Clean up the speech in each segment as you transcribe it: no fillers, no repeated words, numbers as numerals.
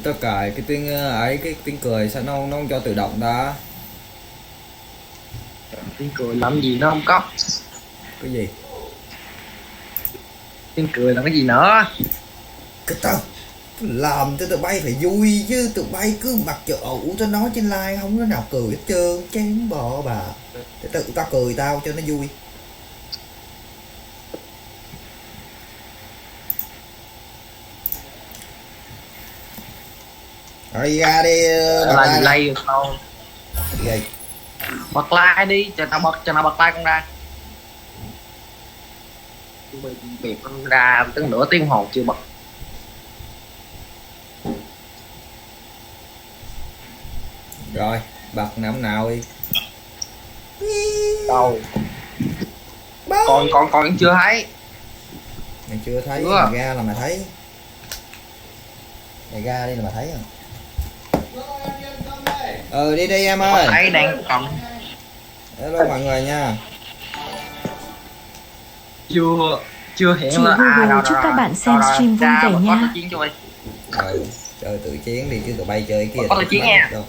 Tao cài cái tiếng ấy, cái tiếng cười sao nó không cho tự động ta? Tiếng cười làm gì nó không có. Cái gì? Tiếng cười là cái gì nữa? Cái tao làm cho tụi bay phải vui chứ, tụi bay cứ mặc chợ ủ tao nói trên live không có nào cười hết trơn, chán bò bà. Để tự tao cười tao cho nó vui. Rồi ra đi, Là lay được không? gì? Bật like đi, cho tao bật like con ra. Việc con ra tới nửa tiếng hồ chưa bật. Rồi, bật năm nào đi. Đâu? Còn vẫn chưa thấy. Mày chưa thấy, Chưa. mày ra là mày thấy. Mày ra đi là mày thấy à? Đi đi em ơi. Thấy đang còn Hello mọi người nha. chưa hiện Chị là Google chúc các bạn xem stream vui vẻ nha. Chơi tự chiến đi chứ tụi bay chơi kia. Có tự chiến nha. Đâu.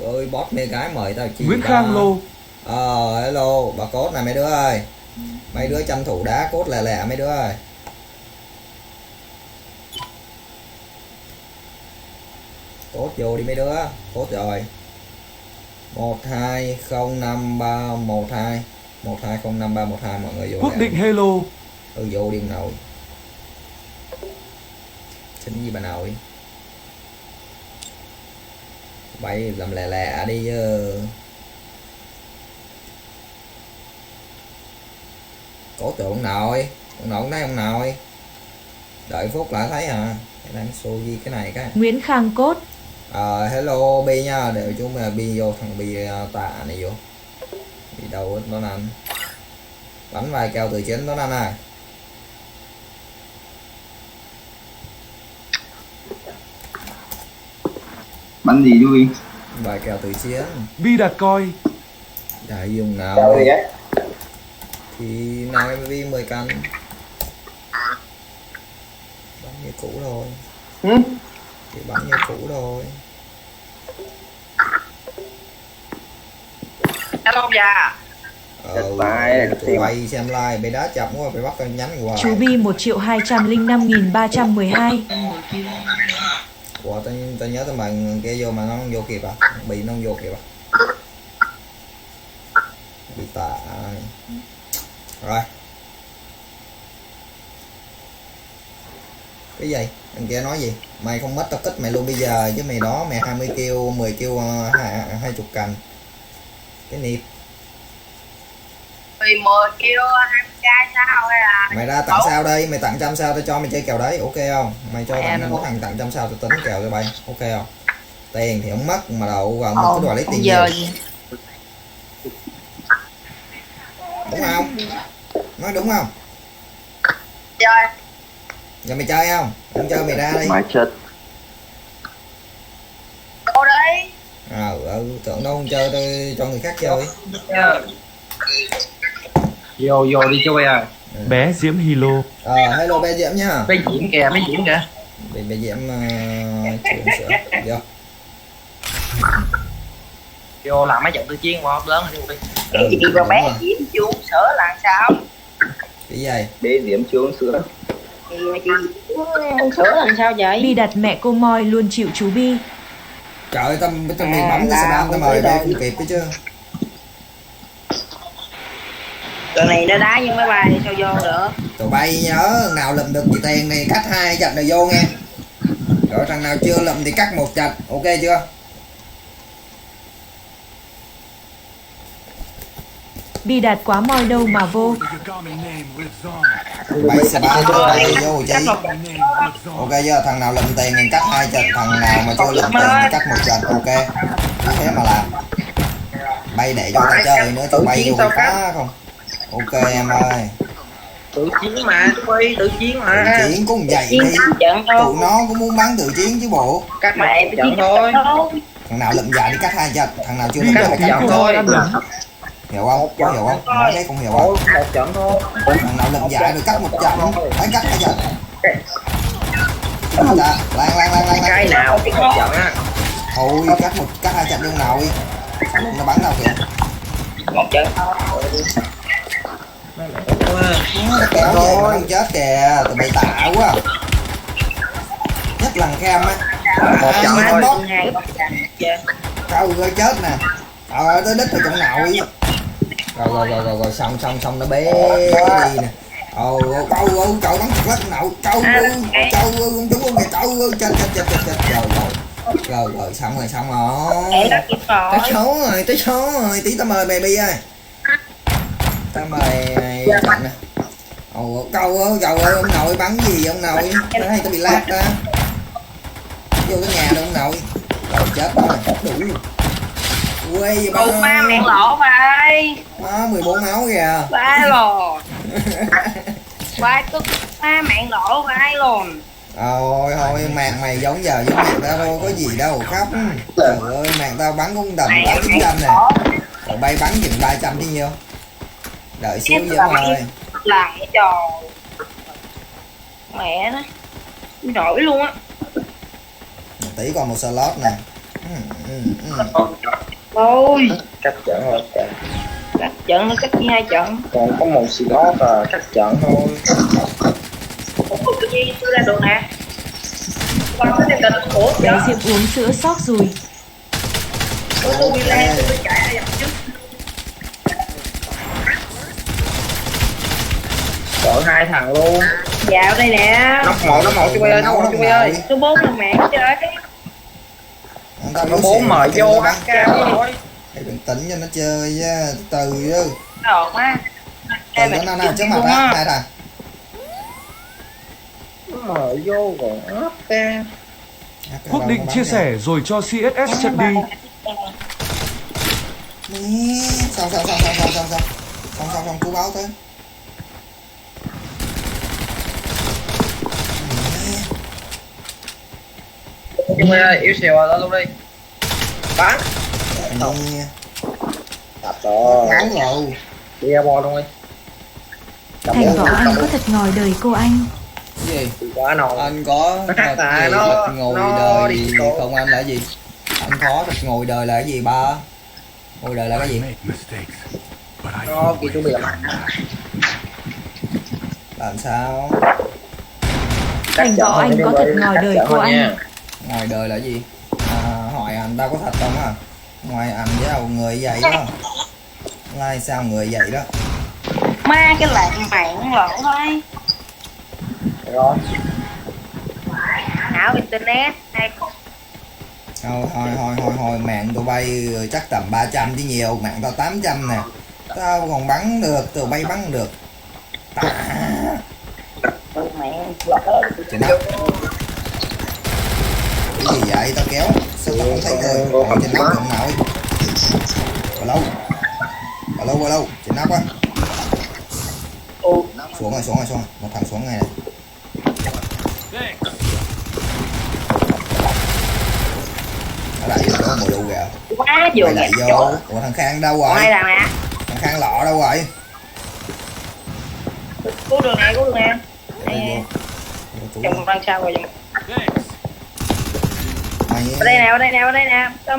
Ơi boss mê gái mời tao chi. Nguyễn Khang Lô. Hello bà cốt này mấy đứa ơi. Mấy đứa tranh thủ đá cốt lẹ lẹ mấy đứa ơi. Cốt vô đi mấy đứa. Cốt rồi. 12053121205312 mọi người vô. Quốc định hello. Vô đi nào. Xin gì bà nội. Bay làm lẹ lẹ đi chứ. Cổ tượng ông nội thấy ông nội. Đợi phút lại thấy à. Đang show gì cái này cái. Nguyễn Khang Cốt. Hello Bi nha, để chúng mình Bi vô, thằng Bi tạ này vô. Đi đâu hết nó ăn. Bắn vài kèo từ chiến nó ăn à. Bắn gì vui? Vài kèo từ chiến. Bi đặt coi. Đại dùng nào Đâu đi ấy? thì nào em Vi 10 cân. Bắn như cũ rồi. Thì bắn như cũ rồi. Hello ông già. Tụi bay xem like bị đá chậm quá phải bắt tao nhắn qua. Chú Bi 1.205.312. Ủa tao nhớ tao bạn kia vô mà nó không vô kịp à? Bị nó không vô kịp à? Bị tạ. Rồi. Cái gì? Anh kia nói gì? Mày không mất tao kích mày luôn bây giờ chứ mày đó mày 20 kêu 10 kêu 20 cành. Cái nịp. 10 kêu 20k sao hay là Mày ra tặng sao đây? Mày tặng trăm sao tao cho mày chơi kèo đấy, ok không? Mày cho thằng tặng trăm sao tao tính kèo cho bay, ok không? Tiền thì không mất mà đậu vào mình cứ đòi lấy tiền nhiều. Đúng không? Nói đúng không? chơi? Giờ mày chơi không? Không chơi mày ra đi. Mày chết. Cô đấy. Tưởng đâu không chơi tôi cho người khác chơi. Vô đi chơi à. Bé Diễm Hilo. Hello bé Diễm nha. Bé Diễm kìa. Bé Diễm chuyển sữa. Vô. Vô làm mấy trận tư chiến mà lớn hơn đi. Cái gì mà bé Diễm chưa uống sữa là sao? Cái gì? Bé Diễm chưa uống sữa. Thì mà chị uống sữa là sao vậy? Bi đặt mẹ cô Moi luôn chịu chú Bi. Trời ơi tao bị bấm cái xe tao mời đây không kịp hết chứ. Tụi này nó đá nhưng máy bay thì sao vô được? Tụi bay nhớ nào lụm được gì tiền này cắt 2 trận rồi vô nghe. Rồi thằng nào chưa lụm thì cắt 1 trận, ok chưa? Bi đặt quá moi đâu mà vô. Bay xe ba bay vô chi. Ok chưa? Thằng nào lụm tiền thì cắt 2 trận, thằng nào mà chưa lụm tiền thì cắt 1 trận, ok. Cứ thế mà làm. Bay để cho tao chơi nữa cho bay vô phá không? Ok em ơi. Tự chiến mà, tự chiến mà. Tự chiến cũng vậy đi. Tụi nó cũng muốn bắn tự chiến chứ bộ. Các mẹ trận thôi. Thằng nào lụm dài đi cắt 2 trận, thằng nào chưa lụm Cắt thì một cắt trận 1 thôi. Hiểu không? Có hiểu không? Nói đấy cũng hiểu không? một trận thôi. Thằng nào lật giải rồi cắt một trận, phải cắt hai trận. Lan lan lan lan lan. Cái nào cái một trận á. Thôi cắt hai trận luôn nào đi. Nó bắn đâu kìa. Một trận Nó kéo về mà không chết kìa, tụi bay tạ quá. Nhất lần cam á. Một trận thôi. Bot. hai Câu rồi chết nè. Tới đích rồi chỗ nào đi. Rồi xong nó bé đi nè. Cậu bắn thật lắm nào. Cậu không trúng luôn kìa. Cậu chết. Rồi xong rồi. Tới số rồi. Tí tao mời baby ơi. Tao mời trận nè. Cậu ơi ông nội bắn gì ông nội. Hay tao bị lát ra. Vô cái nhà đâu ông nội. Rồi chết rồi. Đủ. Quay Ủa ma mẹ lỗ vậy. 14 máu kìa. Vai lồn. Vai tức ma mẹ lỗ vai lồn. Thôi mạng mày giống mạng tao đâu có gì đâu khóc. Trời ơi mạng tao bắn cũng đầm 800 nè. Còn bay bắn chừng 300 chứ nhiêu. Đợi xíu với ơi. Làm cái trò mẹ nó nổi luôn á. Tí còn một slot nè. Ôi Cắt trận rồi. cắt trận nó cắt hai trận. Còn có một slot là cắt trận thôi. Ủa cái gì tôi ra đồ nè. Con có thêm tình khổ Bé chứ. Diệp uống sữa sóc rồi. Tôi bị lên tôi chạy ra dọc trước. Chọn hai thằng luôn. Dạo đây nè. Nó một chú ơi, nó chú ơi. Số 4 là mẹ chơi. Nó 4 mời vô ăn cao thôi. Bình tĩnh cho nó chơi nha, từ chứ. Đồ má. Từ nó nào trước mặt á, hai thằng. Nó mời vô rồi áp ra. Quốc định chia sẻ rồi cho CSS trận đi. Xong cú báo tới. Chú ơi, yếu xìu rồi, luôn đi. Bắn. Đập rồi. Máu rồi. Đi ra bò luôn đi. Thành võ anh có thật ngòi đời cô anh. Cái gì? Quá nồi. Anh có thật gì thật ngồi đời không anh là gì? Anh có thật ngồi đời là cái gì ba? Ngồi đời là cái gì? Nó kìa chú bị làm Làm sao? Thành võ anh có thật ngòi đời cô anh. Ngồi đời là gì? Hỏi anh tao có thật không à? Ngoài anh với đầu người vậy đó. Lai sao người vậy đó? Ma cái lạng mạng lỗ thôi. rồi. Ảo internet hay Thôi mạng tụi bay chắc tầm 300 chứ nhiều, mạng tao 800 nè. Tao còn bắn được, tụi bay bắn được. mẹ Trời đất. Cái gì vậy? Tao kéo. Sao tao không thấy người? Ôi trên nóc thằng nào ấy. Bao lâu? Trên nóc á. Xuống rồi. Một thằng xuống ngay này. Nó đẩy vô mùa đu kìa. quá vừa Mày đẩy đẹp vô. chỗ. Ủa thằng Khang đâu rồi? Ai làm nè? Thằng Khang lọ đâu rồi? Cứu đường nè. Đây vô. Chồng đang sao rồi? Mày Ở đây nè. Tao.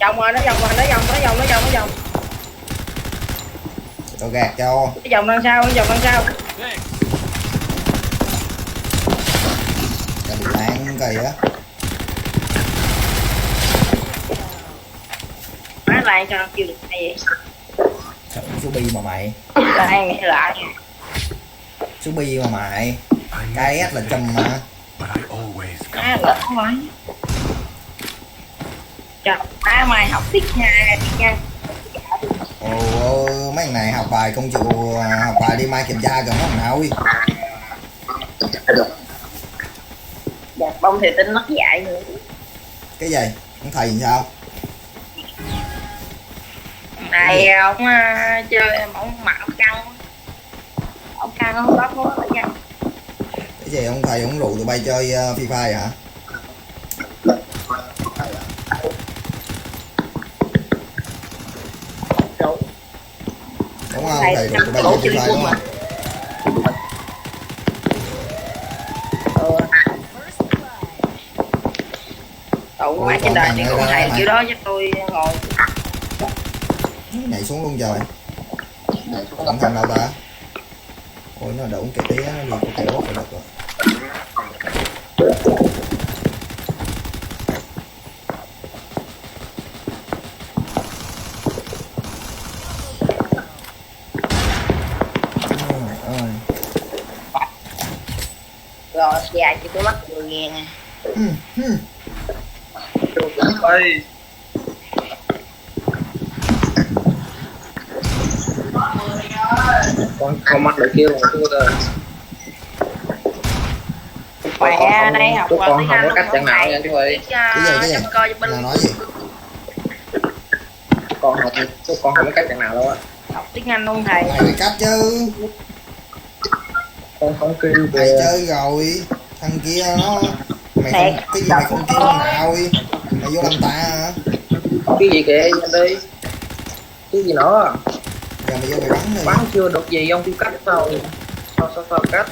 Chồng rồi, nó vòng. tao gạt cho. Cái vòng đằng sau. Tao bị lan kìa á. Má lại cho nó kêu được hay vậy? Trời, số bi mà mày. Lại nghe lại. Số bi mà mày. KS là chùm mà. Má lỡ quá. Trời, má mày học tiết nha. Ồ, mấy thằng này học bài không chịu học bài đi mai kiểm tra gần nó thằng nào đi. Dạ, bông thì tính mất dạy nữa. Cái gì? Ông thầy làm sao? Này ông chơi ông mặc ông căng không bắp không phải nha. Cái gì ông thầy ông rủ tụi bay chơi Free Fire hả? Rủ Đúng không? Thầy rồi tụi bay chơi Free Fire đúng không? Tụ má trên đời thì con thầy kiểu đó cho tôi ngồi. Nhảy xuống luôn trời. Còn thằng nào ta? Ôi nó đụng cái tía nó liền có kéo phải được rồi. Rồi già chỉ có mắt người nghe nè. ơi con mắt được kêu mà tôi rồi Mẹ đây học chúc qua con tiếng không Anh có cách chẳng nào nha chú ơi. Cái gì? coi cho bên Nào nói gì? Con học chúc con không có cách chẳng nào đâu á. học tiếng Anh luôn thầy. Mày phải cách chứ. Con không kêu Mày kìa. chơi rồi. Thằng kia nó mày không, cái gì mày không kêu thằng nào đi. Mày vô làm ta hả? Cái gì kìa nhanh đi. Cái gì nữa? Giờ mày vô mày bắn đi. Bắn chưa được gì ông kêu cách sao? Sao cách?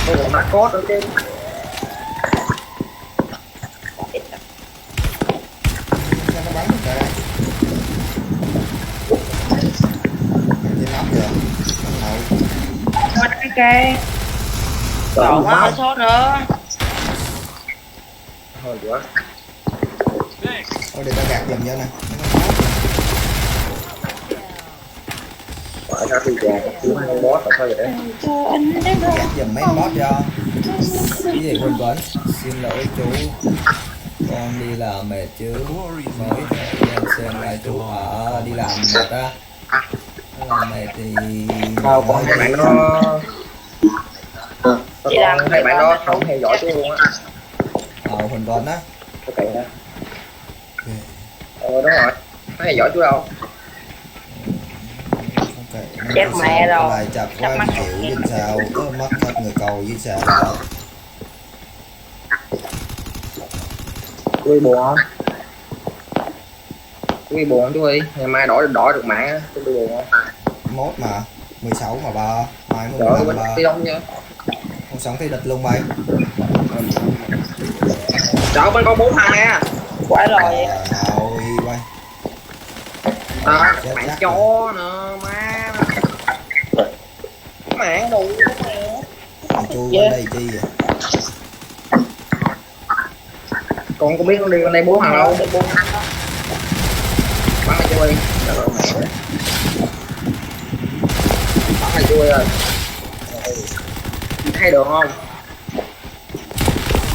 Tôi còn đã có nữa chứ. Sao nó bắn được kìa. Trên nóc kìa. Bắn nào. Qua cái kê. Còn quá số nữa. Thôi quá. Thôi để tao gạt giùm cho nè. Phải ra thì già chứ không boss rồi thôi vậy. Gạt giùm mấy boss cho. Cái gì quên quên. Xin lỗi chú. Con đi làm mệt chứ. Mới em xem lại chú đi làm mệt á. Làm mệt thì Sao con thấy bạn nó Chị làm thấy bạn đó không theo dõi chú luôn á. Huỳnh Tuấn á. Cái cậy ra. Đúng rồi. Nó theo dõi chú đâu. Chết mẹ rồi. Lại chặt quá mắt chịu chứ sao. Mất thật người cầu chứ sao đâu. Chú đi buồn không? Chú đi buồn không chú ơi? Ngày mai đổi được mạng á, chú đi buồn không? Mốt mà 16 mà ba mai mới Đổi 15 ba đi đông nha. không sống thấy địch luôn bay. Trời bên có 4 thằng nè. Quá rồi. Nào đi bay. À, Chết bạn chắc chó nè má. Mạng đủ mẹ. thằng chu bên đây chi vậy? Con cũng biết con đi con đây 4 thằng đâu. Bắn này chú ơi. Trời ơi mẹ. Bắn này chú ơi. Thấy được không?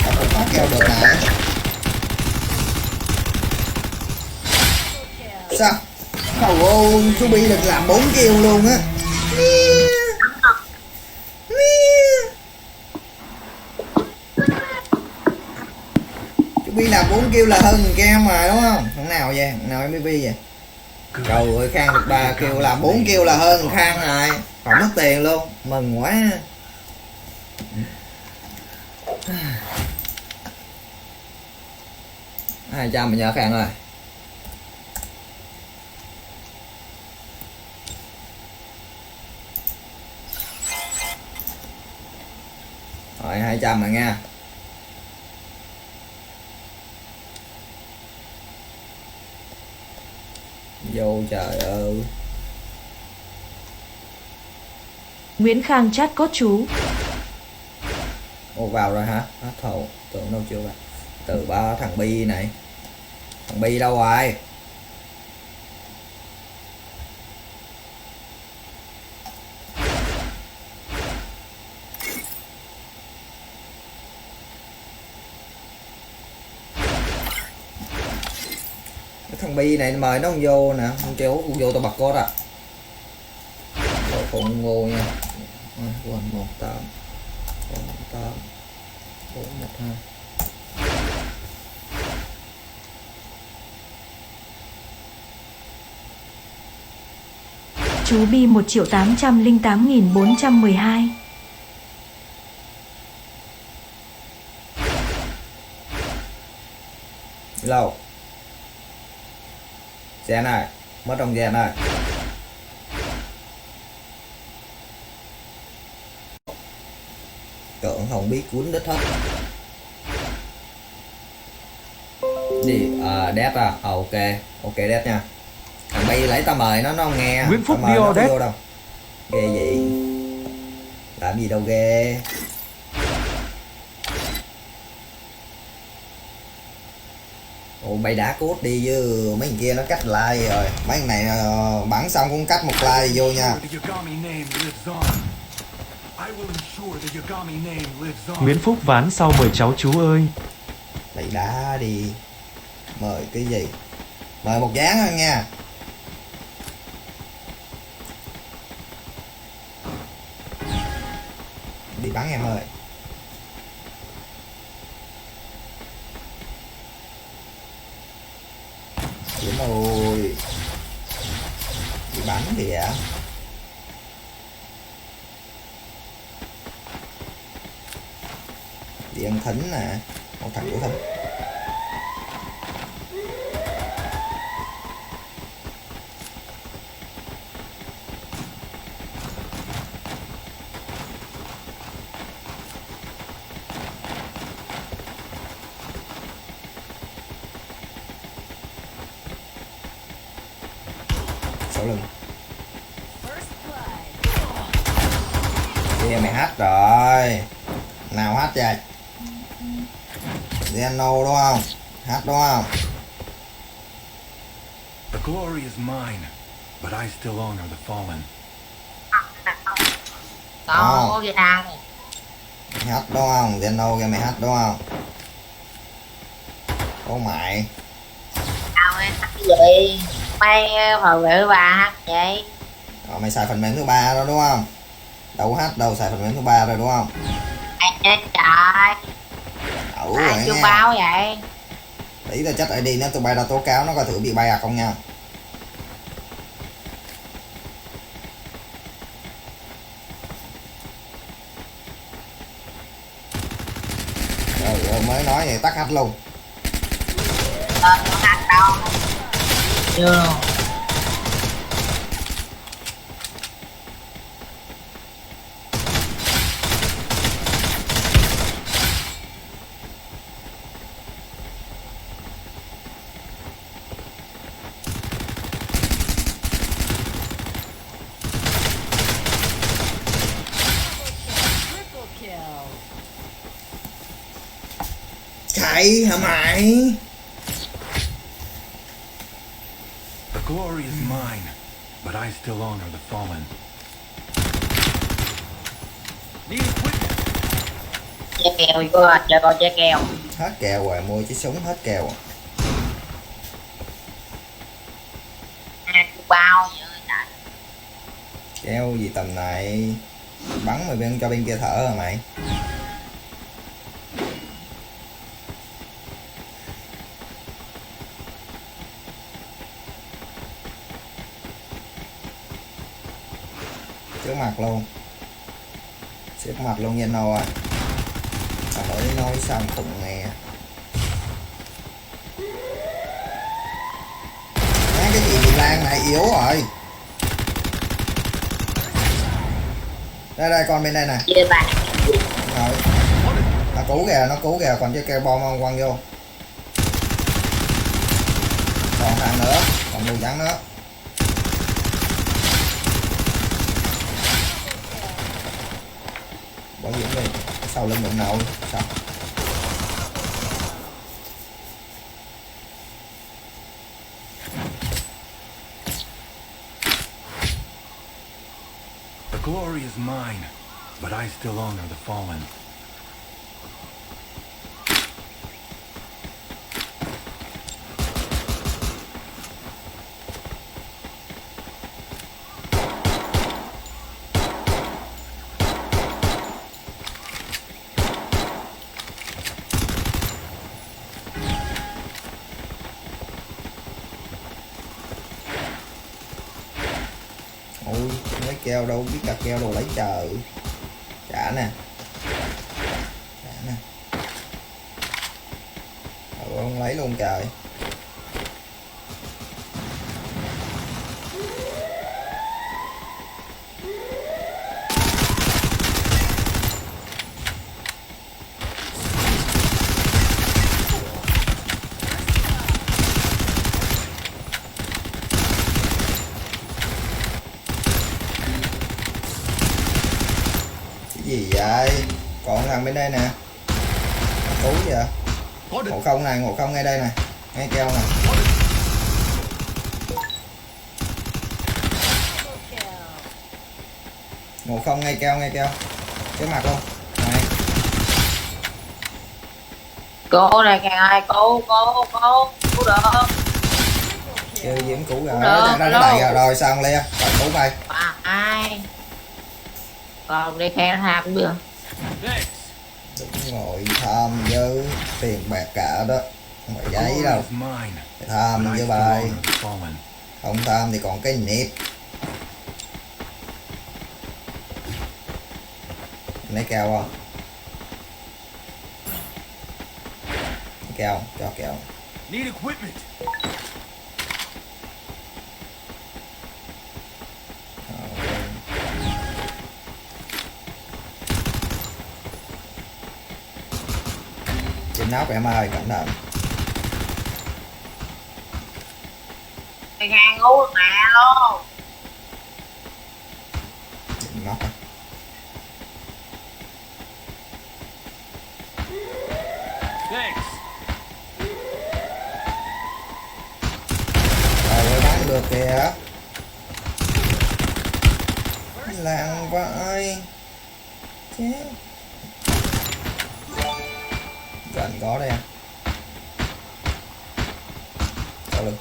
Không có keo được nè. Sao? Ồ, chú Bi được làm 4 kill luôn á. Chú Bi làm 4 kill là hơn thằng Cam mà đúng không? Thằng nào vậy? Thằng nào MVP vậy? Trời ơi, Khang được 3 kill làm 4 kill là hơn thằng Khang này. Còn mất tiền luôn, mừng quá. Hai trăm mà nhờ Khang rồi. Rồi 200 rồi nha. Vô trời ơi. Nguyễn Khang chat có chú. Ồ vào rồi hả? Hết thầu. Tưởng đâu chưa vào. Từ ba thằng Bi này. Thằng Bi đâu rồi? Thằng Bi này mời nó không vô nè, không kêu vô tao bật cốt à. Đồ khủng ngô nha. Quên 18 18 412. Chú Bi 1.808.412. Lâu. Xe này. Mất trong gen rồi. Tưởng không biết cuốn đít hết. Gì? Dead à? Ok. Ok Dead nha. Thằng Bay lấy tao mời nó không nghe. Nguyễn Phúc Tao mời nó Dio vô đâu. Ghê vậy. Làm gì đâu ghê. Ồ, Bay đã cốt đi chứ mấy thằng kia nó cắt like rồi. Mấy thằng này bắn xong cũng cắt một like vô nha. Nguyễn Phúc ván sau mời cháu chú ơi. Bay đá đi. Mời cái gì? Mời một dáng thôi nha. Đi bắn em ơi. Đúng rồi. Đi bắn kìa. Đi ăn thính nè. Một thằng của thính. Sau lưng. Kia mày hack rồi. Nào hack vậy? Zeno đúng không? Hack đúng không? The glory is mine, but I still honor the fallen. Có gì thằng. Hack đúng không? Zeno kia mày hack đúng không? Ô mày. Tao ơi, cái gì? Mày hồi bữa bà hát vậy? Mày xài phần mềm thứ ba đó đúng không? Đâu hack đâu, xài phần mềm thứ ba rồi đúng không? Ai chết trời. Ẩu Ai rồi chưa nha. báo vậy? Tí tao chắc ID nó tụi bay ra tố cáo nó coi thử bị bay à không nha. Rồi mới nói vậy tắt hack luôn. Có hát đâu. Chưa. Chạy hả mày? The glory is mine, but I still honor the fallen. Chơi kèo chưa? Chơi con chơi kèo. Hết kèo rồi, mua chiếc súng hết kèo. Ai chưa báo vậy trời. Kèo gì tầm này. Bắn mày bên cho bên kia thở hả mày? Trước mặt luôn. Trước mặt luôn nha nô à. Tao hỏi nói sao khùng nghe. Cái gì bị lan này yếu rồi. Đây con bên đây nè. Chơi bà. Rồi. Nó cứu kìa, còn chơi keo bom không quăng vô. Còn thằng nữa, còn đồ trắng nữa. Bảo dưỡng đi, sau lưng đụng nào sao? The glory is mine, but I still honor the fallen. Ôi, lấy keo đâu biết đặt keo đâu lấy trời. Trả nè. Trả nè. Không lấy luôn trời. gì vậy? Còn thằng bên đây nè. Cứu vậy? Ngộ không này, ngộ không ngay đây này. Ngay keo này. Ngộ không ngay keo, ngay keo. Cái mặt không? Này. Cô này kìa ơi, cô được. Kêu Diễm cứu rồi. Được, Chắc ra cái đầy rồi sao không Lê? Rồi cứu mày. Ai? Còn đi khen tham cũng được. Đừng ngồi tham với tiền bạc cả đó. Không phải The giấy glory đâu. is mine, Phải tham but I với still bài. honor the fallen. Không tham thì còn cái nếp. Lấy keo không? Keo, cho keo. Need equipment. Trên nóc em ơi, cẩn thận. Mày ngang ngu mẹ luôn. Trên nóc á. Thanks. Rồi bắn được kìa. Lạng vãi. Chết. Gần có đây em. Sau lưng.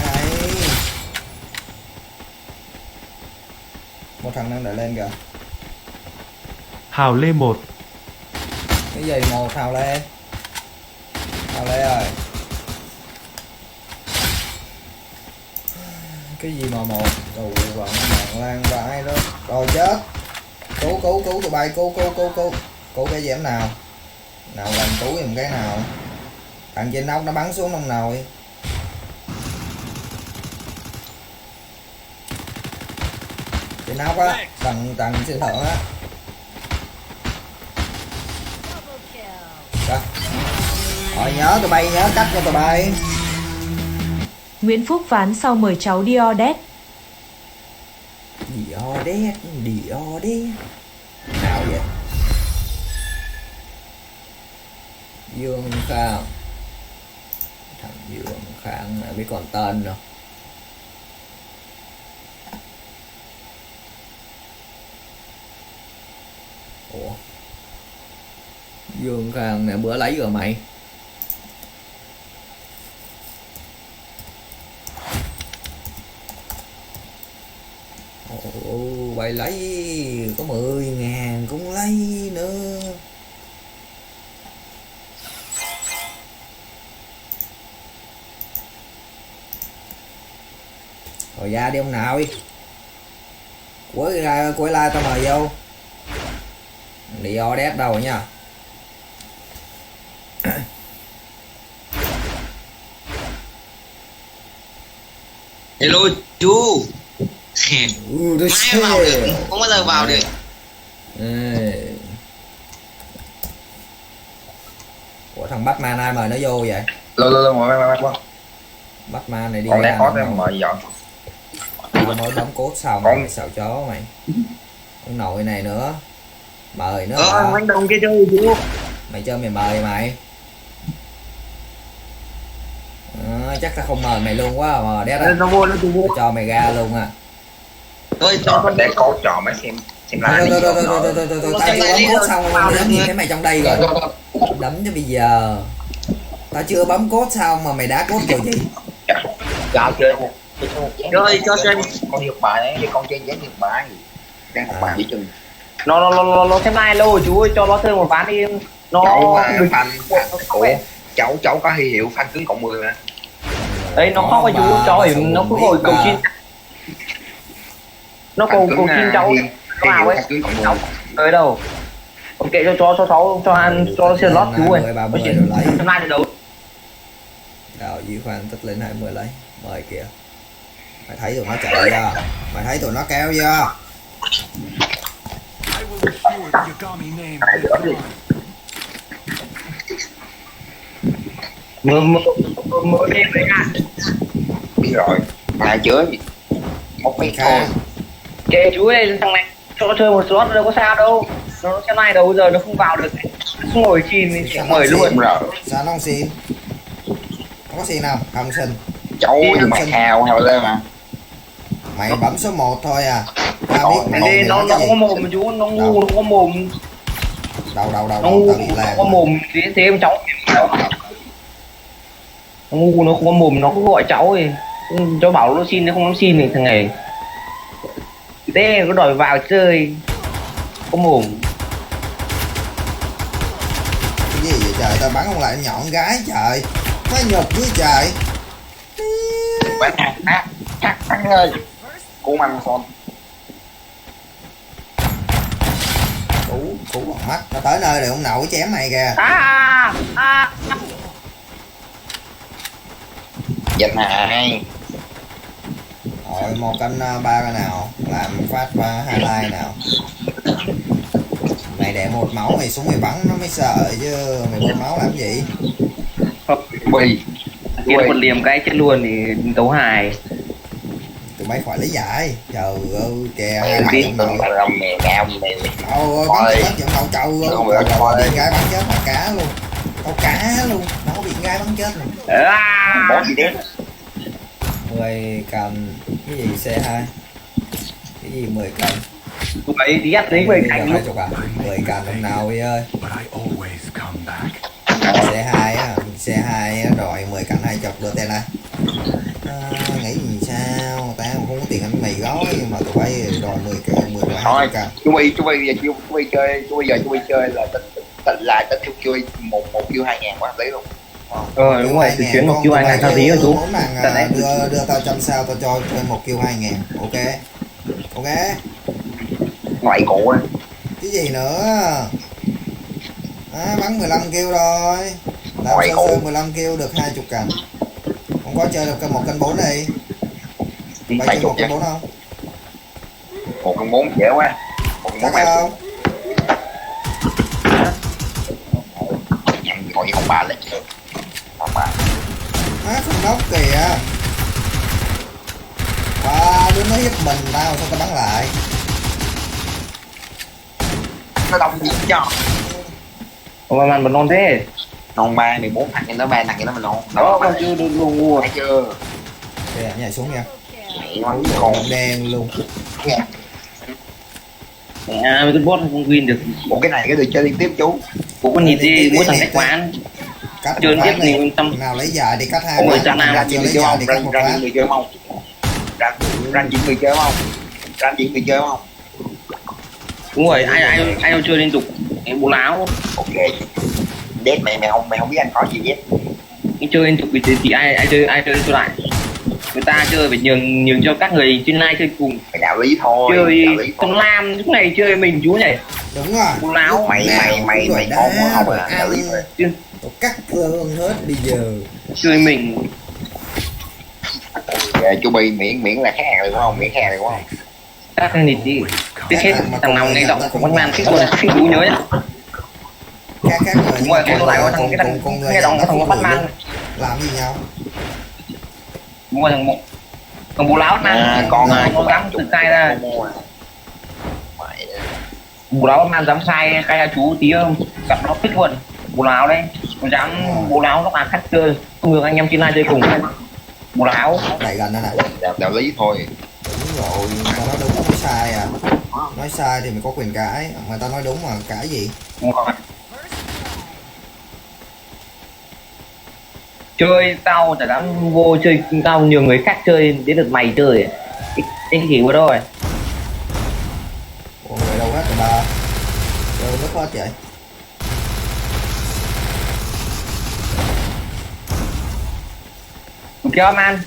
Đấy. Một thằng đang đợi lên kìa. Hào Lê 1. Cái gì một Hào Lê? Hào Lê ơi. Cái gì mà một tù vẫn mạng lan vãi đó. Rồi chết. Cứu tụi bay, cứu cái gì em nào. Nào làm cứu giùm cái nào. Thằng trên nóc nó bắn xuống ông nồi. Trên nóc á, tầng sinh thượng á. Đó. Rồi nhớ tụi bay, nhớ cách cho tụi bay. Nguyễn Phúc Phán sau mời cháu Diodet. Diodet. Nào vậy? Dương Khang. Thằng Dương Khang là biết còn tên đâu. Ủa? Dương Khang nè, bữa lấy rồi mày. Ồ, bay lấy có 10.000 cũng lấy nữa. Rồi ra đi ông nào đi. Cuối like tao mời vô. Diodet đâu rồi nha. Hello chú. Mãi vào được, không bao giờ vào được. Ủa thằng Batman ai mời nó vô vậy? Lo Batman này đi còn ra đang có nào. thêm mời dọn. Tao mới bấm code xong Con- mày xào chó mày. Ông nội này nữa. Mời nữa hả? Quán đông kia chơi chú. Mày chơi mày mời mày. Chắc tao không mời mày luôn quá mà đét á. Nó vô nó chú vô. Tao cho mày ra luôn à. Thôi Cho mình để có trò mấy xem lại đi. Tao vừa bấm code xong mày đấm nhìn thấy mày trong đây rồi. Đấm cho bây giờ. Tao chưa bấm code xong mà mày đá code rồi gì? Chào chơi. Rồi cho xem. Con hiệp bài ấy, con chơi giấy hiệp bài gì. Đang học bài với chừng. Nó xem like lâu rồi chú ơi, cho nó thêm một ván đi. Nó Cháu mà fan ủa, cháu có huy hiệu fan cứng cộng 10 mà. đấy nó không phải chú cho hiểm, nó cứ ngồi cầu xin. Nó cầu xin cháu vào ấy. Fan cứng cộng 10. Cháu tới đâu. Ok cho ăn cho xin lót chú ơi. 30 Có rồi lấy. xem like được đâu. Rồi Duy Khoan tích lên 20 lấy. Mời kìa. Mày thấy tụi nó chạy ra. Mày thấy tụi nó kéo ra. will ensure the Yagami name lives on. mưa đêm đấy nha. Biết rồi. Nhà chứa một mét thôi. Kha Kệ chú ơi, thằng này cho nó chơi một slot đâu có sao đâu. Nó cái này đâu giờ nó không vào được. Không ngồi chìm thì sẽ mời luôn. Rồi. sao nó không xin, không có xin nào không xin. Cháu nhưng mà hào lên mà. Mày bấm số 1 thôi à, tao biết Mày mày đi, nó nói không cái có gì. mồm mà chú, nó ngu, nó không có mồm. Đâu Nó tao ngu, bị nó làm không có mồm, thế mà cháu. Nó ngu, nó không có mồm, nó cứ gọi cháu thì cháu bảo nó xin, nó không xin thì thằng này. Thế nó đòi vào chơi. Có mồm. cái gì vậy trời, tao bắn không lại nhỏ con gái trời, mới nhục với trời. Bán thắng ơi. Cô ăn son. Cú bằng mắt, tao tới nơi rồi ông nội chém mày kìa. Dịch này. Rồi 1 canh 3 cái nào, làm phát qua highlight nào. Mày để 1 máu mày xuống mày bắn nó mới sợ chứ, mày 1 máu làm gì. Bì. Kia nó còn liềm cái chết luôn thì tấu hài. Tụi mày khỏi lấy giải, trời ơi kìa, hai Mày thằng biết ông tôi nội. là mẹ ngao mẹ. Ôi bắn chết giọng đầu trâu Không được, rồi thôi. bị gái bắn chết con cá luôn. Con cá luôn, nó bị gái bắn chết rồi. Bó gì đấy. 10 cầm cái gì C2, cái gì 10 cầm. Tụi ấy đi dắt đấy mày thành lúc 20 à, 10 cầm hôm nào đi ơi. But I always come back. C2 á, C2 á, rồi 10 cạnh 20 đưa tên này. Nghĩ gì sao, tao không có tiền ăn mì gói mà tụi bay đòi 10 Thôi, 20 cạnh. chú Bi giờ chú Bi chơi là tính theo chơi một kêu 2.000 quá hợp lý luôn. đúng rồi, từ chuyến 1 kêu 2 ngàn sao tí rồi chú. Muốn rằng đưa tao trăm sao tao cho thêm 1 kêu 2.000, ok. Ngoại cụ á. Cái gì nữa bắn 15 kêu rồi, làm Ngoại sơ cụ. sơ 15 kêu được 20 cành. Không có chơi được 1 cân 4 đi, bay chơi 1 chứ. cân 4 không? 1 cân 4 dễ quá. 1 cân 4 Chắc không? nhận gọi con bà lên chơi. Con bà. Không nóc kìa. Đứa nó giúp mình tao sao tao bắn lại. Nó đông gì cho. Mà mình non thế. Non 3 14 thằng nó 3 thằng nó mình non. Đó con chưa được luôn ngu. Thấy chưa? Kìa nhảy xuống nha. Mẹ nó con Còn đen luôn. Mấy cái bot không win được. Một cái này cái được chơi liên tiếp chú. Cũng có nhìn đi mỗi thằng cách quán. Cắt Chơi một tiếp phát thì đi. tâm. Nào lấy dài đi cắt 2 Ôi, phát. cha nào Ra Chưa chuyện lấy người chơi dài không? đi cắt 1 Ra phát. chuyện người chơi không? Ra chuyện người chơi không? Ra chuyện người chơi không? Đúng rồi, ai đâu chơi liên tục. Em bố láo. Ok. Dead mày không biết anh có gì hết. Anh chơi liên tục thì ai chơi cho lại. Người ta chơi phải nhường cho các người trên live chơi cùng. Mày đạo lý thôi. Chơi đạo lý con thôi. Lam lúc này chơi mình chú nhỉ. Đúng rồi. Bố láo. Mày Đá, có không rồi à? Đạo lý ăn. thôi. Tôi cắt luôn hết bây giờ. Chơi mình. Chú Bi miễn là khách hàng được không? Miễn khách hàng được không? Các anh đi. Tiếp hết thằng nào ngay động của con Lam thích luôn. Thích chú nhớ nhá. Khác người Đúng rồi, con lại có thằng cái thằng nghe động thằng có bắt man. làm gì nhau. Đúng rồi thằng bố láo man. Con nó dám tự sai ra. Bố láo man dám sai khai ra chú tí không? Gặp nó thích luôn. Bố láo đây. Nó dám bố láo nó khách chơi. Không được anh em trên live chơi cùng. Bố láo. Đẩy gần đây này. Đạo lý thôi. Đúng rồi, tao nói đúng nói sai à. Nói sai thì mày có quyền cãi, mà tao nói đúng mà cãi gì. Đúng rồi. Chơi tao chả dám vô chơi, tao nhiều người khác chơi đến được mày chơi. Cái gì của đâu rồi? Ủa, người đâu hết rồi bà. Đâu mất hết vậy. Kéo man.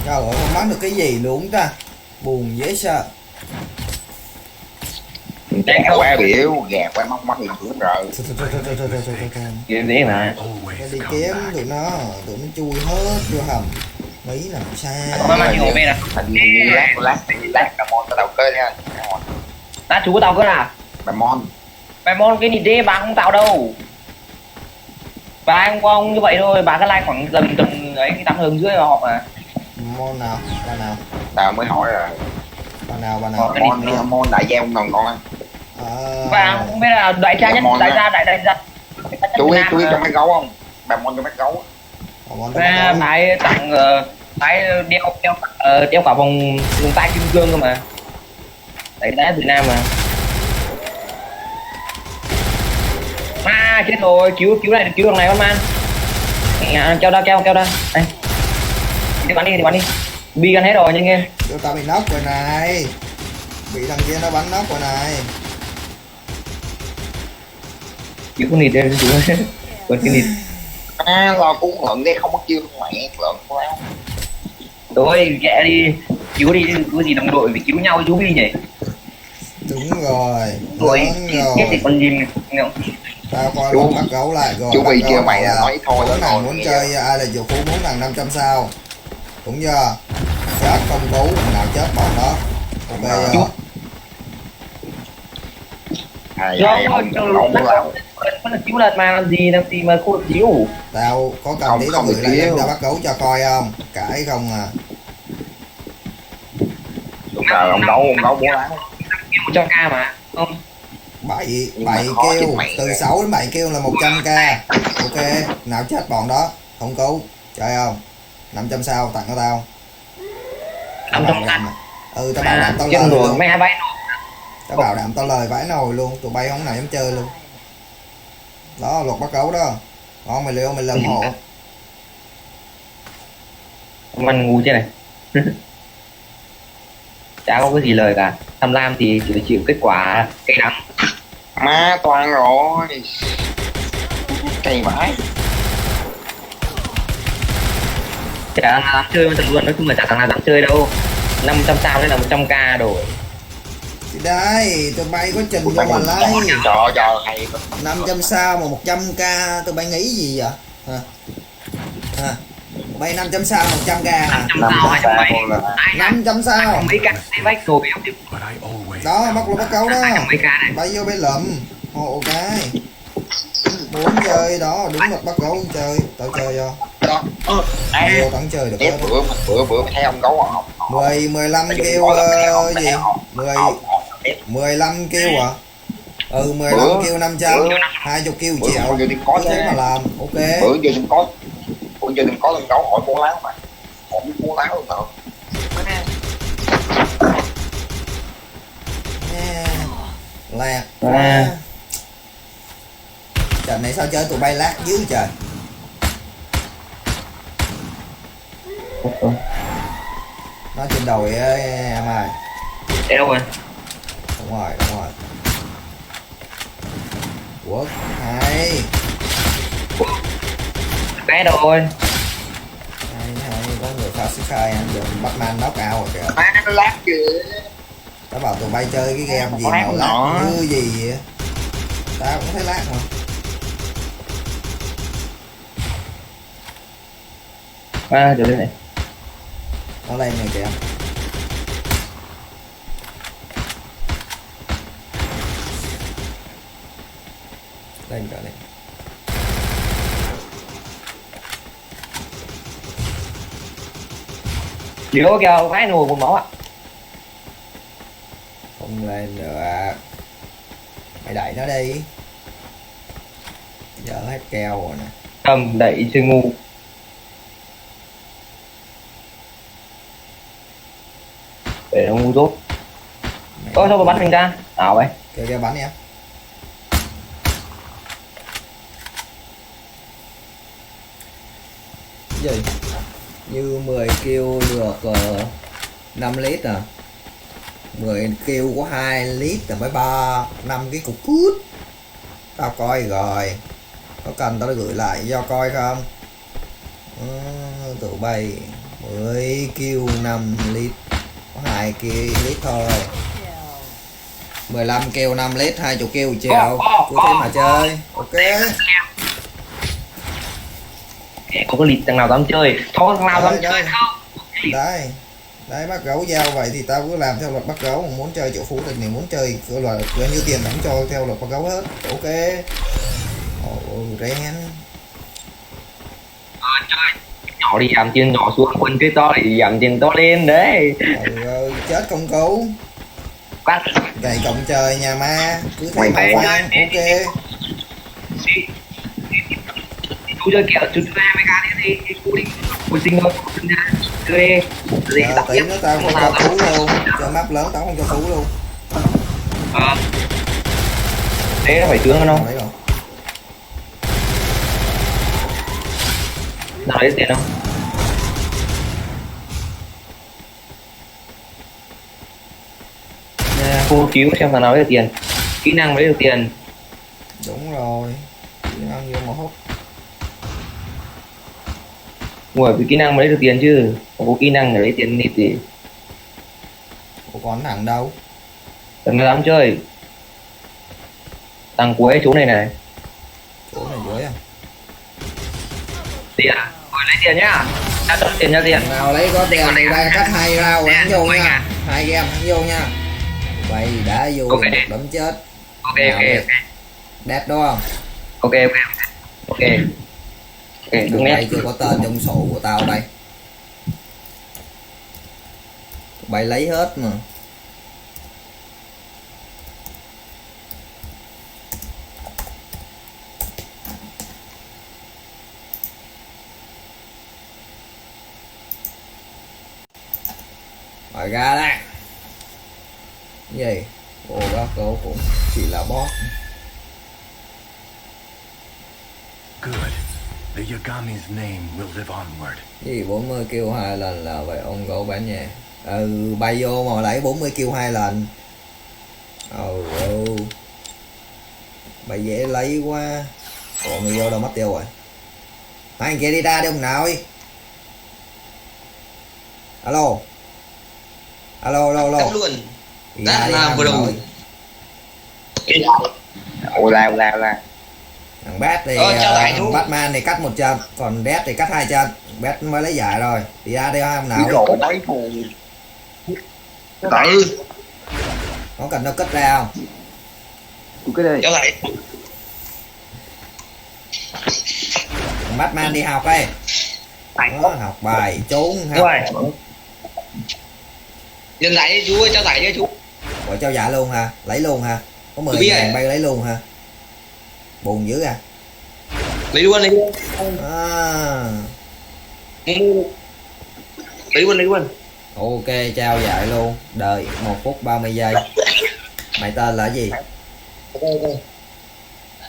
Trời ơi, không bắn được cái gì luôn ta. Buồn dễ sợ. Gạt quá biểu, gạt quá móc mắt liền cũng rồi. Cái đấy mà. Always Đi come kiếm back. tụi nó chui hết vô hầm. Mỹ làm sao Nó mang nhiều bên nè. Hình như lát bà mon tao đầu cơ nha. Đã chú của tao cơ nào? Bà mon. Bà mon cái nịt đê bà không tạo đâu. Bà không có ông như vậy thôi, bà cái like khoảng tầm ấy cái 8 dưới họ mà. môn nào bà nào Tao mới hỏi rồi. bà nào Mon đại gia ngon ngon. Bà không biết là đại gia nhất, đại gia. Chú cho mấy gấu không? Bà mon cho mấy gấu. Bà phải tặng phải đeo cả vòng tay kim cương cơ mà. Đấy đá Việt Nam mà. Chết rồi, cứu này, cứu thằng này con man. Keo ra. Đây. Đi bắn đi. Bi gan hết rồi nhanh lên. Chúng ta bị nóc rồi này. Bị thằng kia nó bắn nóc rồi này. Cứu con nịt đây chú. Còn cái nịt. Lo cuốn lợn đây không có chiêu mẹ lợn quá. Thôi ghẹ đi. Cứu đi, có gì đồng đội phải cứu nhau chú Bi nhỉ. Đúng rồi. Rồi, chết thì con gì Tao coi bọn bắt gấu lại rồi. Chú Bi kêu mày là nói thôi Đứa nào muốn chơi ai là dù phú muốn thằng 500 sao. Đúng chưa? Chết không cứu, nào chết bọn đó. Ok chưa? Cứu lật mà làm gì mà không được cứu. Tao có cần tí tao gửi lại cho bắt gấu cho coi không? Cãi không à? Đúng rồi, ông gấu bố láng. Cho ca mà không 7 kêu từ 6 đến 7 kêu là 100k. Ok, nào chết bọn đó không cứu chơi không? 500 sao tặng cho tao. 500 tao bảo đảm tao lời luôn. Mẹ bay Tao bảo đảm tao lời vãi nồi luôn, tụi bay không nào dám chơi luôn. Đó luật bắt gấu đó. Ngon mày liêu mày lầm hộ. Mình ngu chứ này. Chả có cái gì lời cả. Tham lam thì chỉ chịu kết quả cây đắng. Má toàn rồi. Cây vãi. Chả là dám chơi thật luôn, nói chung là chả thằng nào dám chơi đâu. 500 sao đấy là 100k rồi. Thì đây, tụi bay có trình cho mà lấy. Trời hay. 500 sao mà 100k tụi bay nghĩ gì vậy? Hả? Bay 500 sao 100k hả? 500 sao 500 sao. mấy k vách rồi But I always Đó bắt luôn bắt gấu đó. mấy k này. Bay vô bay lụm. Hộ cái. Muốn chơi đó, đúng luật bắt gấu chơi, tao chơi cho. Vô tao chơi được hết. Bữa thấy ông gấu không? 15 kêu gì? 15 kêu à? 15 kêu 500, 20 kêu triệu. Cứ thế mà làm, ok. Bữa giờ đừng có lần gấu hỏi bố láo mà. Hỏi bố láo luôn tao. Lạc. Trận này sao chơi tụi bay lát dữ trời. Nó trên đồi em ơi. Để đâu rồi? Đúng rồi. Quốc hay. Cái rồi. Hay, có người phạt sức khai anh giờ Batman knock out rồi kìa. Má nó lát kìa. Tao bảo tụi bay chơi cái game gì mà lát như gì vậy? Tao cũng thấy lát mà. Được lên này. Nó lên này kìa. Lên cả này. Điều kìa, vãi nùi một máu ạ. Không lên được. Mày đẩy nó đi. Giờ hết keo rồi nè. Cầm đẩy chơi ngu. Để nó ngu rốt. Ôi sao mà bắn mình ra? Nào vậy? Kêu bắn em. Gì? Như 10 kêu được 5 lít à. 10 kêu có 2 lít là mới 5 cái cục cút. Tao coi rồi. Có cần tao gửi lại cho coi không? Tụi bay 10 kêu 5 lít có 2 lít thôi. 15 kêu 5 lít 20 kêu triệu. Cứ thế mà chơi. Ok. có cái lịch thằng nào dám chơi thôi, thằng nào dám Đây, chơi đây. không. Đấy bắt gấu giao vậy thì tao cứ làm theo luật bắt gấu, muốn chơi chỗ phú thì mình muốn chơi cứ là bao nhiêu tiền đóng cho theo luật bắt gấu hết. Ok. Ren. Chơi nhỏ đi giảm tiền nhỏ xuống, quân cái to thì giảm tiền to lên đấy. Ơi, chết công cứu. Cắt Gầy cộng trời nhà ma cứ thấy màu vàng. Ok. chú chơi kiểu chú chơi mấy cái đi chú đi hồi sinh thôi chơi đi Giờ tập tí nữa tao không cho thú luôn, chơi map lớn tao không cho thú luôn. thế nó phải tướng không Đấy rồi. nào lấy tiền không. Nè, cô cứu xem thằng nào lấy được tiền, kỹ năng lấy được tiền. Đúng rồi. Kỹ năng vô mà hút. Ngồi với kỹ năng mới lấy được tiền chứ, không có kỹ năng để lấy tiền nịt gì. Ủa còn thằng đâu? Đừng dám chơi. Thằng cuối chỗ này này. Chỗ này dưới à? Tiền, ngồi lấy tiền nhá. Ta cho tiền cho tiền. Thằng nào lấy có tiền thì ra cắt 2 rau hắn vô nha. 2 game hắn vô nha. Vậy đã vô Ok. được đấm chết. Ok Nào ok đi. ok Đẹp đúng không? ok ok ok ok Thằng đúng này nét. chưa có tên trong sổ của tao đây. Bay lấy hết mà. Rồi ra đây. Gì? Ồ đó cô cũng chỉ là boss. Good. The Yagami's name will live onward. Gì 40 kêu 2 lần là vậy ông gỗ bán nhà. Bay vô mà lấy 40 kêu 2 lần. Bay dễ lấy quá. Ủa người vô đâu mất tiêu rồi. Hai anh kia đi ra đi ông nào ơi. Alo. Alo. Cắt luôn. Thì Đã ra đi làm ăn vừa đầu. rồi. Ồ, Thằng Bat thì Cho giải chú. Batman thì cắt 1 chân, còn Death thì cắt 2 chân. Bat mới lấy giải rồi. Thì ra đi ông nào. Rổ đấy phù. Tự Có cần đâu cất ra không? Cái đây. cho giải. Thằng Batman đi học đây. Đó, học bài trốn học. Nhân giải đi chú ơi, cho giải đi chú. Rồi trao giải luôn hả? Lấy luôn hả? Có 10 Tôi biết ngàn rồi. bay lấy luôn hả? Buồn dữ à? Lấy luôn lấy luôn. Lấy luôn. Ok trao giải luôn. Đợi 1 phút 30 giây. Mày tên là cái gì?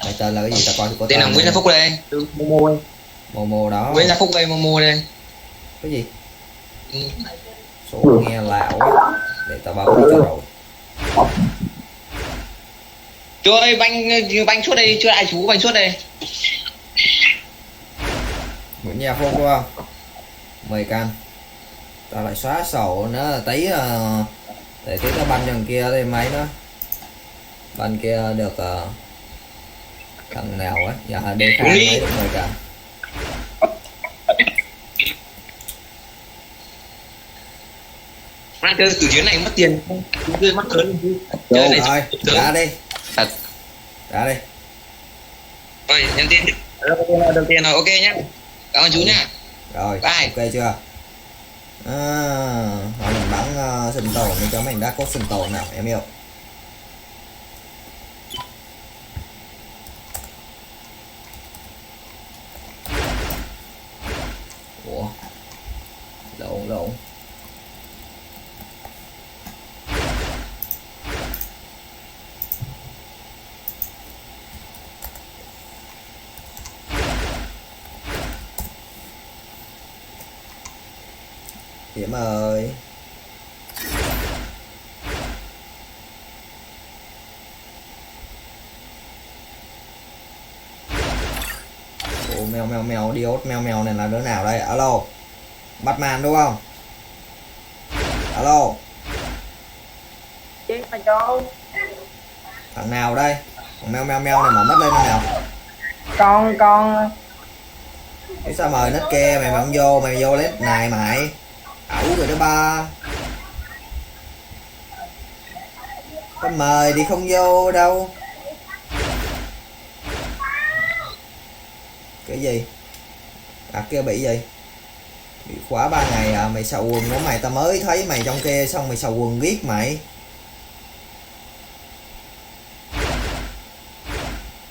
Mày tên là cái gì? Tao coi có Tên là Nguyễn Gia Phúc đây. Momo đó. Nguyễn Gia Phúc đây, Momo đây. Cái gì? Số nghe lạ quá. Để tao báo cho rồi. Chú ơi, banh suốt đây, chưa ai chú banh suốt đây. Nguyễn Gia Phúc đúng không? 10 căn. Tao lại xóa sổ nữa tí để tí tao banh thằng kia thì mấy nữa. Banh kia được thằng nào á, giờ đi khai lấy được 10 căn. Đang chơi từ chuyến này mất tiền. Chơi mất lớn. Chơi này Rồi, sớm. ra đi. Thật. Ra đi. Rồi, nhân tiền. Đầu tiên rồi, ok nhá. Cảm ơn chú nhá. Rồi, Bye. ok chưa? Hỏi mình bắn sinh tồn đi cho mình đã có sinh tồn nào em yêu. Ủa? Lộn. Điểm ơi. Ủa mèo diốt mèo này là đứa nào đây? Alo. Batman đúng không? Alo. Chứ mà cho Thằng nào đây? Thằng mèo này mở mắt lên thằng nào? con Thế sao mời nít kia mày không vô, mày vô lấy này mày ẩu rồi đó ba. Có mời thì không vô đâu. Cái gì? À kia bị gì? Bị khóa 3 ngày à? Mày sầu quần của mày, tao mới thấy mày trong kia xong mày sầu quần viết mày.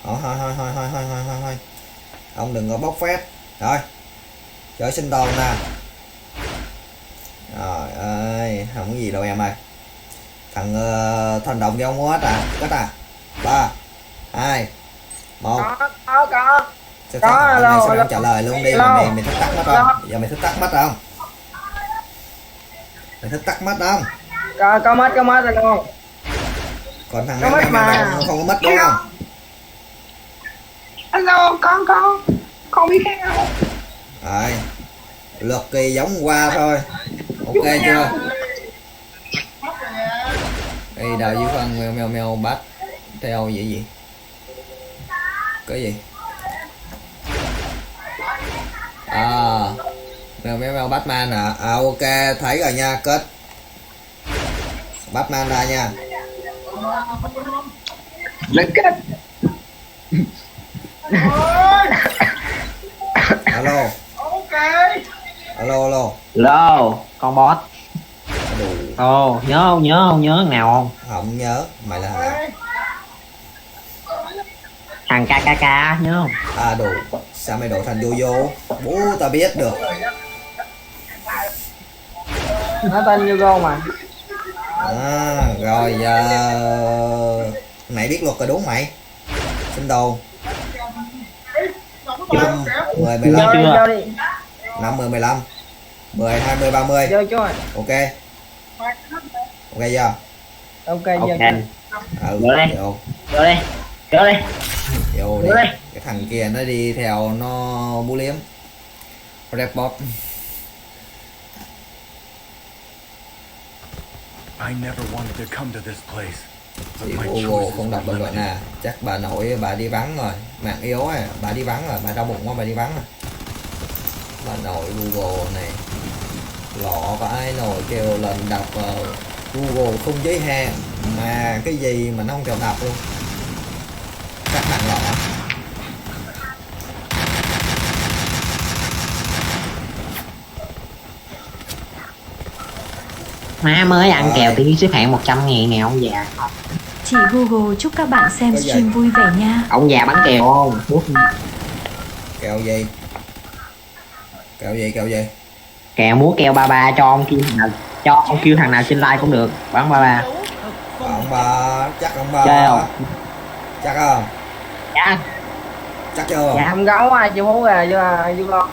Thôi. Ông đừng có bốc phét. Rồi. Chơi sinh tồn nè. Trời ơi, không có gì đâu em ơi. Thằng thành động cho ông hết à? Kết à? 3 2 1. Có. Sao không trả lời luôn đi, mày thích tắt mất không? Giờ mày thích tắt mất không? Mày thích tắt mất không? Có mất rồi luôn. Còn thằng mày không có mất đúng không? Alo, con biết khác không? Rồi. Luật kỳ giống qua thôi. Ok chưa? Đây đào dưới phân mèo bắt theo vậy gì? Cái gì? À mèo Batman hả? À ok, thấy rồi nha, kết Batman ra nha. Lên kết. Alo. Hello, con boss. Đủ. Nhớ nào không? Không nhớ, mày là thằng nào? Thằng KKK nhớ không? À đủ, sao mày đổ thành Yoyo? Bố tao biết được. Nó tên Yogo mà. À, rồi giờ mày biết luật rồi đúng mày? Xin đồ 5, 10, 15 Vô đi. 5, 10, 15 10, 20, 30. Vô chú ơi. Ok. Ok chưa? Ok vô. Ừ, Vô đây. vô. Vô đi. đây. Cái thằng kia nó đi theo nó bú liếm. Report. I never wanted to come to this place. But Chị my Google choices không đọc were bình luận limited. nè. Chắc bà nội bà đi vắng rồi. Mạng yếu à, bà đi vắng rồi, bà đau bụng quá bà đi vắng rồi. Bà nội Google này. Lọ vãi nồi kêu lần đọc Google không giới hạn. Mà cái gì mà nó không chịu đọc luôn. Các bạn lọ. Má mới ăn kèo thì xếp hạng 100.000 nè ông già. Chị Google chúc các bạn xem Có stream vậy. vui vẻ nha. Ông già bánh kèo không? Kèo gì? Kèo gì? Kèo múa kèo 33 cho ông kêu thằng nào, thằng nào trên like cũng được. Bắn 33. Ông bà chắc ông bà Chơi không? chắc không? Dạ. Chắc chưa? Dạ không gấu à, chị Phú à, vô lo.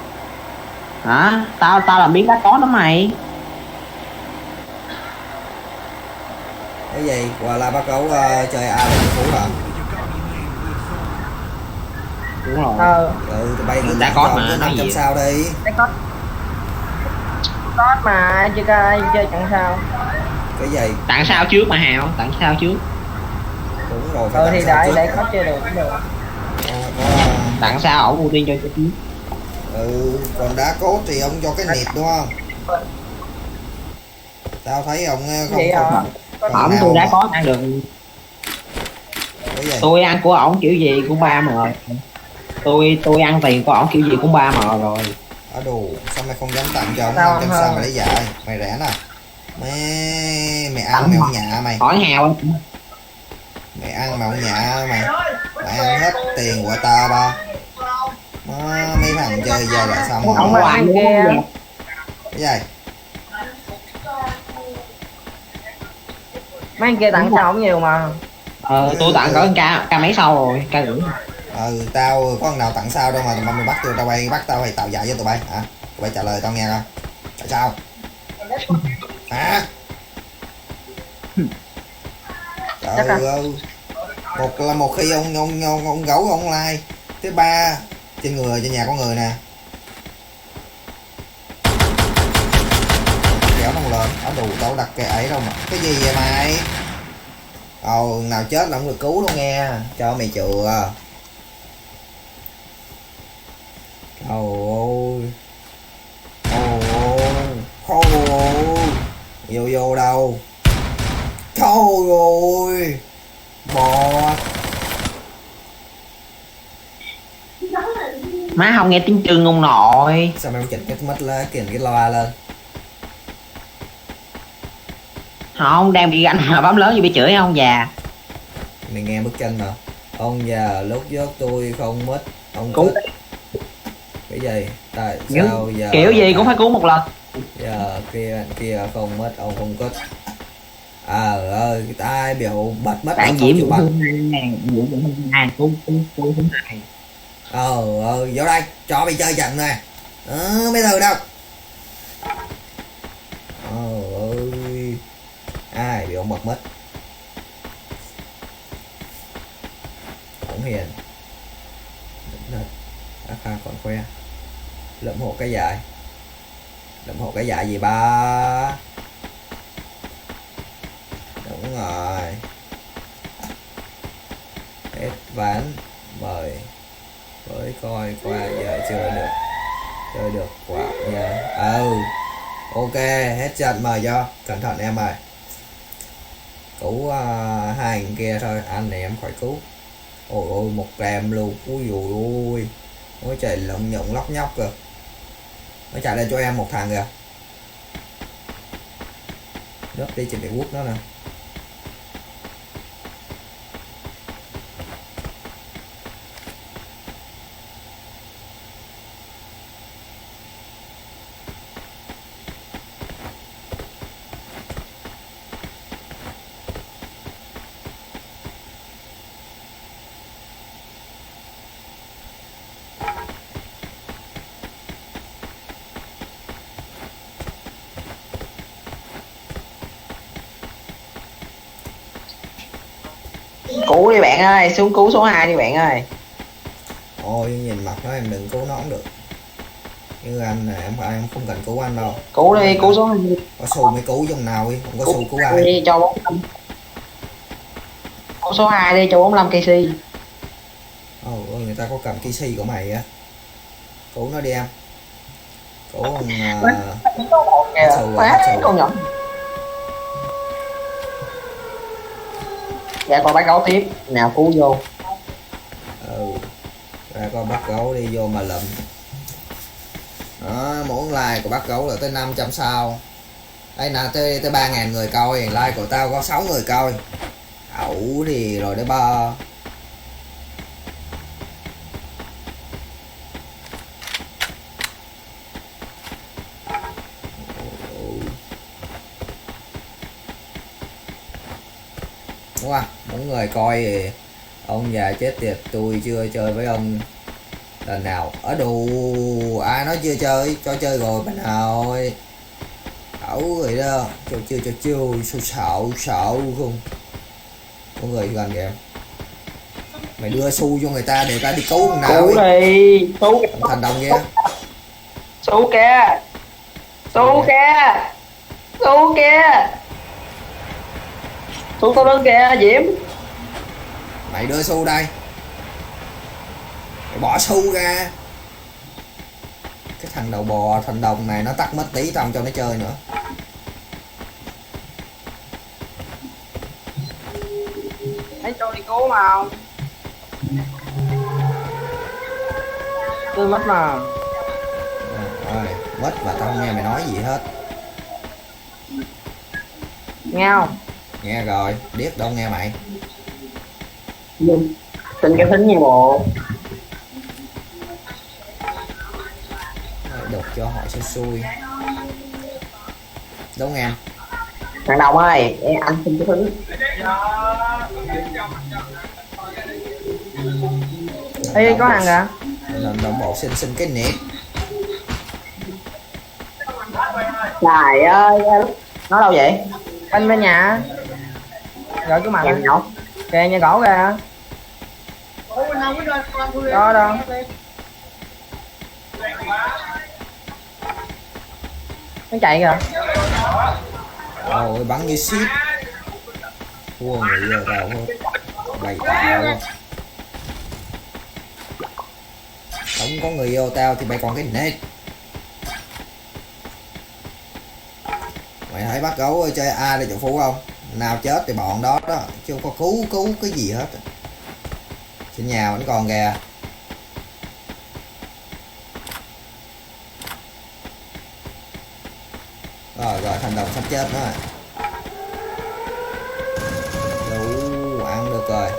Hả? Tao làm biến đá có đó mày. Cái gì? Qua là bắt cấu chơi A là Phú hả? Đúng rồi. Ừ, tụi bay cứ Đã có mà, nói 500 gì? sao đi. Đấy có mà chưa chơi chẳng sao. Cái gì? Tặng sao trước mà Hào, tặng sao trước. Đúng rồi, phải Thì tặng sao để trước. có chơi được cũng được. Có, Tặng sao ổng ưu tiên cho trước. còn đá cốt thì ông cho cái nịt đúng không? Tao thấy ông không Vậy hả? Ổng tôi đã có ăn được. Cái gì? Tôi ăn của ổng kiểu gì cũng 3M. Tôi ăn tiền của ổng kiểu gì cũng 3M rồi. Ở đồ, sao mày không dám tặng cho ông Sao 500 không? sao mày lấy dạy? Mày rẻ nè. Mày ăn mày không nhả mày. Hỏi Hào. Mày ăn mà không nhả mày. Mày ăn hết tiền của tao ba. Mấy thằng chơi giờ lại xong rồi. Ông ăn kia. Cái gì? Mấy anh kia tặng sao không nhiều mà. Tôi tặng có ca mấy sau rồi, ca gửi. Tao có thằng nào tặng sao đâu mà mày bắt tao bay bắt tao phải tạo giải cho tụi bay hả? Tụi bay trả lời tao nghe coi. Tại sao? Hả? Trời ơi. Một khi ông gấu ông like, thứ ba trên người trên nhà có người nè. Kéo nó lên, ở đủ tao đặt cái ấy đâu mà. Cái gì vậy mày? Nào chết là không được cứu đâu nghe. Cho mày chừa. Ôi khô vô đâu thôi rồi bò Má không nghe tiếng Trương ông nội. sao mày chỉnh cái mất lên cái loa lên Không, đang bị anh bấm lớn gì bị chửi không già. mày nghe bức tranh mà ông già lúc giấc tôi không mất ông Cũng thích cái gì tại sao giờ kiểu gì cũng phải cứu một lần. giờ kia không mất ông không cất ơi cái tai biểu bật mất Bạn diễm Diễm bật cũng vô đây cho mày chơi trận nè mấy từ đâu ơi ai bị ông bật mất cũng hiền Pha còn khoe lượm hộ cái dài gì ba đúng rồi hết ván mời với coi qua giờ chơi được quả nha ok hết trận mời cho cẩn thận em ơi cứu hai người kia thôi anh này em khỏi cứu ôi một gram luôn ui ôi nó chạy lộng nhộng lóc nhóc kìa nó chạy lên cho em một thằng kìa nấp đi trên để quốc nó nè cứu đi bạn ơi, xuống cứu số 2 đi bạn ơi. ôi nhìn mặt nó em đừng cứu nó cũng được như anh này em không cần cứu anh đâu Cứu đi, cứu số 2 có xù mới cứu dòng nào đi không có xù cứu ai đi cho 45. Cứu số 2 đi cho 45 KC. người ta có cầm KC của mày á cứu nó đi em cứu ông Con nhỏ. Dạ con bắt gấu tiếp nào cứu vô. ra coi bắt gấu đi vô mà lụm đó mỗi like của bắt gấu là tới 500 sao đây là tới 3.000 người coi like của tao có 6 người coi ẩu thì rồi đấy ba đúng không mỗi người coi thì ông già chết tiệt tôi chưa chơi với ông lần nào ở đủ ai nói chưa chơi cho chơi rồi bạn nào ơi ẩu rồi đó chưa xạo không có người gần kìa mày đưa xu cho người ta để ta đi cứu thằng nào cứu đi cứu thành đồng kia cứu kìa cứu kìa cứu kìa cứu tao lên kìa Diễm mày đưa xu đây mày bỏ xu ra cái thằng đầu bò thành đồng này nó tắt mất tí tao cho nó chơi nữa Thấy cho đi cứu mà không? Tôi mất mà. Rồi, mất và tao không nghe mày nói gì hết. Nghe không? Nghe rồi, biết đâu nghe mày. Tin cái thính như bộ. Đọc cho họ xui xui. Đúng nghe. Thằng Đồng ơi, anh xin cái thính. Ê, có hàng kìa. Đồng bộ xin cái nét. Trời ơi, nó đâu vậy? Anh bên nhà. Rồi cái mặt Em nhậu. kìa, nhà gỗ kìa. Đó đâu. Nó chạy kìa. Ôi bắn như shit. Thua người giờ tao thôi. Bày tao luôn. Tao không có người yêu tao thì mày còn cái nết. Mày thấy bắt gấu chơi A để triệu phú không? Nào chết thì bọn đó đó, chưa có cứu cái gì hết. Trên nhà vẫn còn kìa. Rồi thành đồng sắp chết nữa rồi. Đủ ăn được rồi.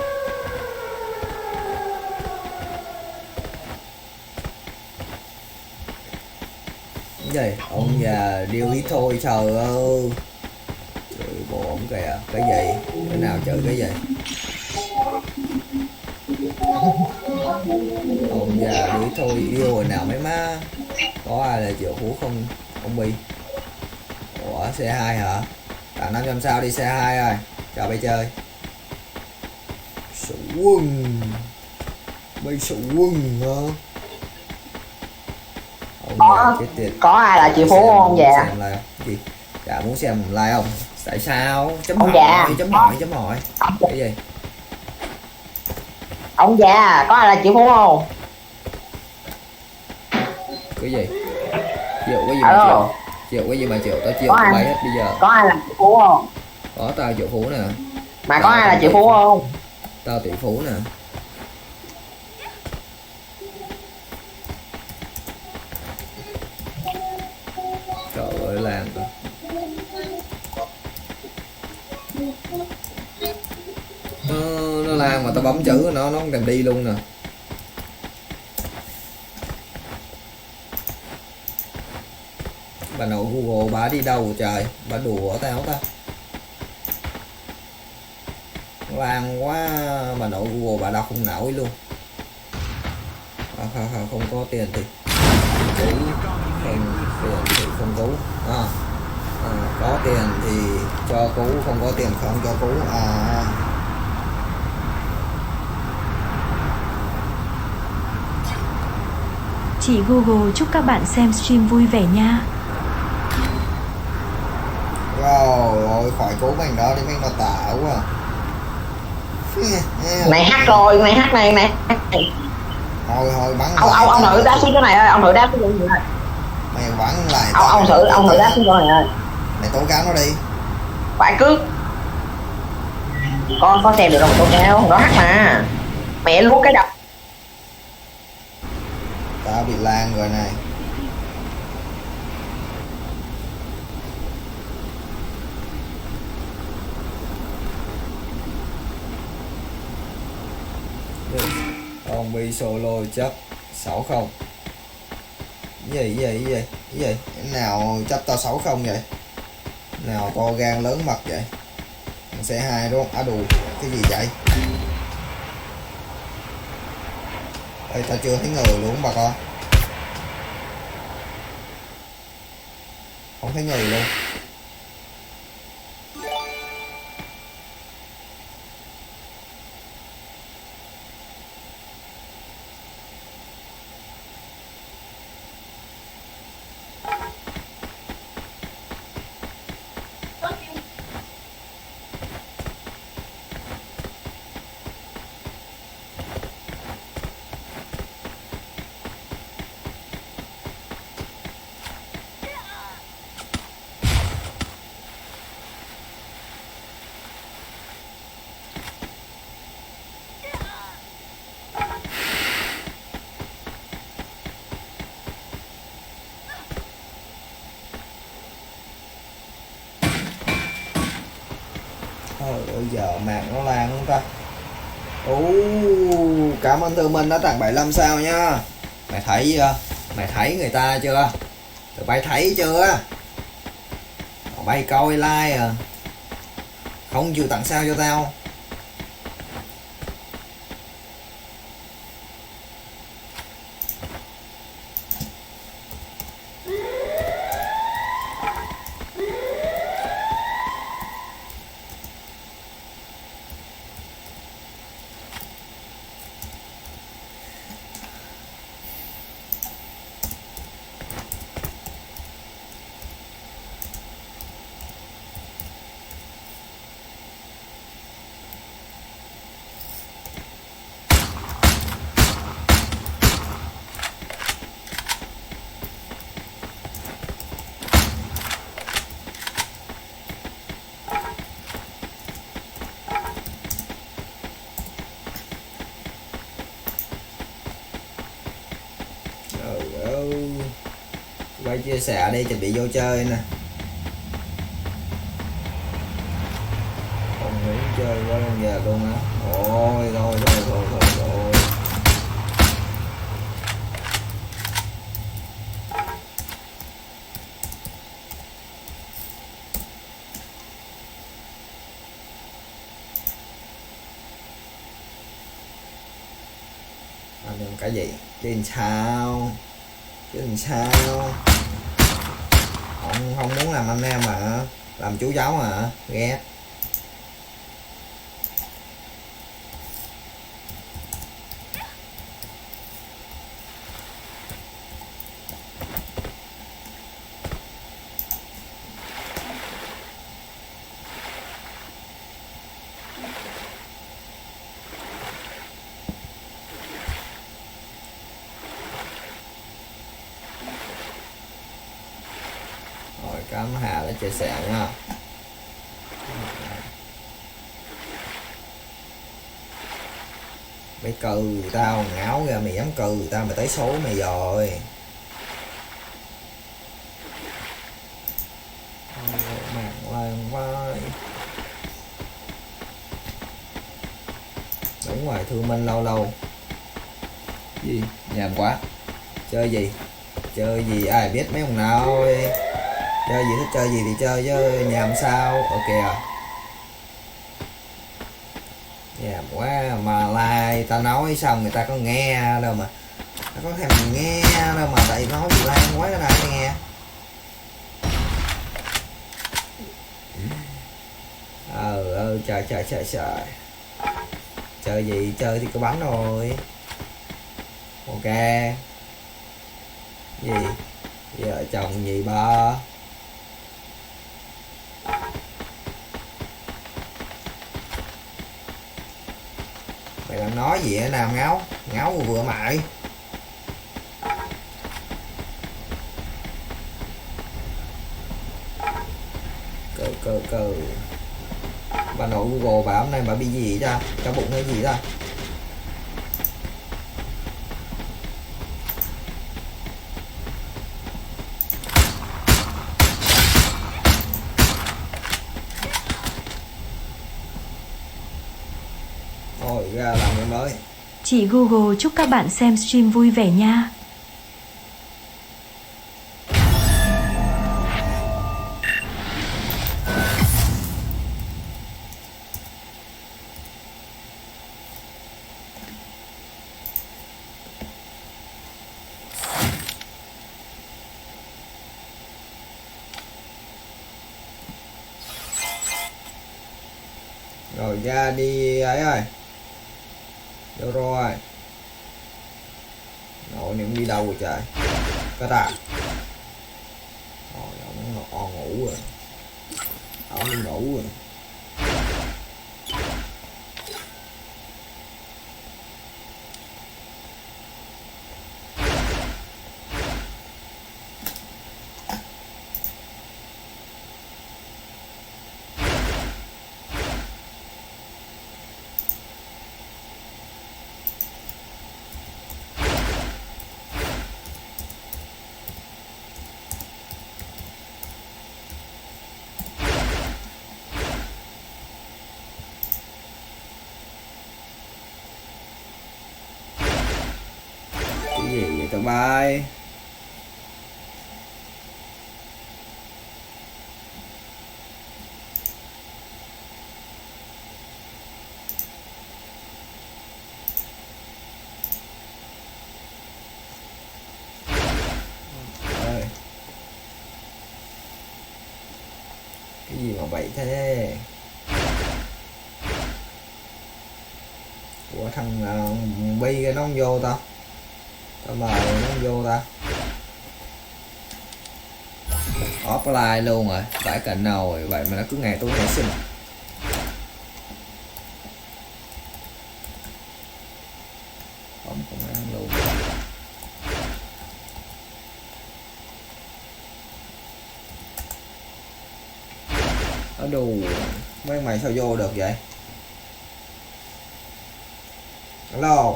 Cái gì? Ông già điêu ít thôi trời ơi. Trời bộ ổng kìa. Cái gì? Cái nào chửi cái gì? Ông già điêu ít thôi yêu rồi nào mấy má. Có ai là triệu phú không? Ông Bi. Ủa C2 hả? Tặng 500 sao đi C2 rồi. Cho bay chơi. Sủ quân. Bay sủ quân hả? Có ai là chị Phú không dạ? Gì? Dạ muốn xem like không? Tại sao? Chấm Ông hỏi, già. chấm hỏi. Cái gì? Ông già, có ai là chị Phú không? Cái gì? Chịu cái gì mà chịu? Chịu cái gì mà chịu? Tao chịu tụi bay hết bây giờ. Có ai là chị Phú không? Có tao triệu phú nè. Mà có ai là chị Phú không? Tao tỷ phú nè. Trời ơi làm rồi. Nó làm mà tao bấm chữ nó không thèm đi luôn nè. Bà nội Google bà đi đâu trời? Bà đùa tao ta. Lan quá, bà nội Google bà đọc không nổi luôn. Không có tiền thì cứu, không tiền thì không cứu. Có tiền thì cho cứu, không có tiền không cho cứu. Chị Google chúc các bạn xem stream vui vẻ nha. Rồi khỏi cứu mình đó đi, mình nó tả quá. Này hát rồi, này hát này nè. Thôi bắn ông thử đá xuống cái này ơi, ông thử đá xuống cái này. Mày bắn lại. Ông thử đá xuống cái này ơi. Mày tố cáo nó đi. Phải cướp. Con có xem được đâu mà tố cáo, nó hát mà. Mẹ luốt cái đầu. Tao bị lan rồi này. Ông bị solo chấp 6-0. Gì cái nào chấp tao 6-0 vậy? Nào to gan lớn mật vậy? Thằng C2 đúng không? Đủ cái gì vậy? Ê, tao chưa thấy người luôn bà con. Không thấy người luôn. Ôi giờ mạng nó lan không ta? Cảm ơn Thư Minh đã tặng 75 sao nha. Mày thấy chưa? Mày thấy người ta chưa? Tụi bay thấy chưa? Tụi bay coi like à. Không chịu tặng sao cho tao. quay chia sẻ đi, chuẩn bị vô chơi nè. Còn nghĩ chơi quá luôn giờ luôn á. Ôi thôi. Anh em cái gì? Trên sao? Không muốn làm anh em mà, làm chú cháu mà, ghét. Rồi cắm Hà đã chia sẻ nha. Mày cừ tao ngáo ra, mày dám cừ tao, mày tới số mày rồi. Mạng lan vai. Đúng rồi, Thương Minh lâu gì nhàm quá. Chơi gì ai biết mấy ông nào ơi. Chơi gì thích chơi gì thì chơi chứ nhàm sao. Ok à, nhàm quá mà like tao nói xong người ta có nghe đâu mà, ta có thèm nghe đâu mà, tại nói gì lan quá cái này nghe. Trời. Chơi gì chơi thì có bắn rồi. Ok gì vợ chồng gì ba. Mày đang nói gì vậy Nam? Ngáo vừa mày. Cờ bà nội Google bà hôm nay bà bị gì ra, cho bụng hay gì ra. Thôi ra làm cái mới. Chị Google chúc các bạn xem stream vui vẻ nha. Rồi ra đi ấy ơi. Đâu rồi. Nội niệm đi đâu rồi trời. Có ta. Rồi ông ngủ rồi. Ông đi ngủ rồi. Gì vậy tụi bay? Ơi. Cái gì mà vậy thế? Ủa thằng Bi cái nó không vô ta? Tao mời nó không vô ta? Offline luôn rồi, phải cạnh nào rồi, vậy mà nó cứ ngày tôi nảy sinh. Không công an luôn. Ở đù, mấy mày sao vô được vậy? Hello.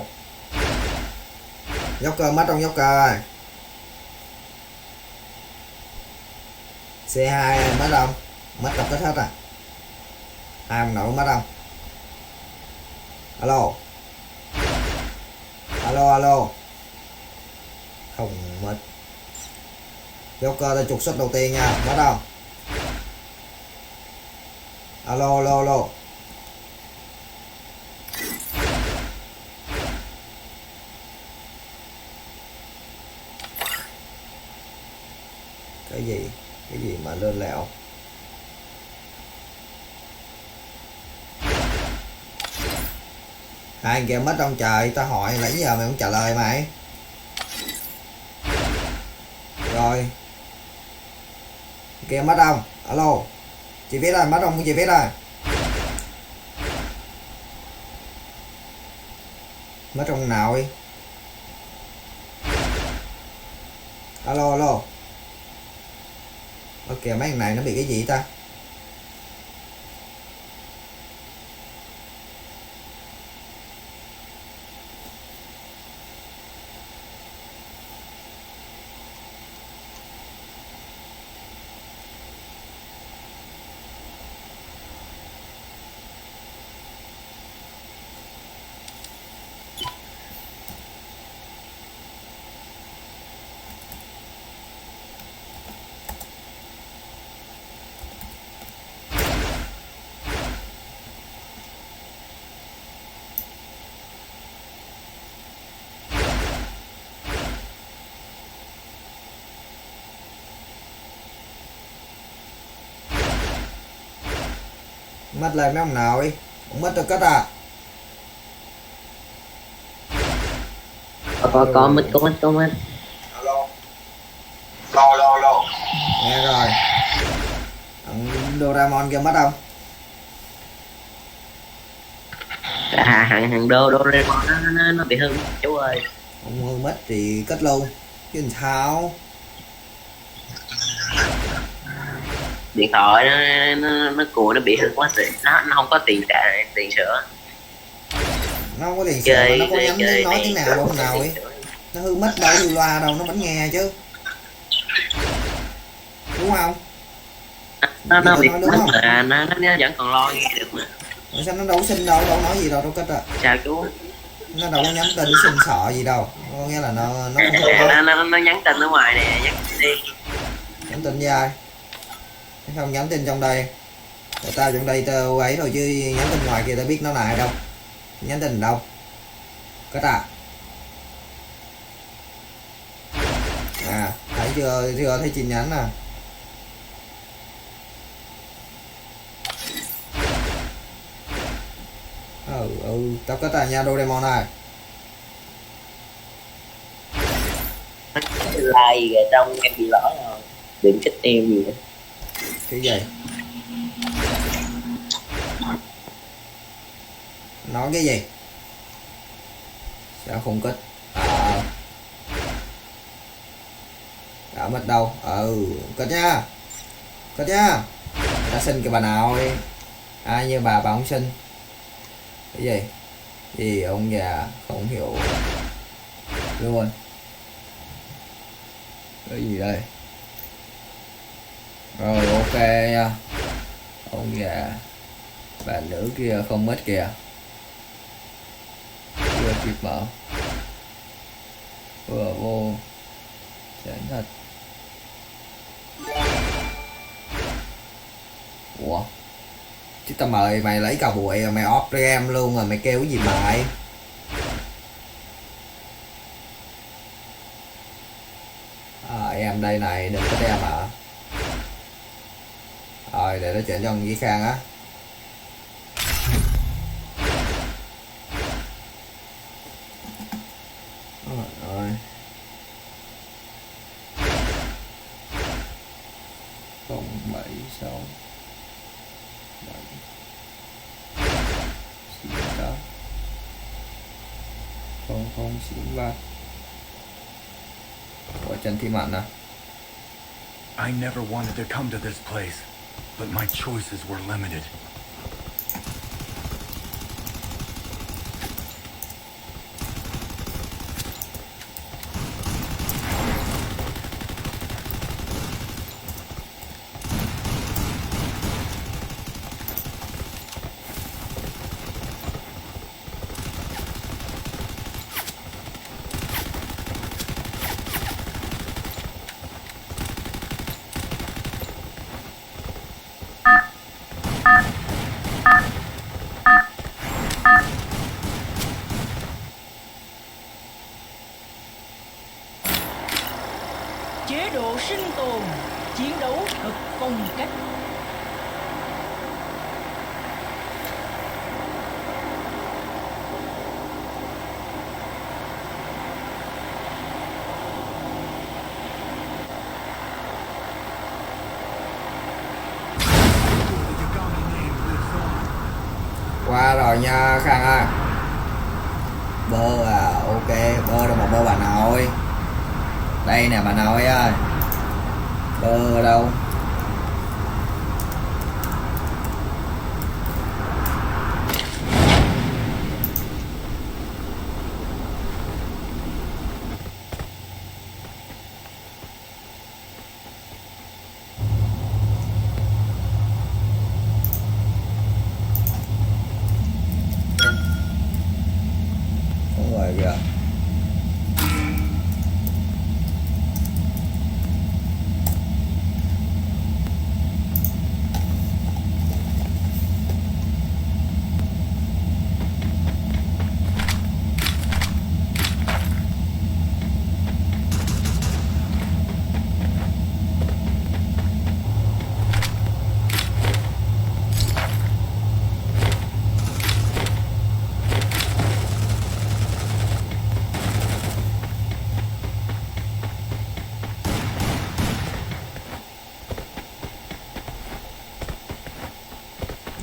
Joker mất trong Joker. C2 mất không? Mất tập kết hết à? Hai ông nội mất không? Alo. Alo. Không mất. Joker ta trục xuất đầu tiên nha, mất không? Alo. Cái gì mà lơ lẹo? Hai anh kia mất trong trời, ta hỏi nãy giờ mày không trả lời mày. Rồi. Kia mất không? Alo. Chị viết rồi, mất không? Chị viết rồi. Mất trong nào đi? Alo. Ok, mấy thằng này nó bị cái gì ta? Mất lại mấy ông nào đi? Ông mất được cất à? Có mất. Lo. Nghe rồi. Ông Doraemon kia mất không? Hàng Doraemon nó bị hư chú ơi. Ông hư mất thì cất luôn. Chứ làm sao? Điện thoại nó cùi, nó bị hư quá xịn, nó không có tiền sửa. Nó không có tiền sửa, nó có nhắm tiếng nói tiếng nào đâu nào ấy. Nó hư mất đâu, hư loa đâu, nó vẫn nghe chứ. Đúng không? Nó bị mất là nó vẫn còn lo nghe được mà. Rồi sao nó đâu xin đâu nói gì đâu cất à. Chào chú. Nó đâu có nhắn tin xin sợ gì đâu. Có nghĩa là nó không có. Nó nhắn tin ở ngoài nè, nhắn tin đi. Nhắn tin với ai? Không nhắn tin trong đây. Để tao trong đây tao ấy thôi chứ nhắn tin ngoài kia tao biết nó là ai đâu. Nhắn tin đâu? Cất à? À, thấy chưa thấy tin nhắn à? Tao cất à nha Doraemon này. Like rồi trong em bị lỡ rồi. Đừng chết em gì nữa. Cái gì? Nói cái gì? Sao không cất? Đã mất đâu? Cất nha. Đã xin cái bà nào đi. Ai như bà không xin. Cái gì ông già không hiểu luôn. Cái gì đây? Rồi ok nha. Ông già bạn nữ kia không mất kìa. Chưa kịp mở. Vừa vô chán thật. Ủa? Chứ tao mời mày lấy cả buổi mày off game luôn rồi mày kêu cái gì mày? Em đây này, đừng có đem à. Rồi để nó chuyển cho ông Di Khang á. Rồi 076 7 0093 của Trần Thị Mạn à? I never wanted to come to this place, but my choices were limited. Chế độ sinh tồn, chiến đấu thật phong cách. Qua rồi nha Khang ơi. Bơ à, ok, bơ đâu mà bơ bà nội. Đây nè bà nội ơi. Bơ đâu? Không rồi kìa.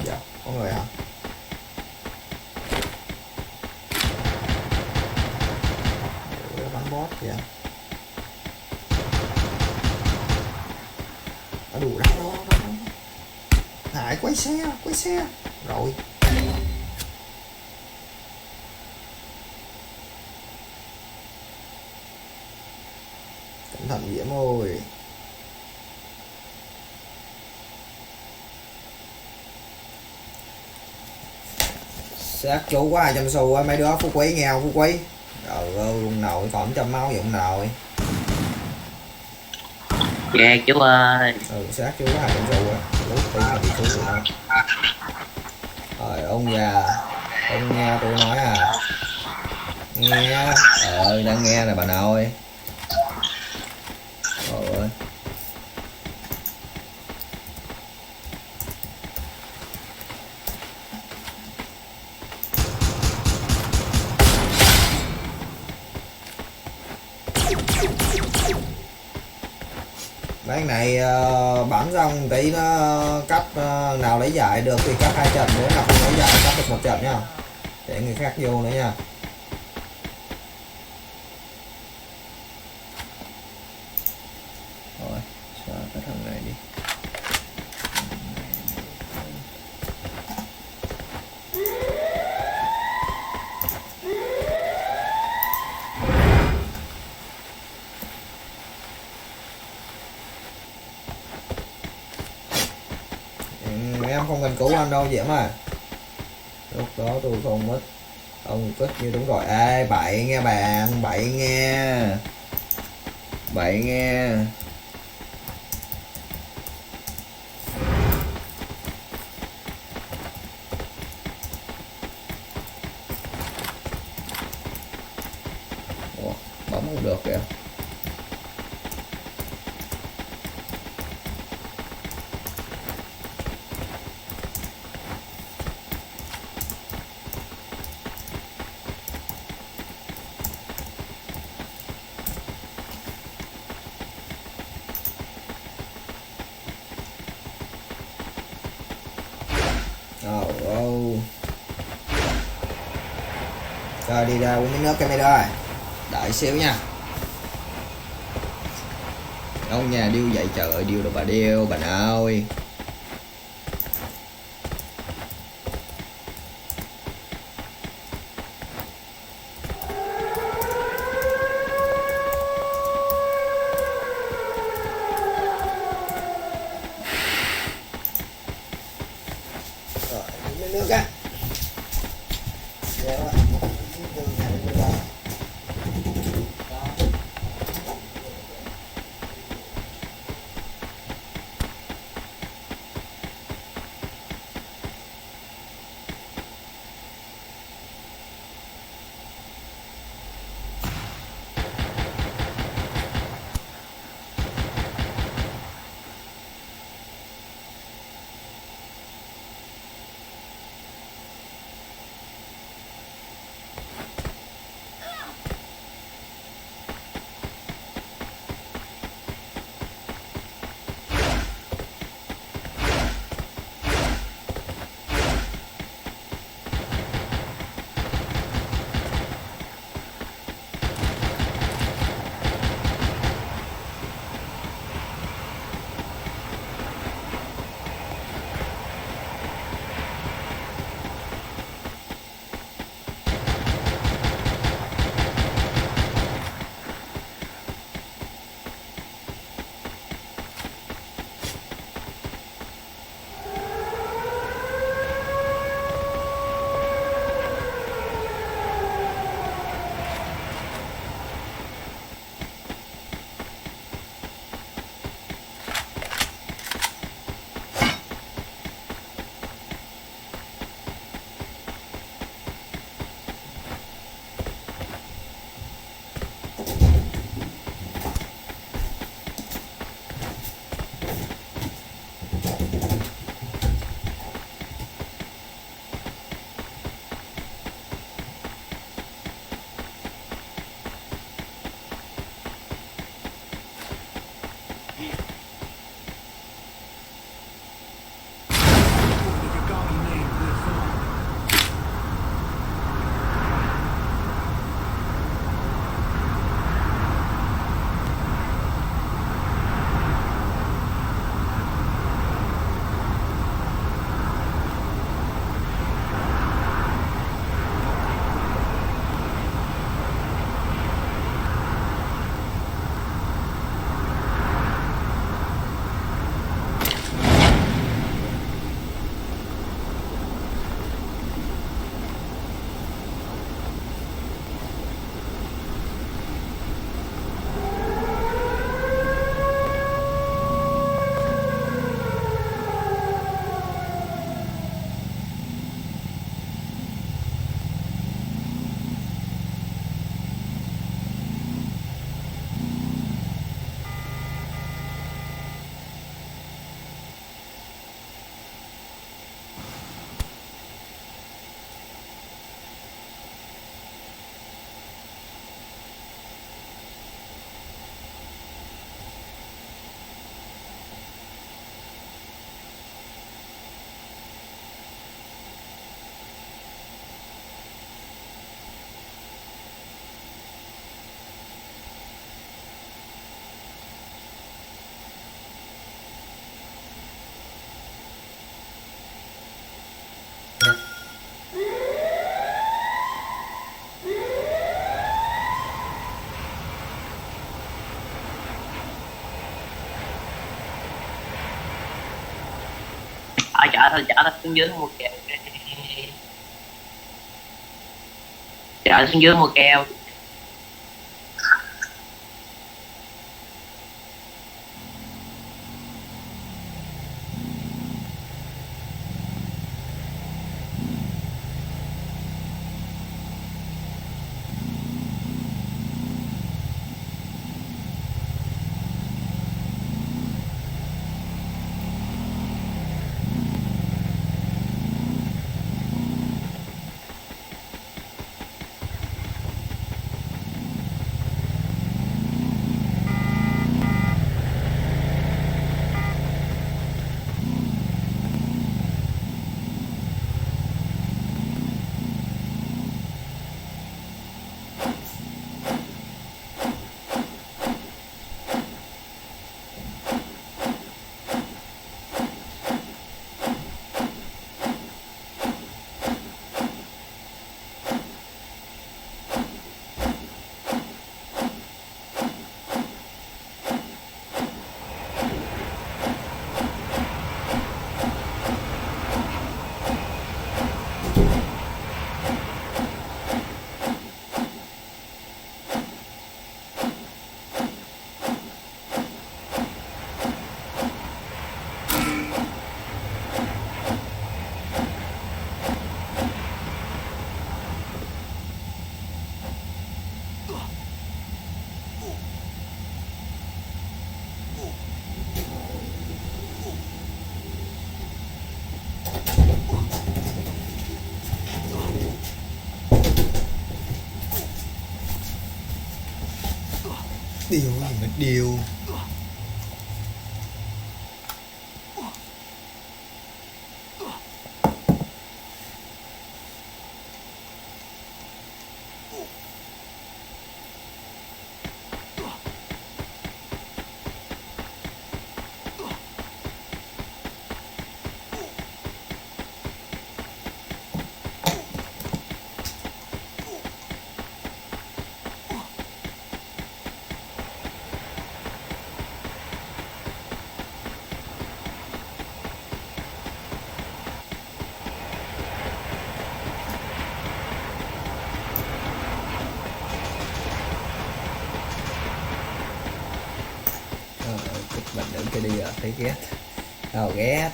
Dạ, có người hả? Ủa, bắn bot kìa. Đủ đâu. Hải quay xe. Rồi. Cẩn thận Diễm ơi. Sát chú quá 200 xu á mấy đứa. Phú Quý nghe không Phú Quý? Trời ơi ông nội còn 100 máu vậy ông nội. Dạ chú ơi. Sát chú quá 200 xu á. Lúc tí mà bị chú tụi nó. Rồi ông già. Ông nghe tôi nói à? Nghe. Đang nghe nè bà nội. Trời ơi. Ván này bắn xong tí nó cắt nào lấy giải được thì cắt 2 trận, nếu nào không lấy giải cắt được 1 trận nha, để người khác vô nữa nha. Rồi xóa cái thằng này đi. Em không cần cứu anh đâu Diễm à. Lúc đó tôi không mất. Ông cất như đúng rồi. Ê bậy nghe bạn. Bậy nghe. Bậy nghe. Ủa, bấm không được kìa. Rồi đi ra uống miếng nước camera. Đợi xíu nha. Ông nhà điêu dậy trời ơi, điêu đâu bà điêu bà ơi. Rồi uống miếng nước á. chở thôi xuống dưới mua keo, chở xuống dưới mua keo. Điều gì mà điều. Mình đừng cái đi rồi, thấy ghét. Đâu ghét.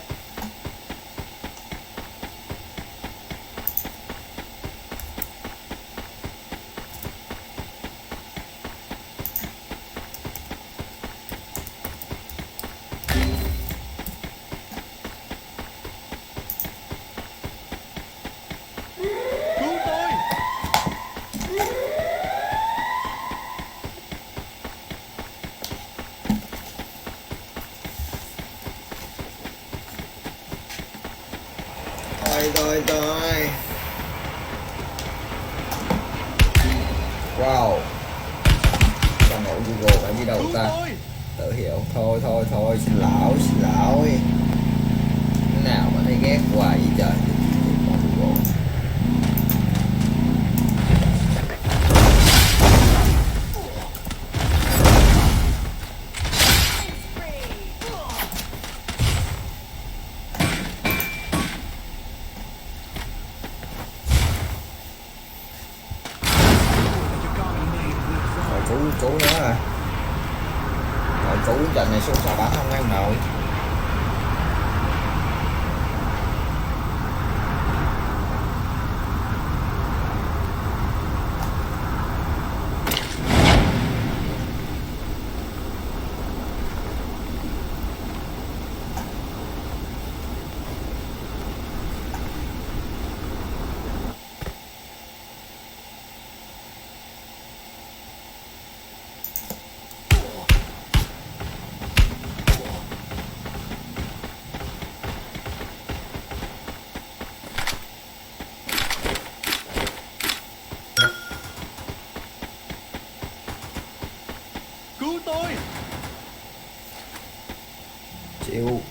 Tôi. Wow. Trong ổ Google phải đi đâu ta? Tự hiểu. Thôi, xin lỗi. Cái nào mà thấy ghét hoài vậy trời. Google. Cứu nữa rồi. Rồi cứu trận này xuống sao bắn không em nội.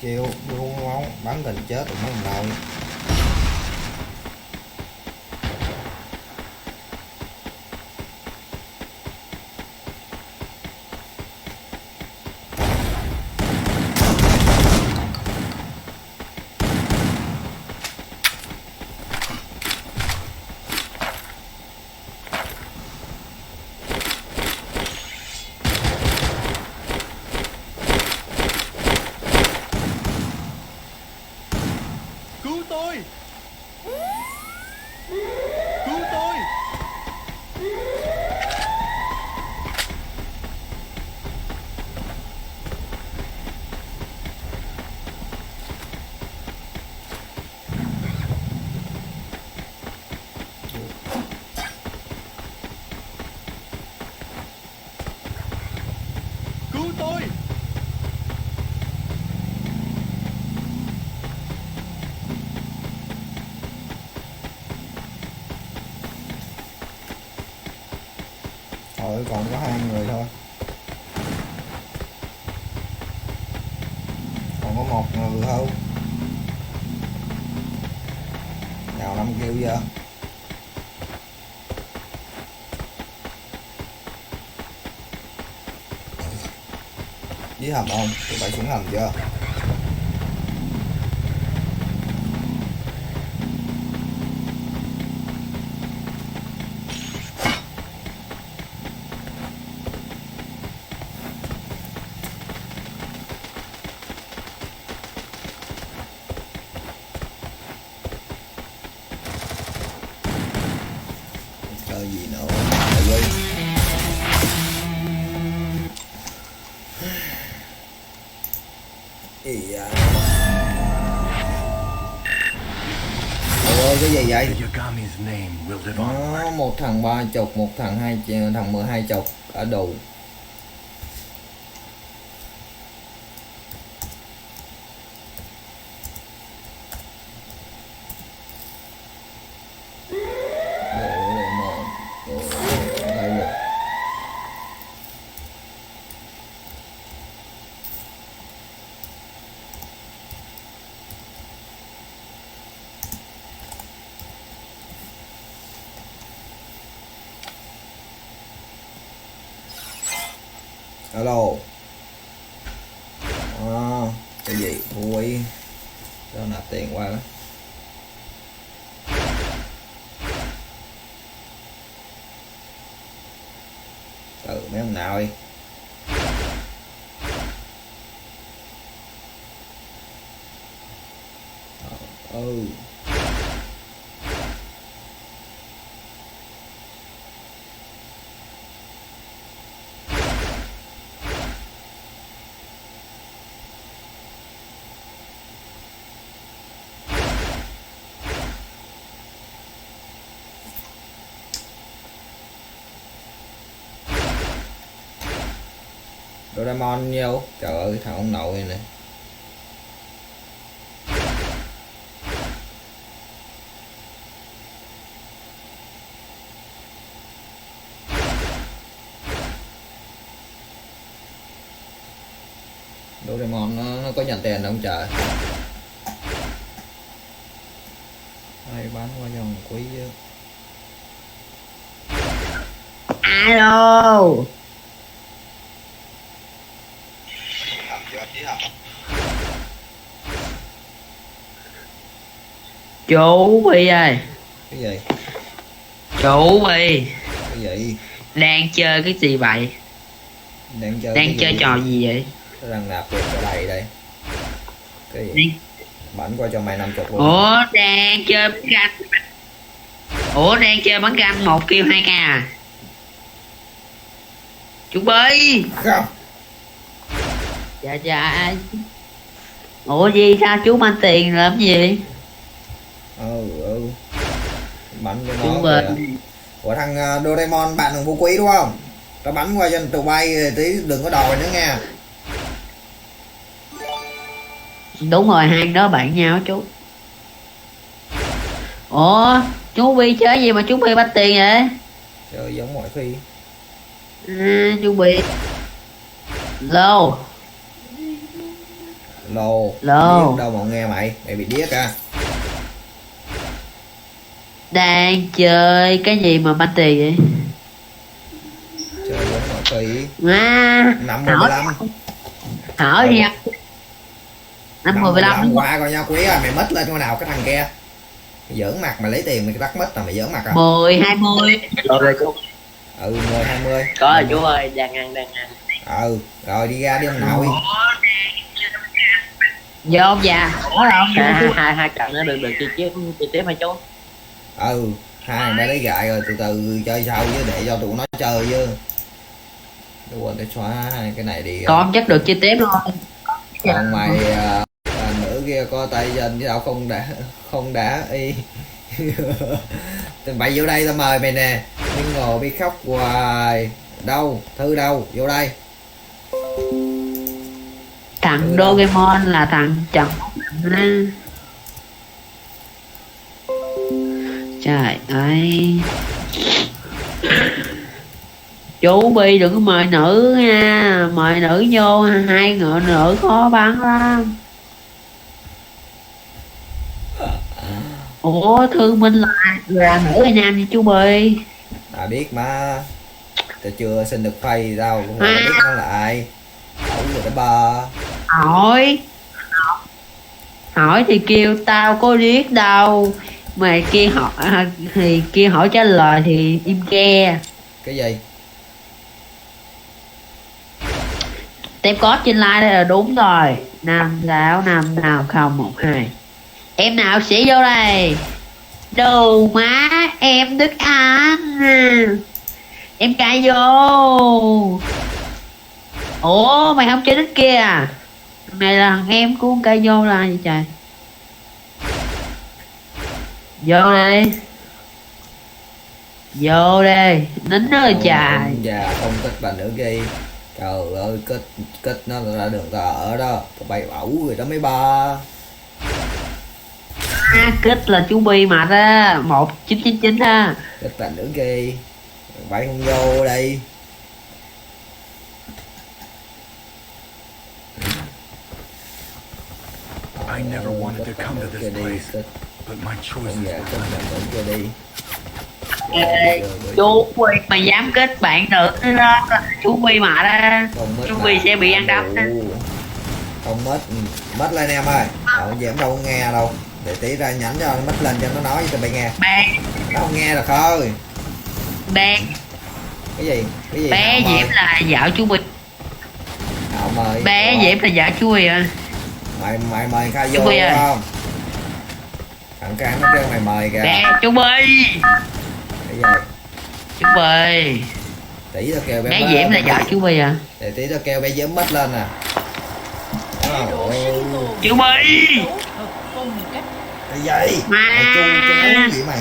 Chịu luôn không bắn gần chết tụi nó nội. tôi! Cứu tôi! Cứu tôi! Thôi còn có 2 người thôi. Còn có 1 người thôi. Nào 5 kêu giờ. Dưới hầm không? Tụi bay xuống hầm chưa? Chơi gì nữa? Tại vì gì vậy? Ôi cái gì vậy? The Yagami's name will live on. Nó một thằng 30, một thằng 2, thằng 12 cả đủ. Alo. Cái gì thú ý cho nạp tiền qua đó. Từ mấy ông nào đi. Ừ. Doraemon nhiều. Trời ơi thằng ông nội này nè. Doraemon nó có nhận tiền không trời? Ai bán qua dòng quý chứ. Alo. Chú Bi ơi. Cái gì? Chú Bi. Cái gì? Đang chơi cái gì vậy? Đang chơi trò gì vậy? Nó đang nạp tiền cho đầy đây. Cái gì? Bắn qua cho mày 50 luôn. Ủa đang chơi bắn canh. Ủa đang chơi bắn canh 1 kill 2k à? Chú Bi. Không. Dạ. Ủa gì sao chú mang tiền làm gì? Bắn cho nó kìa. Của thằng Doraemon bạn thằng Phú Quý đúng không? Tao bắn qua cho tụi bay tí đừng có đòi nữa nha. Đúng rồi hai đó bạn nhau chú. Ủa chú Bi chơi gì mà chú Bi bắt tiền vậy? Chơi giống mọi khi. Chú Bi. Lô. Lô. Lô. Đâu mà nghe mày bị điếc à? Đang chơi cái gì mà bắt tiền vậy? Chơi giống mọi khi. 5-15. Hỏi đi. 5-15 qua coi nha Quý à, mày mất lên coi nào cái thằng kia. Mày giỡn mặt mày lấy tiền mày bắt mất là mày giỡn mặt à? 10-20. Rồi chú. 10-20. Có rồi chú ơi, đang ăn. Rồi đi ra đi ông nào đi. vô già hai trận nó được chi tiếp hai chú. Hai thằng bé lấy gại rồi, từ từ chơi sau chứ, để cho tụi nó chơi chứ. Tôi quên để xóa hai cái này đi. Con chắc được chơi tiếp thôi. Còn mày nữ kia có tay chân chứ đâu không đã y. Mày vô đây tao mời mày nè, nhưng ngồi bị khóc hoài. Đâu Thư đâu, vô đây. Thằng Doraemon là thằng chậm. Trời ơi, chú Bi đừng có mời nữ nha, mời nữ vô hai ngựa nữ khó bán lắm. Ủa Thư Minh là nữ hay nam như chú Bi? À biết mà, tao chưa xin được phay đâu, không biết nó lại. Ẩu rồi đó ba. Hỏi thì kêu tao có biết đâu, mày kia hỏi thì kia hỏi trả lời thì im nghe. Cái gì? Tem code trên like đây là đúng rồi. 5655012. Em nào sẽ vô đây? Đồ má em Đức Anh. Em cài vô. Ủa mày không chơi đích kia à? Này là thằng em của con cài vô là gì trời? Vô đây. Vô đây. Nín rồi trời. Dạ không thích bà nữa ghi. Trời ơi, kết nó ra đường tao ở đó. Tao bay ẩu rồi đó mấy ba. Kết là chú Bi mà đó, 1999 ha. Kết bà nữa ghi. Bay không vô đây. I never wanted to come to this place, but my choices were limited. Chú Bi mà dám kết bạn nữ đó, chú Bi mà đó, chú Bi sẽ bị ăn đấm đó. Không mất lên em ơi. Diễm đâu có nghe đâu, để tí ra nhắn cho nó mất lên cho nó nói cho mày nghe. Nó không nghe được thôi. Bé Cái gì bé Diễm là dạo chú Bi. Mời Bé Diễm là dạo chú Bi à. Mày mời khai vô đúng không? Thằng Cang nó kêu mày mời kìa. Bé chú Bi. Cái gì? Chú Bi. Tí tao kêu bé Diễm là vợ chú Bi à. Để tí tao kêu bé Diễm mất lên nè. Chú Bi. Cái gì? Mày chu gì mày?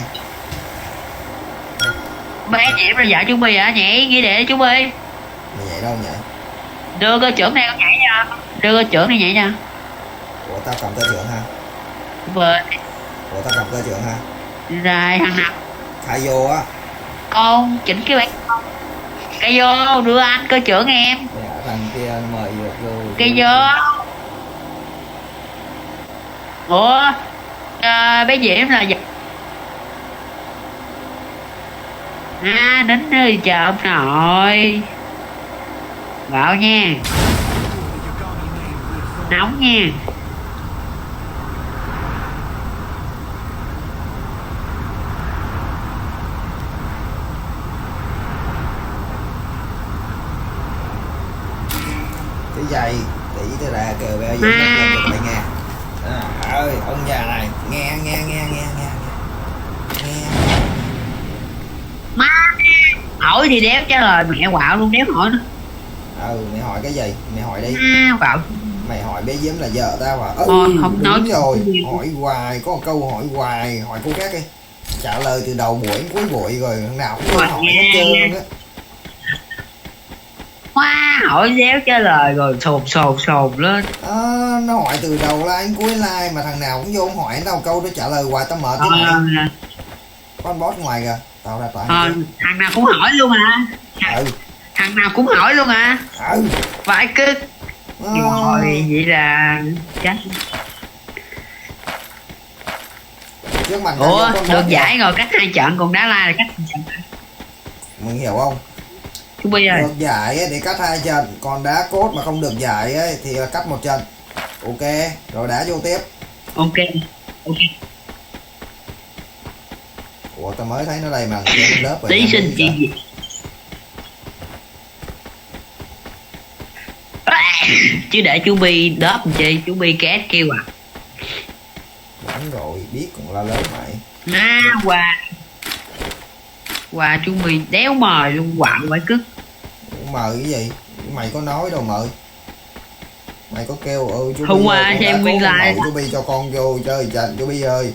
Bé Diễm là vợ chú Bi à, nhảy nghĩa đệ chú Bi. Mày nhảy đâu nhảy? Đưa cơ trưởng này con nhảy nha. Đưa cơ trưởng này nhảy nha. Ủa tao cầm cơ trưởng ha? Chú Bi. Ủa tao cầm cơ trưởng ha? Rồi thằng nào? Khai vô á. Con chỉnh cái bạn. Cây vô đưa anh cơ trưởng em. Dạ, thằng kia mời vô. Cây vô. Ủa bé Diễm là nín đi chờ ông nội. Vào nha. Nóng nha. Cái giày tỷ thế ra kêu bé Diễm mất lên cho mày nghe. Ơi ông già này nghe má hỏi thì đéo trả lời, mẹ quạo luôn đéo hỏi nữa. Mày hỏi cái gì? Mày hỏi đi. Quạo. Mày hỏi bé Diễm là vợ tao à? Thôi không nói rồi. Hỏi hoài, có một câu hỏi hoài, hỏi cô khác đi. Trả lời từ đầu buổi đến cuối buổi rồi, thằng nào cũng hỏi hết trơn á. Quá hỏi déo trả lời rồi sồn lên. Nó hỏi từ đầu like đến cuối like mà thằng nào cũng vô không hỏi đâu câu nó trả lời hoài tao mệt. Con boss ngoài kìa, tao ra tao. Thằng nào cũng hỏi luôn à? Thằng nào cũng hỏi luôn à? Phải cứ rồi vậy là chết. Ủa được giải rồi, cách 2 trận còn đá like là cách 2 trận. Mình hiểu không? Chú Bi ơi. Được giải thì cắt 2 trận, còn đá cốt mà không được giải ấy, thì cắt 1 trận. Ok, rồi đá vô tiếp. Ok. Ủa tao mới thấy nó đây mà trên lớp rồi. Tí sinh chuyện gì? chứ để chú Bi đớp làm chi, chú Bi két kêu à. Đúng rồi, biết còn la lớn mày. Quà chú Bi đéo mời luôn, quạo phải cứt. Mời cái gì? Mày có nói đâu mời. Mày có kêu chú hôm Bi qua ơi, xem nguyên like chú Bi cho con vô chơi tranh chú Bi ơi.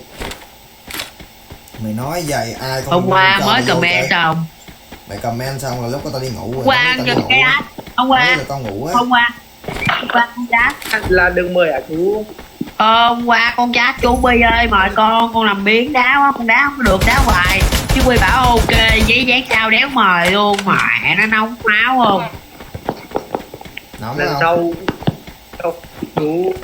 Mày nói vậy ai không hôm qua cho mới mày vô comment chơi? xong. Mày comment xong là lúc đó tao đi ngủ rồi. Qua Tao đi giật ngủ cái á. áp. Hôm qua Là tao ngủ á. con chat là đừng mời à chú. hôm qua con chat chú Bi ơi mời con làm biến đá quá, con đá không có được đá hoài. Chú Bi bảo ok, giấy dán sao đéo mời luôn, mẹ nó nóng máu không. Nóng Lần không? sau chú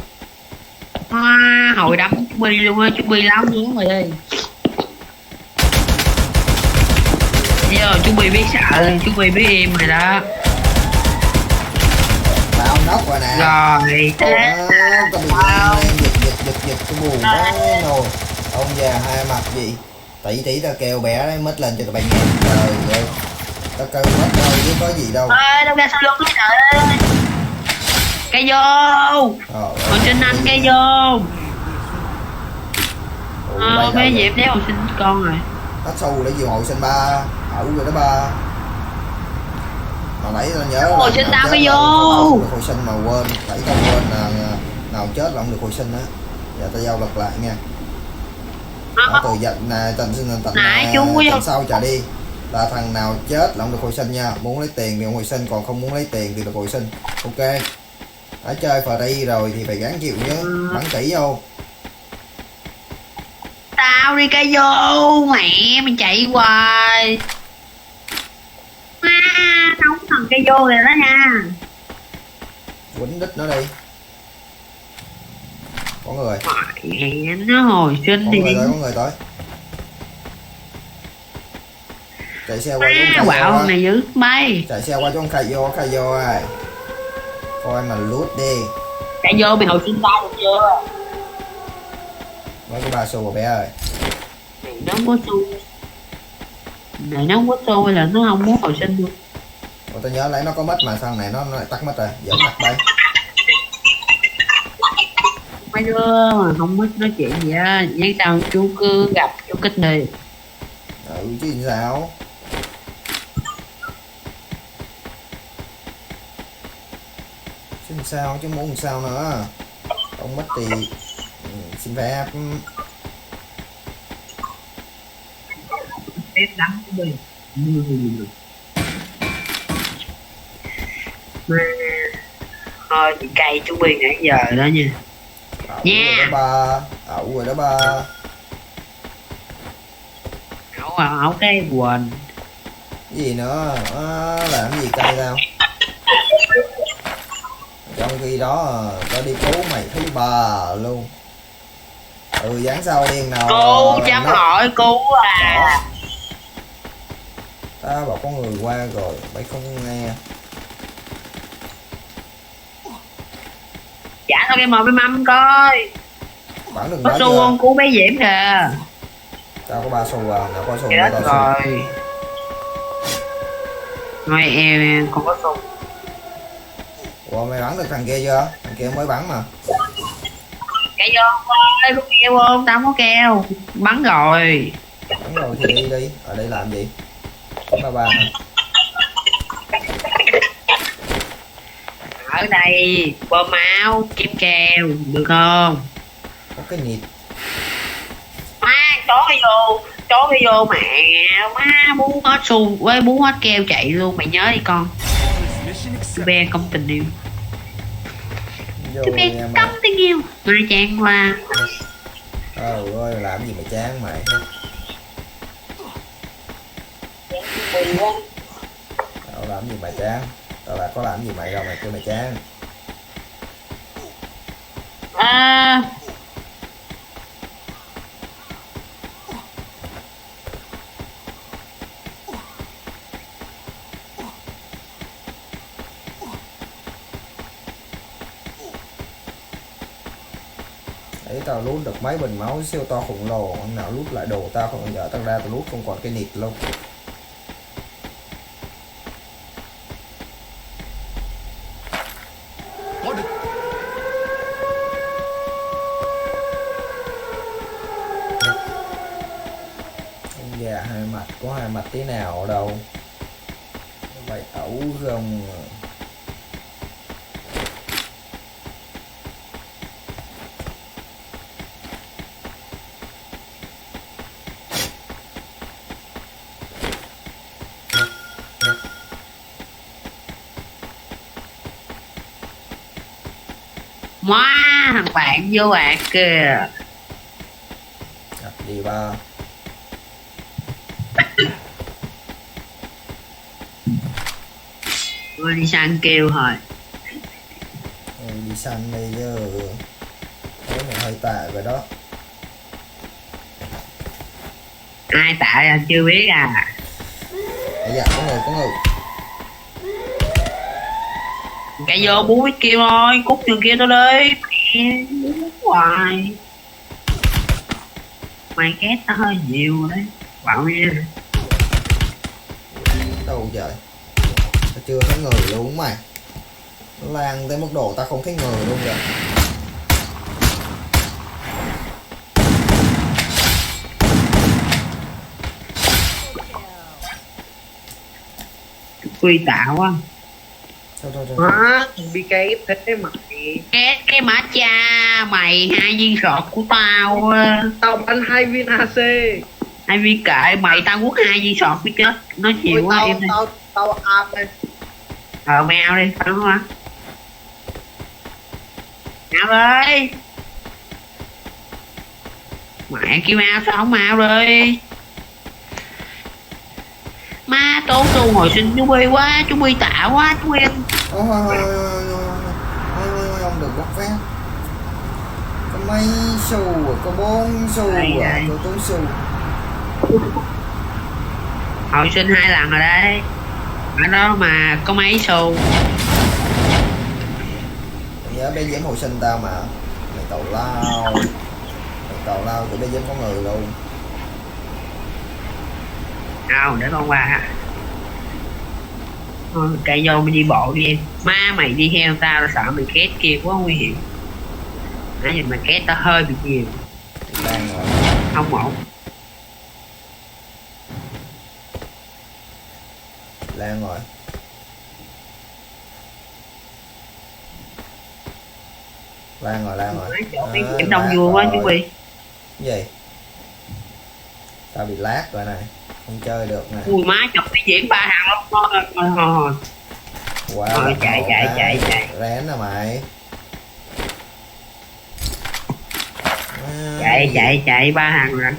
Hồi đấm chú Bi luôn á, chú Bi láo muốn rồi đi. Giờ chú Bi biết sợ, chú Bi biết im rồi đó. Tao nóc rồi nè. Rồi thế Tao bị giật cái buồn quá nồi. Ông già hai mặt gì? Tỷ tao kêu bé đấy mít lên cho tụi bay nghe. Trời ơi. Tao kêu mất đâu chứ có gì đâu. ơi đâu ra sau lưng cái trời. Cây vô. Hồi sinh anh cây vô. Bé Diệp đéo hồi sinh con rồi. Hết xu để vừa hồi sinh ba. Rồi đó ba. Hồi nãy tao nhớ hồi sinh tao mới vô. Được hồi sinh mà quên. Nãy tao quên là nào chết là không được hồi sinh á. Giờ tao giao lực lại nha. Từ giờ này tận sau trở đi là thằng nào chết là không được hồi sinh nha. Muốn lấy tiền thì không hồi sinh, còn không muốn lấy tiền thì được hồi sinh. Ok. Đã chơi free rồi thì phải gắng chịu chứ. Bắn kỹ vô. Tao đi cây vô. Mẹ mình chạy hoài. Nóng thằng cây vô rồi đó nha. Quýnh đít nó đi. Có người. Mẹ nó hồi sinh thì có người tới. Chạy xe qua chỗ quạo này dữ bay. Chạy xe qua chỗ khai vô rồi. Coi mà lút đi. Chạy vô bị hồi sinh tao được chưa? Mới có 3 xu rồi bé ơi. Nó không có xu. Này nó không có xu hay là nó không muốn hồi sinh luôn. Ủa tao nhớ lấy nó có mất mà sao này nó lại tắt mất rồi. Giỡn mặt đây. Mấy đứa mà không biết nói chuyện gì á, với tao chú cứ gặp chú kích đi. Chứ sao? Chứ sao chứ muốn sao nữa. Không mất thì xin phép. Phép đánh của mình. Thôi chị cay chú Bi nãy giờ đó nha. Nha. Ẩu rồi đó ba. Ẩu cái quần. Gì nữa làm gì cay tao. Trong khi đó tao đi cứu mày thấy bà luôn. Dán sau điên nào. Cứu chấm hỏi cứu à. Tao bảo có người qua rồi mày không nghe. Trả tao cái mờ với mâm coi. Bản đừng có nói xu không cứu bé Diễm kìa. Tao có 3 xu à, nào có xu chết tao rồi. Nói em không có xu. Ủa mày bắn được thằng kia chưa? Thằng kia mới bắn mà. Chạy vô ơi, có keo không? Tao không có keo. Bắn rồi. Bắn rồi thì đi. Ở đây làm gì? Ba hả? Ở đây bơm máu kiếm keo được không? Có cái nhịp. Chó cái vô mẹ má bú hết xu với bú hết keo chạy luôn, mày nhớ đi con. Chú Be công tình yêu. Chú Be công tình yêu. Mai chán qua. Ơi làm gì mà chán mày. Tao làm gì mà chán. Tao là có làm gì mày đâu mày kêu mày chán. Đấy tao lút được mấy bình máu siêu to khủng lồ. Hôm nào lút lại đồ tao không giờ tao ra tao lút không còn cái nịt luôn. có hai mặt tí nào ở đâu. Vậy ẩu không. Má thằng bạn vô bạn kìa. Gặp đi ba. Tôi đi săn kêu thôi. Đi săn bây giờ thế này hơi tệ rồi đó. Ai tại anh chưa biết à. Dạ có người. Cái vô bú biết kêu thôi, cút trường kia tôi đi. Mẹ bú hoài. Mày két nó hơi nhiều rồi đấy. Bảo nha. Đâu trời. Ta chưa thấy người luôn mày. Nó lan tới mức độ ta không thấy người luôn rồi. Quy tạo á. Thôi. Bị cái thế mà Cái má cha mày 2 viên sọt của tao. tao bắn 2 viên AC. 2 viên kệ mày, tao quất 2 viên sọt mới chết. Nói chịu quá em đi. Tao áp đây. Mày ao đi, phải không hả? Ao ơi. Mẹ kêu ao sao không ao đi. Má tốn tu hồi sinh chú Bi quá, chú Bi tạo quá, chú em. Ôi, ông đừng bóc phép. Có mấy xu rồi, có 4 xu rồi, có 4 xu. Hồi sinh 2 lần rồi đấy. Ở đó mà có mấy xu. Nhớ bé Diễm hồi sinh tao mà. Mày tào lao tụi bé Diễm có người luôn. Đâu để con qua. Thôi chạy vô mày đi bộ đi em. Má mày đi theo tao là sợ mày két kia quá nguy hiểm. Nãy giờ mày két tao hơi bị nhiều. Đang rồi. Không ổn. Lan rồi. Lan rồi. Điểm đông vui quá chú Bi. Gì? Tao bị lát rồi này. Không chơi được nè. Ui má chọc cái diễn 3 thằng lắm. Wow, thôi chạy. Rén nè mày. Chạy 3 thằng rồi.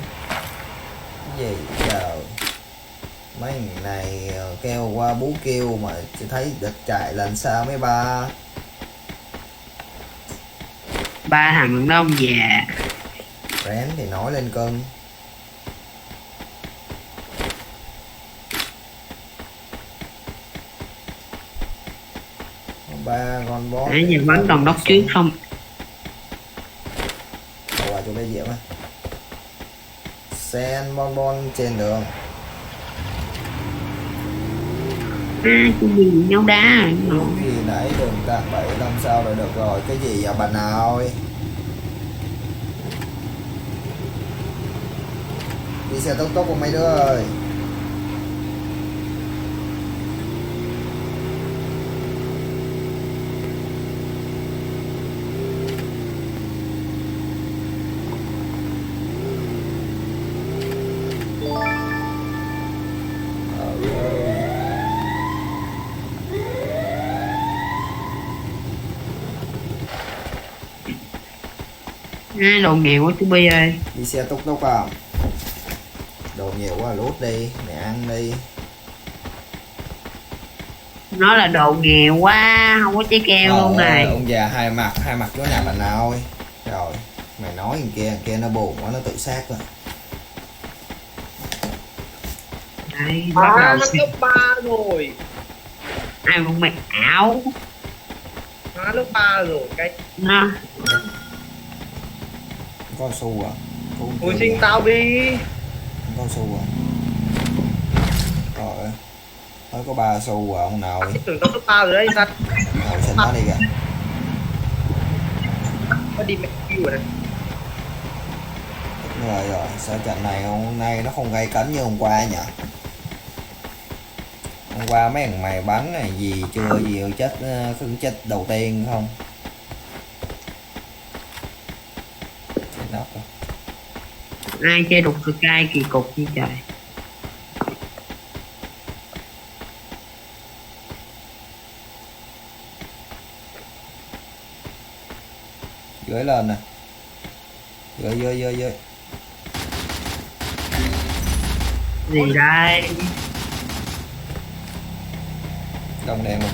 Cái gì trời. Mấy thằng này kêu qua bú kêu mà chỉ thấy được chạy lần sao mấy ba. 3 thằng nó ông già. Rén thì nói lên cân. Ba con boss. Nãy giờ bắn toàn đốc trước không. Đâu qua chỗ bé Diễm á. Sen bon trên đường. Chú Bi bị nhau đá rồi. Khi nãy đường tạm 75 sao rồi được rồi. Cái gì vậy bà nào ơi. Đi xe tốc của mấy đứa ơi. Đồ nghèo quá chú Bi ơi. Đi xe tốc à. Đồ nhiều quá lút đi. Mẹ ăn đi. Nó là đồ nghèo quá. Không có trái keo luôn này. Ông già hai mặt chỗ nhà bà nào ơi. Rồi. Mày nói thằng kia nó buồn quá nó tự sát rồi. Đây, bắt đầu nó lớp 3 rồi. ai cũng mặc áo. Nó lớp 3 rồi cái. Nó Có xu à. Hồi sinh tao đi. Có xu à. Rồi. Mới có 3 xu à ông nào. Tưởng tao lớp 3 rồi đấy sao. Hồi sinh nó đi kìa. Nó đi mẹ kêu rồi đấy. Rồi sao trận này hôm nay nó không gay cấn như hôm qua nhỉ? Hôm qua mấy thằng mày bắn này gì chưa gì chết chết đầu tiên không? Ai chơi đục Sky kỳ cục như trời. Dưới lên nè. Dưới. Gì đây? Đồng đèn luôn.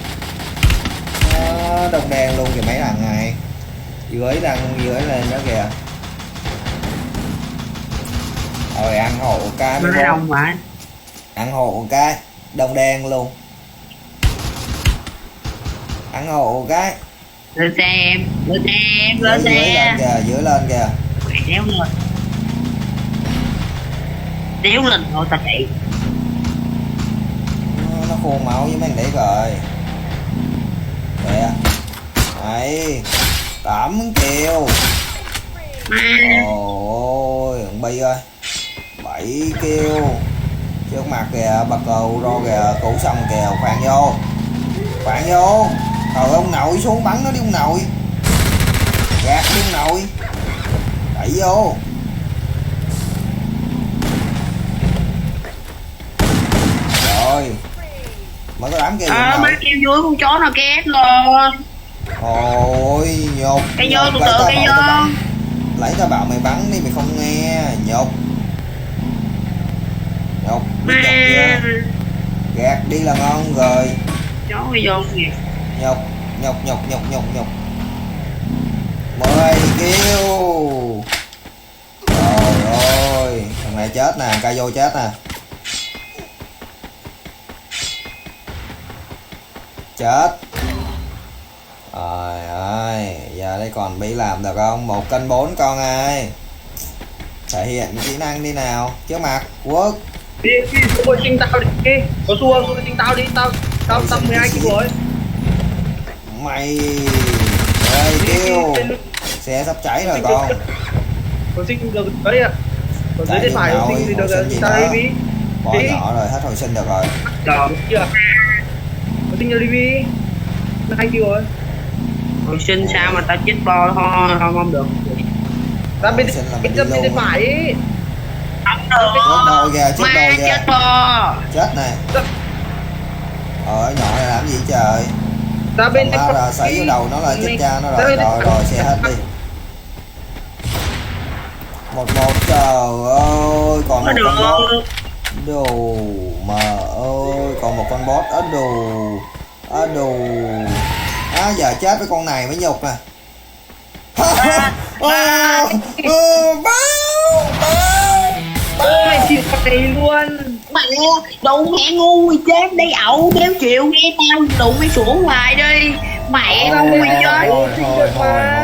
Đồng đèn luôn kìa mấy thằng này. Dưới lên đó kìa. Rồi ăn hộ cái Nó mới đông quá. ăn hộ cái đồng đen luôn, ăn hộ cái Lên xe em, lên dưới xe. lên kìa, dưới lên kìa. Đéo lên thôi ta chạy. Nó khô máu với mấy thằng đấy rồi kìa. Đấy 8 kill. Ôi thằng Bi ơi 7 kill trước mặt kìa, bật cầu ro kìa, cứu xong kìa. Khoan vô thôi ông nội xuống bắn nó đi ông nội, gạt đi ông nội, đẩy vô. Rồi mới có 8 kia Má kêu dưới con chó nào két luôn. Ôi nhục. Cây vô từ từ cây vô. Lấy tao bảo mày bắn đi mày không nghe. Nhục biết nhục chưa? Gạt đi là ngon rồi. Chó cây vô kìa. Nhục 10 kêu. Trời ơi thằng này chết nè, ca vô chết nè. Chết. Trời ơi giờ đây còn bị làm được không? 1 cân 4 con ơi. Thể hiện kỹ năng đi nào. Trước mặt Quốc đi xuống chinh tao đi, có xua chinh tao đi, tao 12 kg rồi. mày. Ơi kêu xe sắp cháy rồi con. Còn sinh được đấy à? Còn dưới bên phải sinh thì được ta đi. Bỏ nhỏ rồi hết hồi sinh được rồi. Được chưa? Có sinh cho đi. 2 kg rồi. Hồi sinh sao mà tao chết bo thôi không được. Ta bên bên phải. Không được. Chết đôi kìa, chết đôi kìa. Chết bo. Chết này. Nhỏ này làm gì trời. Ta bên nó là xảy vô đầu nó là chết cha nó rồi. Rồi xe hết đi. 1-1 trời ơi, còn một con boss. Đồ mà ơi, còn một con boss ở đồ. Giờ chết với con này mới nhục nè. Mày chịu này luôn. Mẹ đụng mẹ ngu mày chết đây ẩu đéo chịu nghe tao đụng mày xuống ngoài đi. Mẹ ngu mày chết.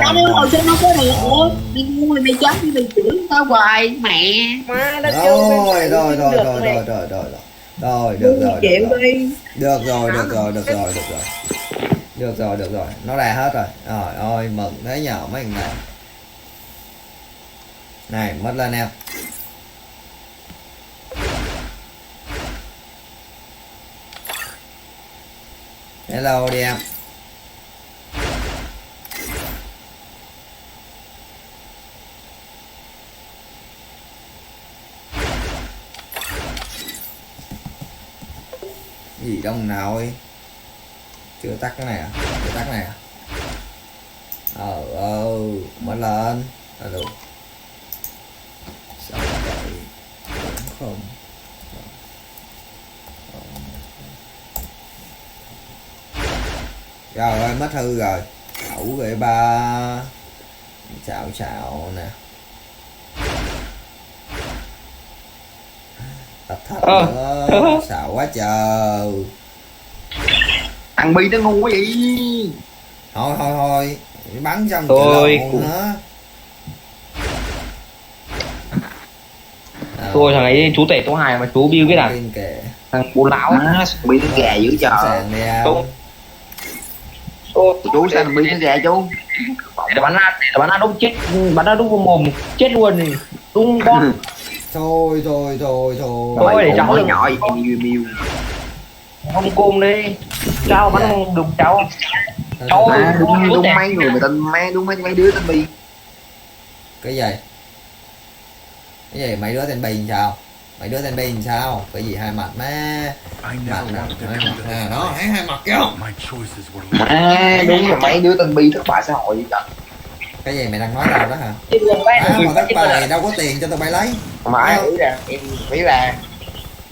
Tao đéo hồi sinh nó có được nữa. Mày ngu mày chết đi mày chửi tao hoài mẹ. Má đã Rồi được rồi, nó ra hết rồi. Trời ơi mừng thế nhờ mấy thằng này. Này mất lên em. Hello đi em. Gì đông nào ơi. Chưa tắt cái này à? Chưa tắt cái này à? Mở lên. Được. Sao vậy? Không. Rồi ơi mất hư rồi. Ẩu rồi ba. Chào nè. Tập thật nữa. Xạo quá trời. Thằng Bi nó ngu quá vậy. Thôi bắn xong tôi luôn hả? Tôi thằng ấy chú tể tố hài mà chú Bill biết à? Thằng bố lão. Bi nó gà dữ trời. Chú sao thằng Bi nó gà chú? Để bắn ra đúng chết, bắn ra đúng mồm chết luôn. tung con thôi Thôi để cháu Mới nhỏ gì miêu không côn đi cháu bắn đụng cháu cháu má đúng tè. mấy người mà tên má đúng mấy đứa tên bi. cái gì mấy đứa tên Bình sao, mấy đứa tên Bình sao, cái gì hai mặt má, I mặt never nào wanted to hai come mặt to à, this đó place, hai mặt kìa. but my choices were Má đúng là mấy đứa tên bi thất bại xã hội vậy trời. Cái gì mày đang nói đâu đó hả? Chứ buồn quá Mà thất bại đâu có tiền cho tụi bay lấy. Mà nghĩ ra em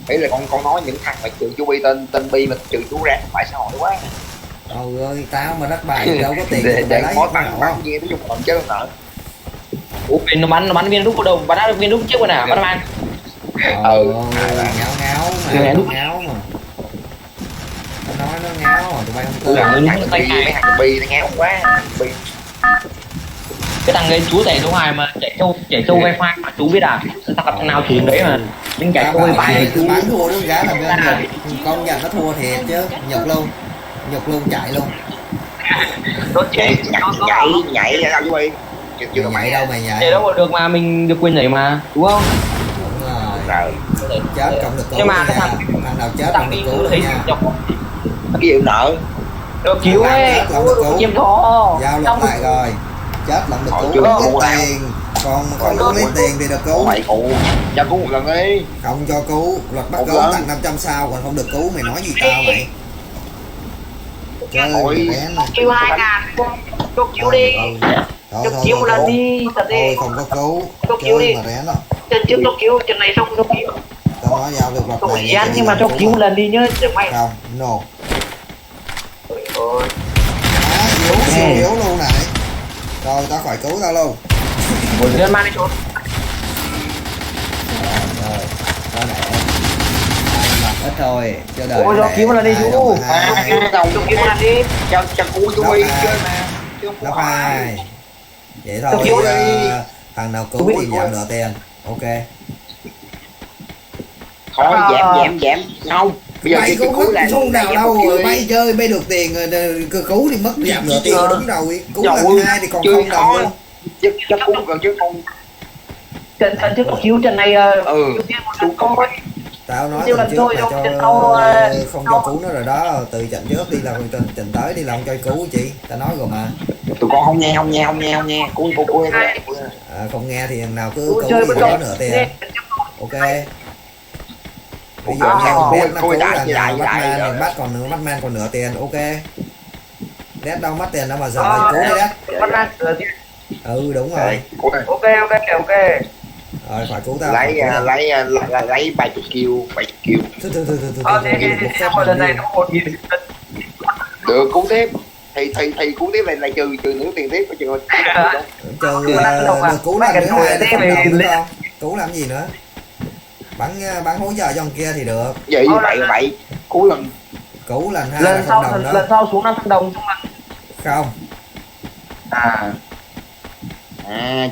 nghĩ là con nói những thằng mà trừ chú bi tên bi mà trừ chú ra thất bại xã hội quá. Trời ơi tao mà thất bại đâu có tiền cho tụi bay Để lấy. có Có tăng hiểu tăng không? kia nói chung còn chứ nợ. Ủa nó bắn viên đúc vào đầu bắn viên đúc trước rồi nào bắn man Ngáo mà. Nó nói nó ngáo mà tụi bay không Tôi tin. là thằng bi mấy thằng bi nó nghe không quá bi. cái thằng ấy chú chạy số 2 mà chạy sâu wifi mà chú biết à tao gặp thằng nào chửi đấy mà mình chạy sâu wifi Chú bán thua đứa gái làm ra con nhà nó thua thiệt chứ, nhục luôn chạy luôn. nó chạy Nhảy ra đâu chú bi. Chứ Mày nhảy đâu mày nhảy. chạy đâu mà được mà mình được quyền nhảy mà đúng không Đúng rồi. rồi Chết không được cứu nhưng mà nha. cái Thằng nào chết thằng không được đi cứu thấy nha. cái gì nợ được cứu ấy chiêm thọ Giao luật lại rồi. Chết là không được Thôi cứu chưa lấy cứu nào. tiền. Còn không có lấy tiền thì được cứu. mày cụ cho cứu một lần đi. Không cho cứu, luật bắt Một cứu lần. tặng 500 sao còn không được cứu, mày nói gì tao mày? Chơi Ôi. bén này. kêu 2.000 chốt chiếu đi. Thôi Chốt chiếu một lần đi thật Thôi đi. không có cứu. Chốt chiếu Chơi đi. mà rén rồi. Trên trước chốt chiếu, trên này xong chốt chiếu. Tao nói giao được luật Tội này. gian nhưng mà chốt chiếu một lần đi nhớ đừng mày. Không, no. Yếu, siêu yếu luôn này. Rồi tao khỏi cứu tao luôn. lên man đi trốn Rồi, có lẽ ai mặc ít thôi, chứ đời ôi lẽ cứu một lần đi ai chú đâu mà hai. Chốt chiếu một lần đi. Cho cứu chú bi chơi mà. Chứ không Nó có ai. hai. Vậy Cứu thôi, đi. thằng nào cứu thì giảm nợ tiền. Ok. Thôi giảm không. Bây giờ Mày chỉ cũng cứu mất là xu nào đâu rồi, bay bay chơi bay được tiền rồi, cứu thì mất giảm nợ tiền đúng rồi, cứu Trời lần ơi, hai thì còn chơi không đồng khó. luôn. chứ cứu gần chứ không. trận trước có cứu trận này Chú có Tao nói Nhiêu lần lần trước thôi, mà đâu, cho trận sau rồi. không cho cứu nó rồi đó, từ trận trước đi là trận tới đi là không cho cứu chị, tao nói rồi mà. tụi con không nghe cứu Không nghe thì thằng nào cứ Ủa, cứu chơi thì bất có động. nợ tiền. Ok. Ví dụ À, như biết nó thôi cứu đại, là đại, bắt đại, man đại. thì bắt còn bắt man còn nợ tiền. Ok. Đét đâu mất tiền đâu mà giờ mày cứu đi Đét. Bắt ra. Ừ đúng rồi. Ok. Rồi phải cứu tao. lấy phải cứu tao. lấy 70 kill Thôi, Đi xong rồi lần này nó 1.000. được cứu tiếp thì cứu tiếp này trừ nữa tiền tiếp có chừng Trừ Cứu lần đâu mà. được cứu Mấy lần cái thứ hồi hai thì đấy không mày đồng nữa lên. không? Cứu làm gì nữa? Bắn hỗ trợ dòng kia thì được. vậy vậy cứu lần Cứu lần hai Lần là sau không đồng đó. lần sau xuống 500 đồng xong lần. Không.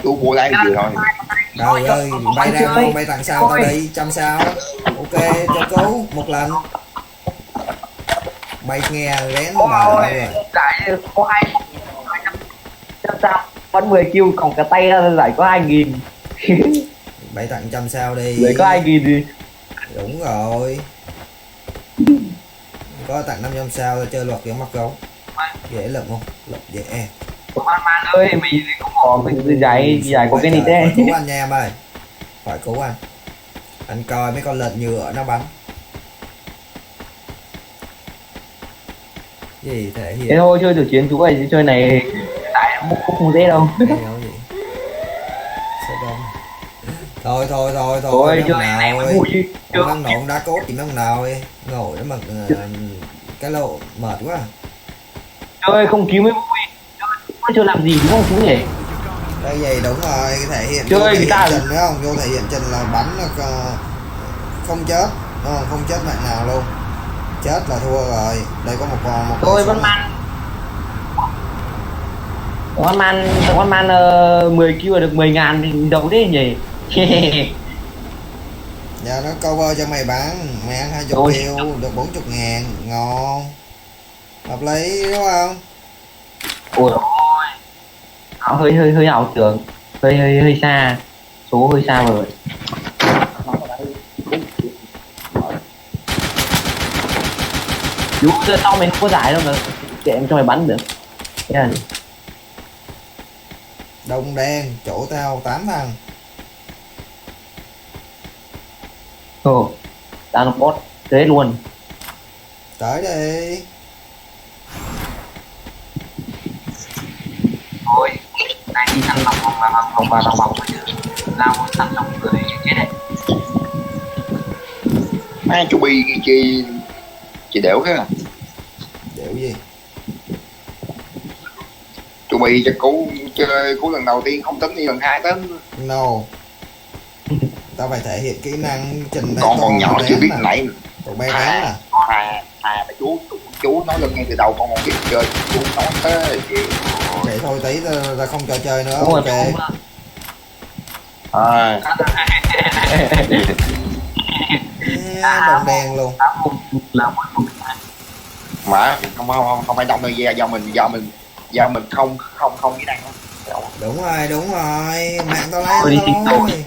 chú mua đây gì thôi Trời ơi, bay ra không bay tặng sao tao đi, trăm sao. Ok, cho cứu một lần. Bay nghe lén mà Ôi, rồi. giải có 200 sao bắn 10 kill còn cả tay ra giải có 2.000. Bay tặng trăm sao đi. Giải có 2.000 gì. Đúng rồi. Có tặng 500 sao chơi luật kiểu mắc gấu. Dễ lận không? Luật dễ. Man ơi, mình cũng có cái giải có cái gì thế. Phải cứu anh nha em ơi. Phải cứu anh. Anh coi mấy con lợn nhựa nó bắn. Gì thể hiện. Thế thôi chơi thử chiến chú ơi, chơi này tại không dễ đâu. Hay nói gì? Sẽ đông. Thôi Thôi chơi mấy này ông mà nào vui chứ. ơi. Ông nộn đá cốt thì mấy ông nào ơi. Ngồi đó mà cái lộ mệt quá. Chơi không cứu mới vui. Chơi làm gì đúng không chú nhỉ? Cái gì đúng rồi, cái thể hiện Chơi vô thể người ta- hiện trình đúng không? Vô thể hiện trình là bắn không chết, đúng không? Không chết mạng nào luôn. Chết là thua rồi. Đây có một Tôi con vẫn man. Con man 10 kill là được 10.000 thì đâu đấy nhỉ? Giờ nó cover cho mày bán, mày ăn 20 Ôi. kill được 40.000, ngon. Hợp lý đúng không? Ôi ôi. Hơi ảo tưởng. Hơi xa. số hơi xa rồi. Chú giờ sau mình không có giải đâu mà kệ em cho mày bắn được. Yeah. Đông đen chỗ tao 8 thằng. Ồ, tao nó bot thế luôn. Tới đi. Thôi, này đi săn lọc vòng vào vòng lao săn lọc người chết đấy. Má chú Bi chị đểu thế à? Đểu gì? Chú Bi cho cứu chơi cứu lần đầu tiên không tính đi lần hai tính. No. Tao phải thể hiện kỹ năng trình Con còn nhỏ chưa biết nãy. Tụi bay đánh à? Mà chú nói lần ngay từ đầu con còn biết chơi chú nói thế chị. Vậy thôi tí ta không cho chơi nữa. Đúng rồi, Ok. À. Đồng đen luôn. Mà không phải đông đâu, do mình không kỹ năng đó. Đúng rồi, mạng tao lấy thôi.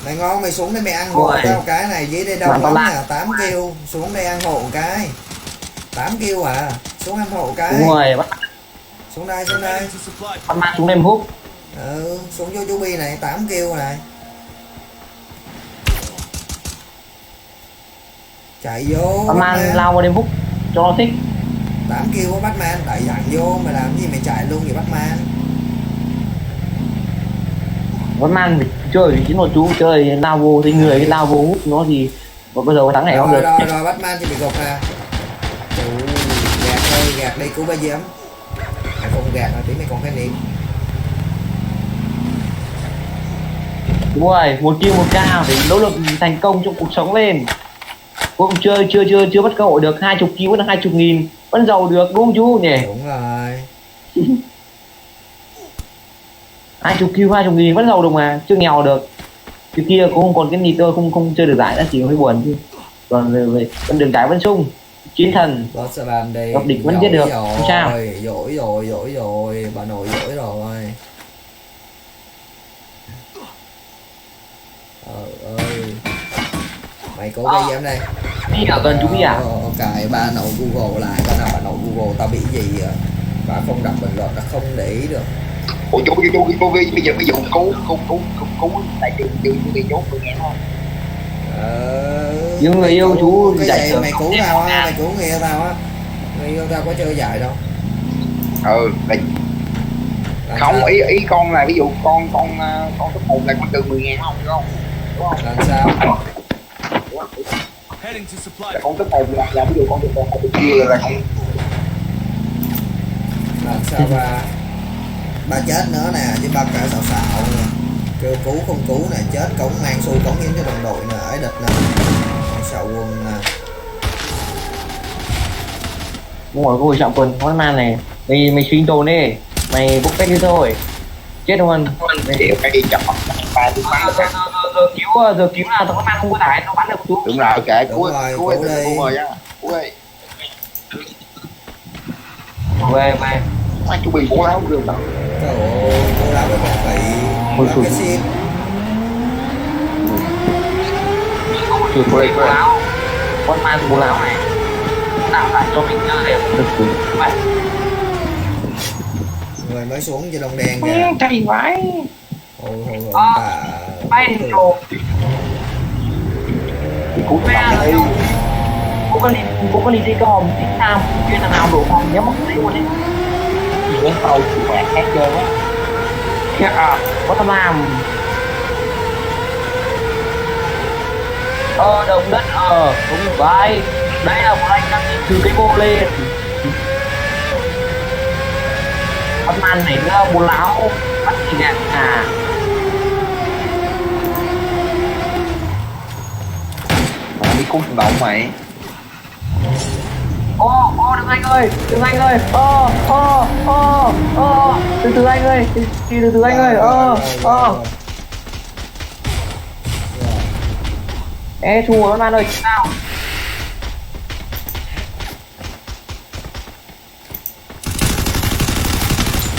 Mày ngon mày xuống đây mày ăn hộ tao cái này, dưới đây đâu lắm nè, 8 kill, xuống đây ăn hộ cái. 8 kill à, xuống ăn hộ cái. Đúng rồi, bắt Xuống đây. bắt mang xuống đêm hút. Ừ, xuống vô chú Bi này, 8 kill này. Chạy vô. Bắt mang lao vào đêm hút cho nó thích. 8 kill của Batman, đẩy thẳng vô, mày làm gì mày chạy luôn vậy Batman. Bắt mang phải chơi chính một chú chơi lao vô thì người cái lao vô hút nó thì bây giờ thắng này không được. Rồi Batman thì bị gục à. Gạt đây cứu ba diễm. Mày không gạt là tí mày còn cái niệm. Đúng rồi, một kill một ca phải nỗ lực thành công trong cuộc sống lên. Cũng chưa bắt cơ hội được 20 kill vẫn là 20.000 vẫn giàu được đúng không chú nhỉ? Đúng rồi. 20 kill 20.000 vẫn giàu được mà, chưa nghèo được. Từ kia cũng không còn cái gì tôi không chơi được giải nữa chỉ hơi buồn chứ. Còn về con đường cái vẫn sung. Chiến thần. Boss làm đi. Gặp địch vẫn giết được. Không sao. Dỗi rồi, bà nội dỗi rồi. Ơi. Mày cố gây em đây. Đi ở gần chú Bi à? Cài ba nội Google lại, coi nào bà nội Google tao bị gì à? Bà không đọc bình luận, đã không để ý được. Ủa chú bây giờ cứu tại trường bị chốt tôi nghe không? Nhưng người yêu chú cái giải gì mày cứu tao á, mày cứu người yêu tao á. Người yêu tao có chơi giải đâu. Là không ý con là ví dụ con top 1 là con từ 10.000 không đúng không? Làm sao? Là con top 1 là ví dụ con top 1 kia là không. Làm sao bà chết nữa nè, chứ bà cả xạo nè. Kêu cứu không cứu nè, chết cống mang xui cống hiến cho đồng đội nè, ấy địch nè. Xạo quân nè. Đúng rồi, cô chọn quân con man này. Mày sinh tồn đi. Mày bốc cách đi thôi. Chết luôn. Chịu cái đi chọn giờ cứu là thằng con man không có giải nó bắn được chú. đúng rồi, kệ Đúng rồi, cứu đi. Cứu đi. Về. Chú Bi bố láo được đâu. Trời ơi, cô láo cái bị cái sim. Chửi cô láo. Con man cô láo này. Tạo lại cho mình chơi để được xử vậy. Người mới xuống cho đồng đen kìa. Chạy vãi. Thôi Bay đồ. Cũng về cũng có đi cái hòm thích sao chuyên là nào đổ hòm nhớ mất đấy luôn đấy. Cái tàu chủ mẹ khác chơi quá. Có tao làm. Đồng đất đúng vậy. Đây là một anh đang từ cái vô lên. Con man này nó bố láo bắt gì nè à. Đi cứu thằng động mày. Đừng anh ơi. Từ từ anh ơi. Từ anh ơi. Ê thua man ơi sao?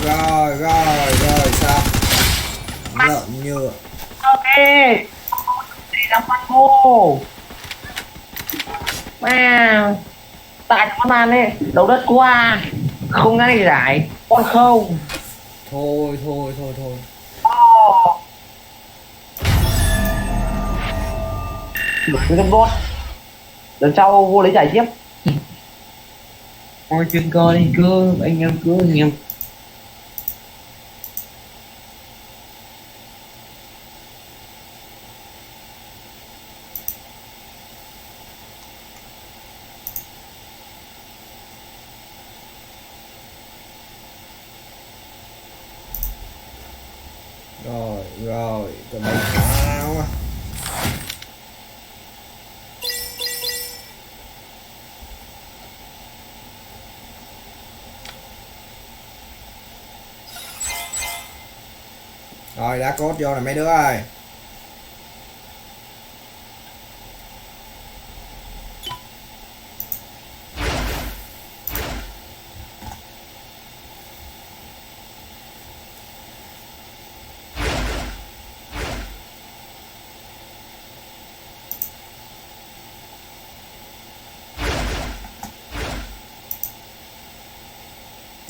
Rồi sao? lợn như Ok. Đi đóng băng vô. Mà tại con bàn đi, đấu đất qua. Không ngay giải, con không. thôi. Được cái con bot. Lần sau vô lấy giải tiếp. Ôi chuyện cơ đi cứ anh em cứ anh em. rồi tụi bay sao á. Rồi đã cốt vô này mấy đứa ơi.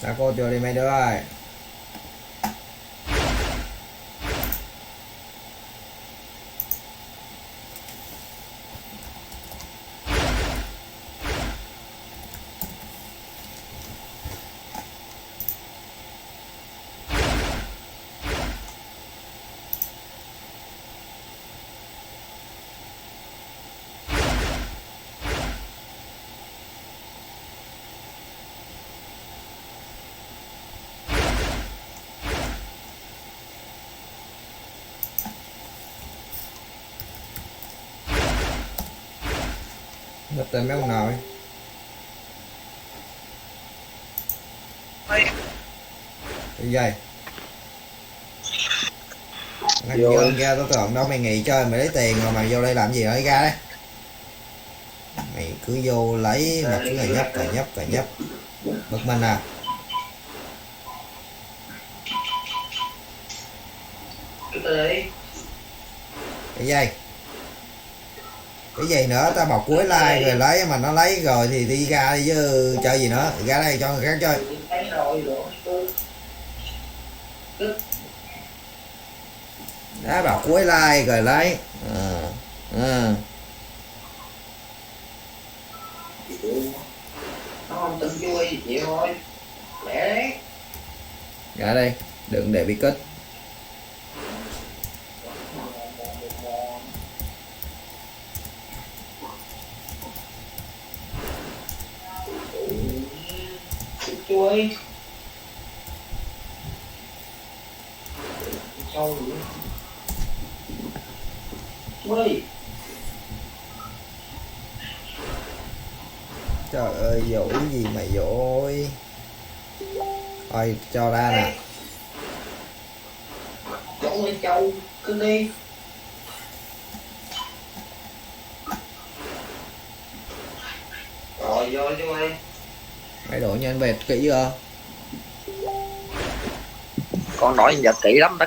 Đã cốt vô đi mấy đứa ơi. Nó tên mấy ông nào ấy. Cái gì? Anh Dương ra tao tưởng đâu mày nghỉ chơi mày lấy tiền rồi mày vô đây làm gì ở ra đấy. Mày cứ vô lấy mà cứ cà nhấp bực mình à. Cái gì nữa, tao bảo cuối like rồi lấy mà nó lấy rồi thì đi ra đi chứ chơi gì nữa, ra đây cho người khác chơi. Đã bảo cuối like rồi lấy. Nó không tin vui vậy thôi. Lẹ đấy. Ra đây, đừng để bị kết. Chuối sâu nữa chuối. Trời ơi dỗi gì mà dỗi. Thôi cho ra nè. Chỗ lên châu cứ đi. Rồi vô cho mày. Mày đổ nhân vẹt kỹ chưa? Con nói giờ kỹ lắm đó,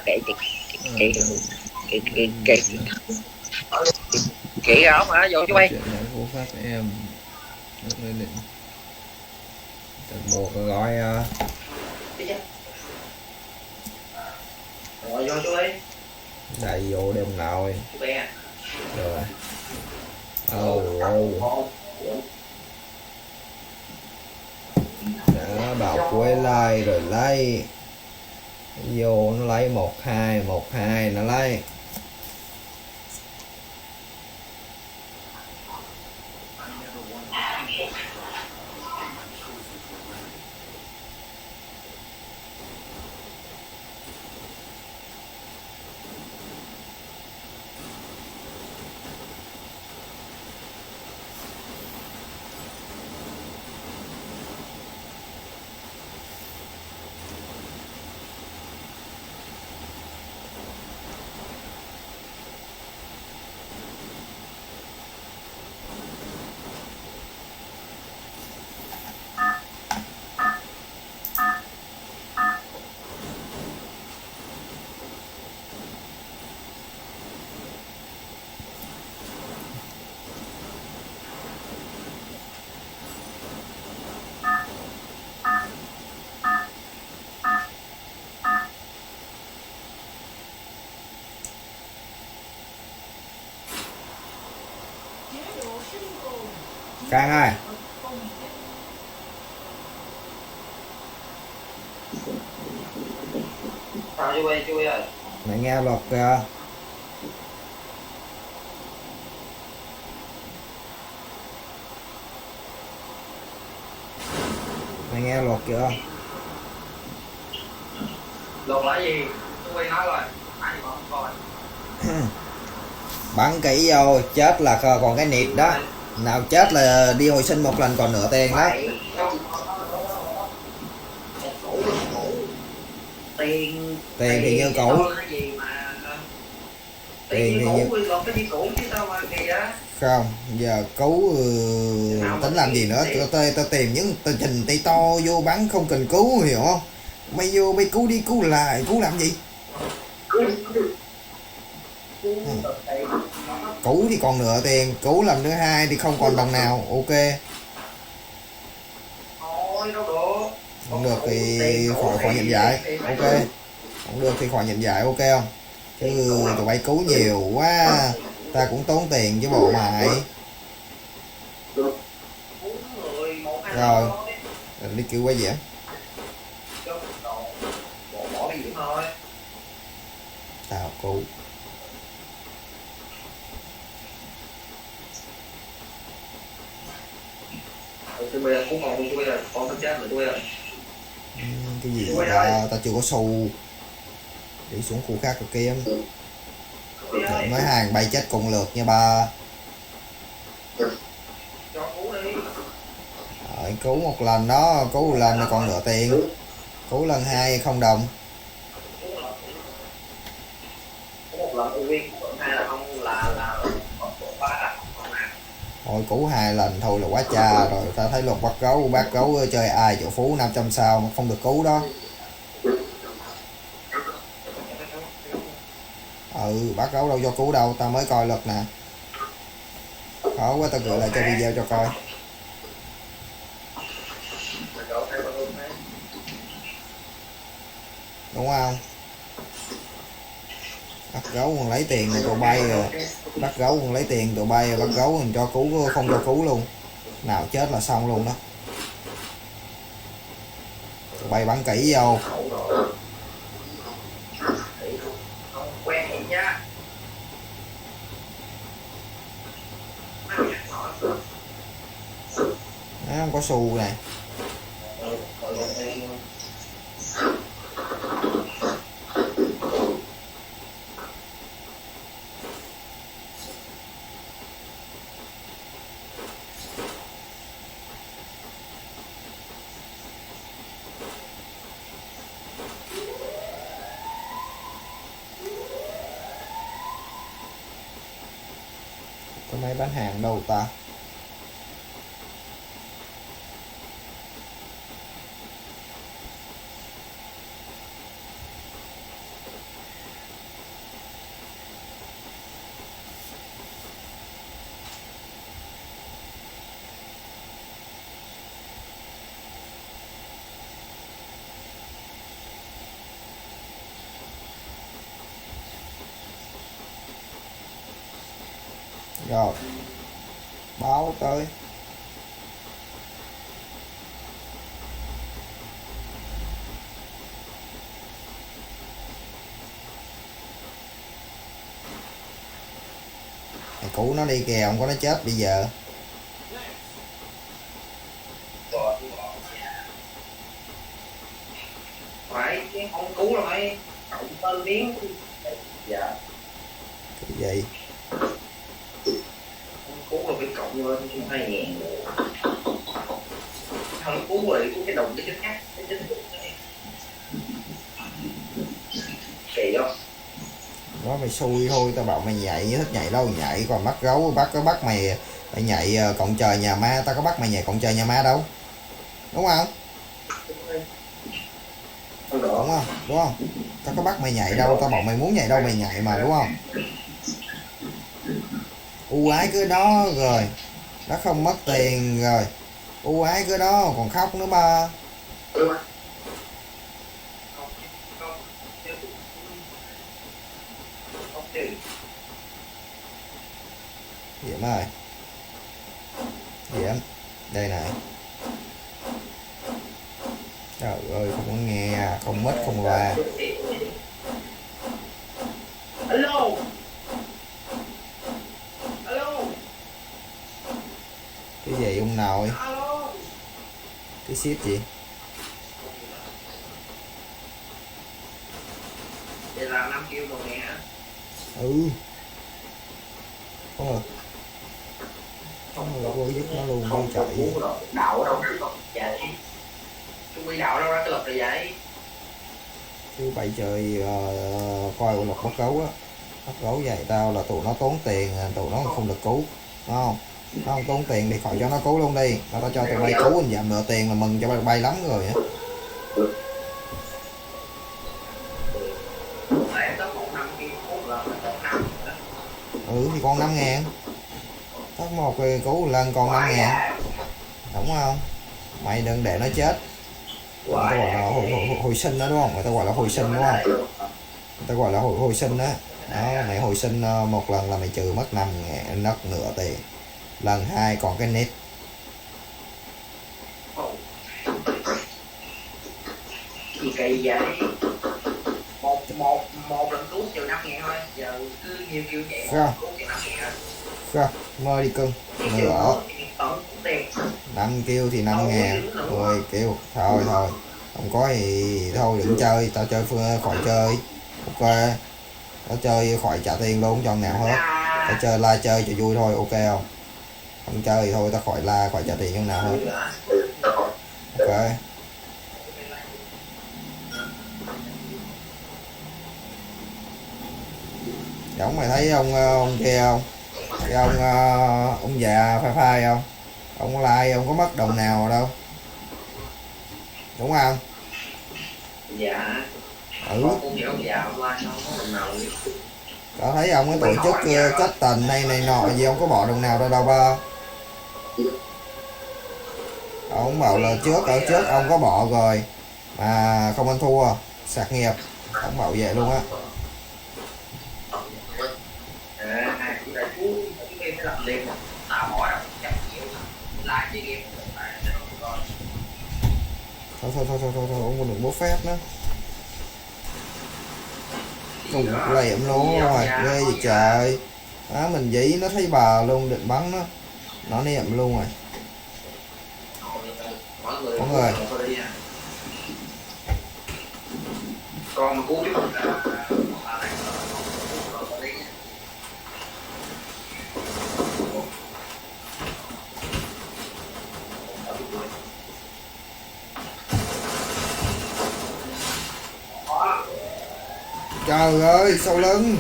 kỹ đó mà vô cho bay. Chuyện này vô pháp em một gói Rồi vô cho bay. đại vô đêm nào rồi. Đã bảo cuối like rồi lấy vô nó lấy 12 nó lấy. Căng ơi, Sao chui ơi. mày nghe luật kìa. Mày nghe luật kìa. Luật là gì? Tôi nói rồi. Ai mà không coi. Bắn kỹ vô, chết là còn cái nịt đó. Nào chết là đi hồi sinh một lần còn nửa tiền đó. Tiền Thì như cũ. Tiền thì như luật cái gì cũ chứ sao mà kỳ á. không, giờ cứu tính làm gì nữa, tao tìm những tao trình tay to vô bắn không cần cứu, hiểu không? Mày vô mày cứu đi cứu lại, cứu làm gì? Cứu thì còn nửa tiền, cứu lần thứ hai thì không còn đồng nào, ok. Không được thì khỏi nhận giải, ok. Không được thì khỏi nhận giải, ok không? Chứ tụi bay cứu nhiều quá, ta cũng tốn tiền chứ bộ mày. Rồi, đi kêu quay gì á? Tao cứu. Bây giờ cũng còn tôi rồi, con tôi chết rồi tôi rồi. Cái gì mà tao chưa có xu. Đi xuống khu khác rồi kia. Nói hàng bay chết cùng lượt nha ba. Rồi, cứu một lần đó, cứu một lần là còn nửa tiền. Cứu lần hai không đồng. Một lần nguyên hai là không là Thôi cứu hai lần thôi là quá cha rồi. Ta thấy luật bác gấu chơi ai triệu phú 500 sao mà không được cứu đó. Bác gấu đâu cho cứu đâu, tao mới coi luật nè. Khó quá, tao gửi lại cho video cho coi. Đúng không? Bắt gấu còn lấy tiền rồi tụi bay rồi. Bắt gấu còn lấy tiền tụi bay rồi, bắt gấu còn cho cứu không cho cứu luôn. Nào chết là xong luôn đó. Tụi bay bắn kỹ vô. quen vậy nha. Nó không có xu này. Có mấy bán hàng đâu ta? Rồi, báo tới. Mày cứu nó đi kìa, không có nó chết bây giờ. Phải chứ không cứu là phải cộng tên miếng. Dạ. Cái gì? Cứu là phải cộng lên 2.000 rồi. Không cứu rồi cứu cái đồng cái chết khác, cái chết kỳ không? Đó mày xui thôi, tao bảo mày nhảy, thích nhảy đâu nhảy, còn bắt gấu bắt mày nhảy cộng trời nhà ma, tao có bắt mày nhảy cộng trời nhà ma đâu. Đúng không? Đúng không? Đúng không? Tao có bắt mày nhảy đâu, tao bảo mày muốn nhảy đâu mày nhảy mà, đúng không? Ưu ái cứ đó rồi. Nó không mất tiền rồi. Ưu ái cứ đó còn khóc nữa ba. Diệm ơi. Giảm. Đây này. Trời ơi, không có nghe, không mất, không loa. Alo. Alo. Cái gì ông nội? Alo. Cái shit gì? Vậy là 5 kêu rồi nè. Ừ. Không rồi. Không rồi, vô giúp nó luôn, vô chạy. Đậu ở đâu ra lật vậy? Trung quy đậu đâu ra cái lật rồi vậy? Chứ bày chơi coi luật bắt gấu á. Bắt gấu vậy tao là tụi nó tốn tiền, tụi nó không được cứu. Đúng không? Nó không tốn tiền thì khỏi cho nó cứu luôn đi. Tao cho tụi bay cứu anh giảm nửa tiền là mừng cho bay lắm rồi á. Ừ thì con 5.000. Tắt một cái cứu lần còn 5.000. Đúng không? Mày đừng để nó chết. Người ta gọi là hồi sinh đó đúng không? Người ta gọi là hồi sinh đúng không? Người ta gọi là hồi sinh đó. Đó, mày hồi sinh một lần là mày trừ mất 5.000, mất nửa tiền. Lần 2 còn cái nít. Gì kỳ vậy? Một lần cứu trừ 5.000 thôi. Giờ cứ nhiều kêu vậy. Không. Cứu trừ 5.000. Không, mơ đi cưng. Nữa. 5 kêu thì 5.000. 10 kêu. Thôi. Không có thì thôi đừng chơi. Tao chơi khỏi chơi. Ok. Tao chơi khỏi trả tiền luôn cho nào hết. Tao chơi la chơi cho vui thôi, ok không? Không chơi thì thôi tao khỏi la khỏi trả tiền cho nào hết. Ok. Giống mày thấy ông kia không? Cái ông già phai phai không? Ông like ông có mất đồng nào đâu. Đúng không? Dạ. Ừ. Con hiểu ông già ông like sao có đồng nào. Tao thấy ông cái tổ chức kết tình này nọ gì ông có bỏ đồng nào ra đâu ba. Ông bảo là ở trước ông có bỏ rồi mà không ăn thua sạc nghiệp. Ông bảo vậy luôn á. Thôi ông còn đừng bố phép nữa. Cùng lẹm luôn rồi, ghê gì trời. Á mình dí nó thấy bà luôn định bắn nó niệm luôn rồi. Mọi người. Con mà cứu chứ. Trời ơi sau lưng.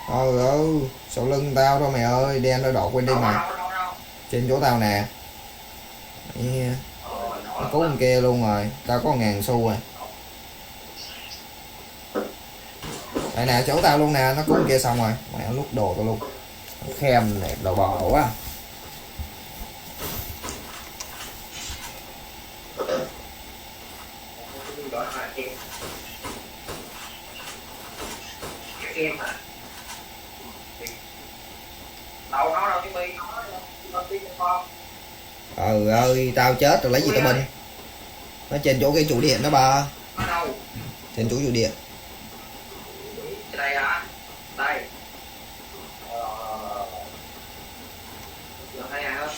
Trời ơi sau lưng tao thôi mày ơi. Đen nó đổ quên đi mày. Trên chỗ tao nè. Yeah. Nó cứu con kia luôn rồi. Tao có 1.000 xu rồi. Đây nè chỗ tao luôn nè. Nó cứu con kia xong rồi. Mày nó lúc đồ tao luôn. Khem này đồ bò quá. Kem hả? Đâu nó đâu cái bi nó tí con. Ơi tao chết rồi lấy gì tao bình. Nó trên chỗ cái trụ điện đó ba. Nó đâu? Trên chỗ trụ điện. Đây hả? Đây. Thấy ai hết?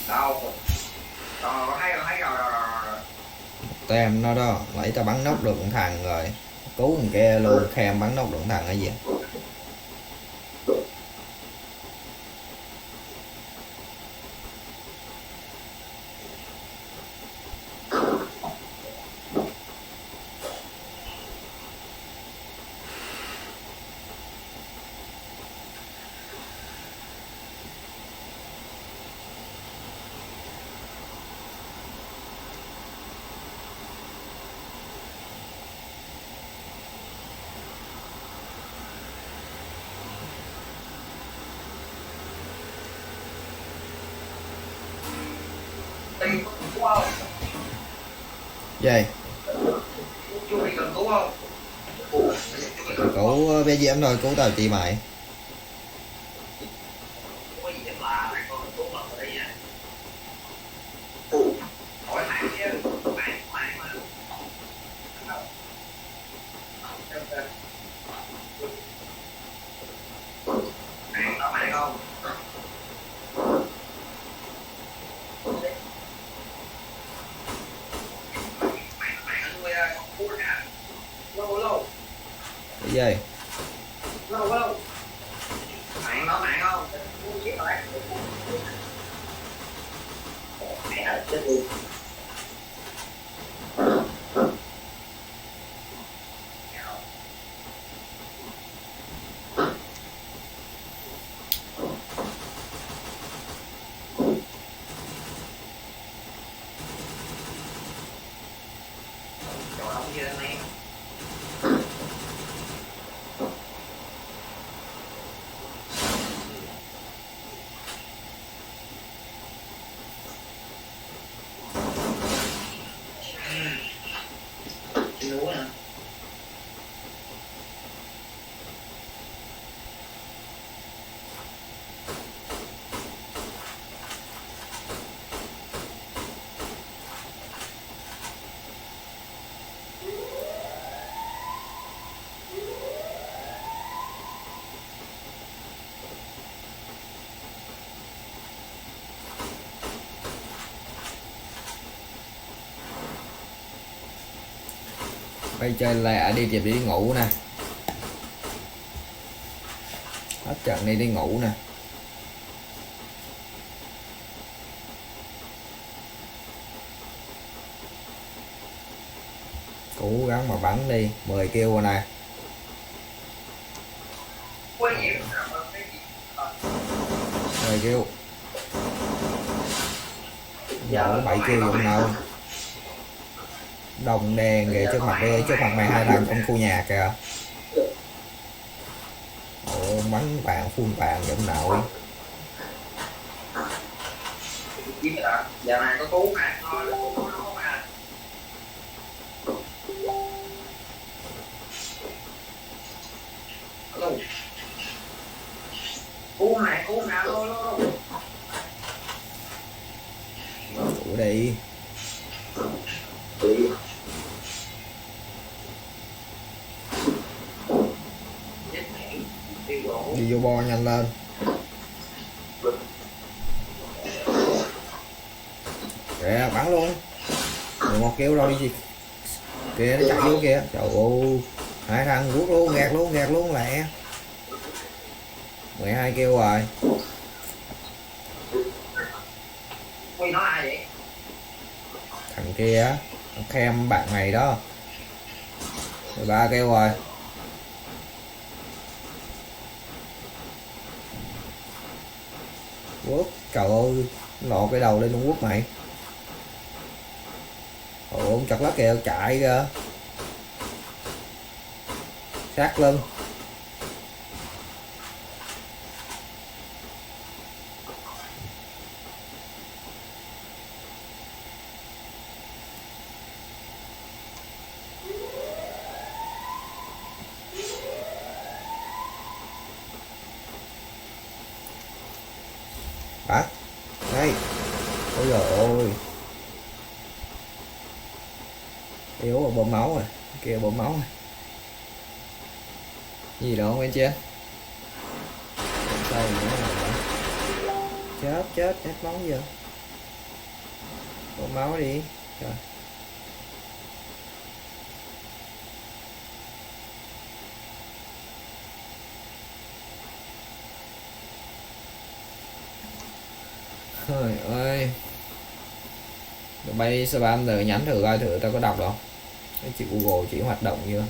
Đâu? Rồi thấy rồi. Tem nó đó, lấy tao bắn nóc được con thằng rồi. Cứu thằng kia luôn, khem bắn nóc được con thằng cái gì. Cứu không? Gì? Chú bị cần cứu không? Cứu bé Diễm rồi, cứu tao chị mày. Có gì em là Nó mày không? Cái gì? Mạng nó mạng không? Mẹ ơi, chết luôn. Chỗ đóng chưa em? Lúa nè. Bây chơi lẹ đi kịp đi ngủ nè. Hết trận đi đi ngủ nè. Cố gắng mà bắn đi, 10 kêu rồi nè. 10 kêu. Giờ 7 kêu dụng nào. Đồng đèn kìa, trước mặt đi, trước mặt mày 2 thằng trong khu nhà kìa. Ồ, bắn bạn phun bạn giọng nội. Giờ này có cú mà nó mà. Cú mà lô. Tụi đi. Đi vô bo nhanh lên. Kìa bắn luôn. 11 kêu rồi gì. Kìa nó chạy vô kìa. Trời ơi. 2 thằng quất luôn, gạt luôn lẹ. 12 kêu rồi. Ui, nó ai vậy? Thằng kia á, thằng Khem bạn này đó. 13 kêu rồi. Quất, trời ơi, lọt cái đầu lên luôn quất mày. Ồ, ông chặt lá kìa, chạy kìa. Sát lưng. Bắt. Đây. Ôi giời ơi. Yếu rồi, bơm máu rồi. Kia bơm máu rồi. Gì đó không anh chị? Đâu nữa rồi. Chết, hết máu giờ. Bơm máu đi. Trời. Trời ơi. Tụi bay spam rồi nhắn thử coi thử tao có đọc đâu. Cái chị Google chỉ hoạt động chưa?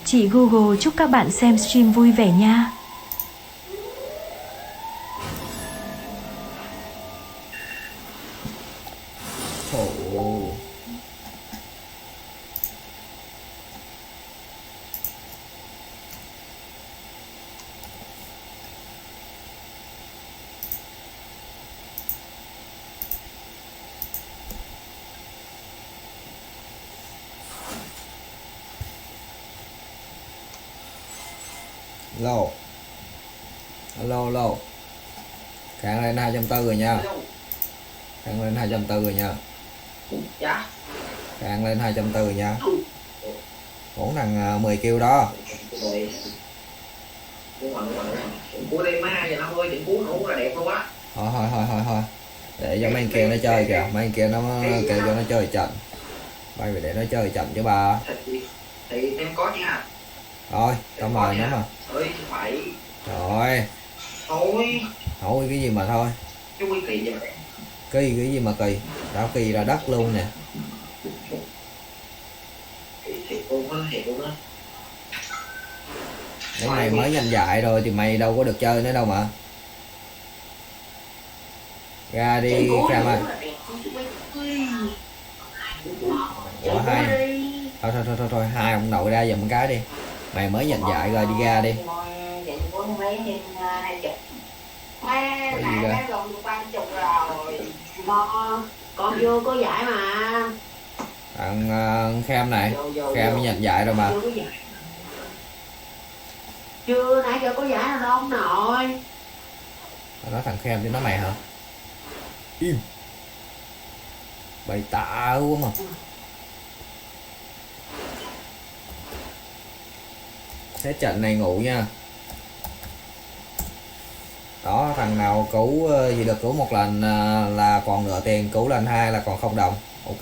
Chị Google chúc các bạn xem stream vui vẻ nha. Ồ. Lô. Alo alo. Kháng lên 240 rồi nha. Kháng lên 240 rồi nha. Dạ. Kháng lên 240 rồi nha. Ổn thằng 10 kêu đó. Của đây má giờ nó ơi, chuyện cú nổ là đẹp không á. Thôi. Để cho mấy anh kia nó chơi kìa, mấy anh kia nó kêu cho nó chơi trận. Bay về để nó chơi trận chứ bà. Thì em có nha. Thôi, tao mời nó mà. Ơi, phải. Rồi. Thôi cái gì mà thôi. Chú Quy kỳ vậy mà. Kỳ cái gì mà kỳ. Tao kỳ là đất luôn nè. Thiệt luôn á. Nếu mày mới nhanh dại rồi thì mày đâu có được chơi nữa đâu mà. Ra đi Cam ơi. Ủa hai. Thôi hai ông nội ra giùm cái đi. Mày mới nhận dại rồi đi ra đi. Có gì đây? Con vô có giải mà. Thằng Kham này. Kham mới nhận dại rồi mà. Chưa, nãy giờ có giải nào đâu ông nội. Tao nói thằng Kham chứ nó mày hả? Im. Bày tạ quá mà. Thế trận này ngủ nha. Đó, thằng nào cứu gì được cứu một lần là còn nửa tiền, cứu lần hai là còn 0 đồng. Ok.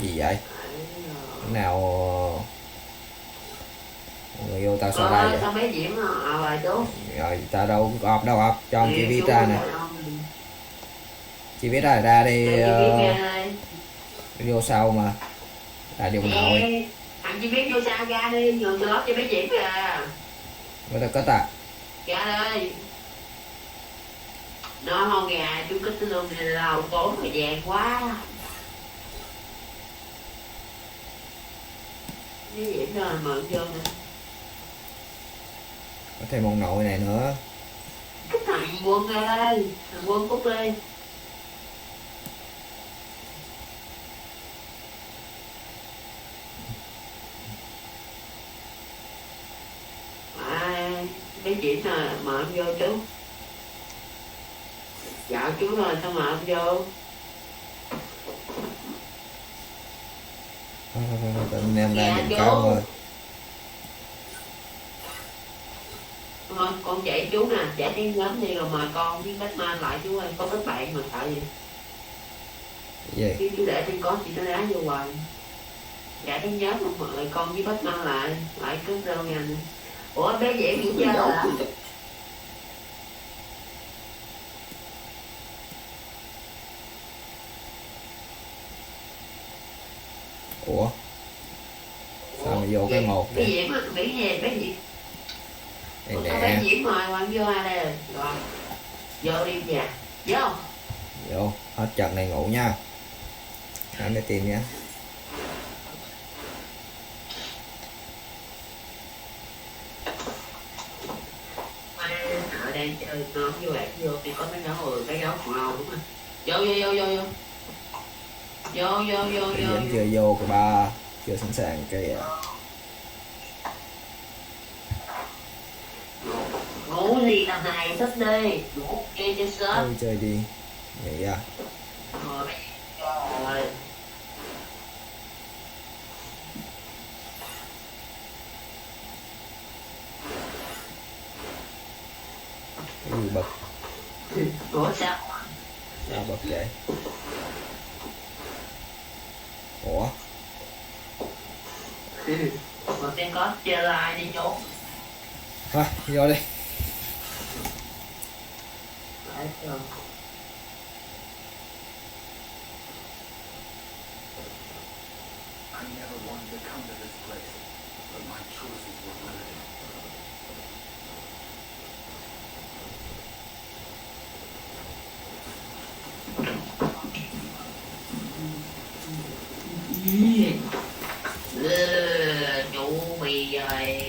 Gì vậy? Cái nào người yêu tao sao đây vậy? Sao bé Diễm rồi chú? Rồi tao đâu có ọp đâu ọp, cho chị viết ra nè. Chị viết ra đi vô sau mà. Là điều nội. Thằng chị biết vô sao ra đi, nhường slot cho bé Diễm kìa. Mới ta kết à? Ra đi. Nó không gà, chú kích luôn thì lâu tốn thời gian quá. Bé Diễm rồi mượn vô nè. Có thêm ông nội này nữa. Cái thằng Quân ra đây, thằng Quân cút đi. Bé Diễm rồi mời ông vô chú. Dạo chú rồi sao mời ông vô? Thôi, em ra nhìn cao rồi. Thôi, con chạy chú nè, chạy tiếng nhóm đi rồi mời con với Batman lại chú ơi, có kết bạn mà sợ gì? Gì? Chứ chú để trên có chị nó đá vô hoài. Chạy tiếng nhóm mà mời con với Batman lại cướp rau nha. Ủa bé Diễm nghỉ chơi hả? Ủa? Sao mà vô cái một Bé vậy? Diễm á, bé gì bé Diễm? Đây Ủa, bé nè. Diễm mời quan vô ai đây rồi? Vô đi nhà. Vô. Vô, hết trận này ngủ nha. Anh để tìm nha. Ở đây chơi nó với bạn vô thì có mấy gấu rồi, cái gấu khổng lồ đúng không? Vô. Vẫn chưa vô của ba. Chưa sẵn sàng kìa. Ngủ gì tầm này thích đi, ngủ kia cho sớm. Thôi chơi đi. Vậy à. Rồi. Cái gì bật? Ủa sao? Sao bật vậy? Ủa? Mà tên có chơi lại đi chỗ. Thôi, vô đi. Đấy, rồi. I never wanted to come to this place, but my choices were limited. Chú mì ơi.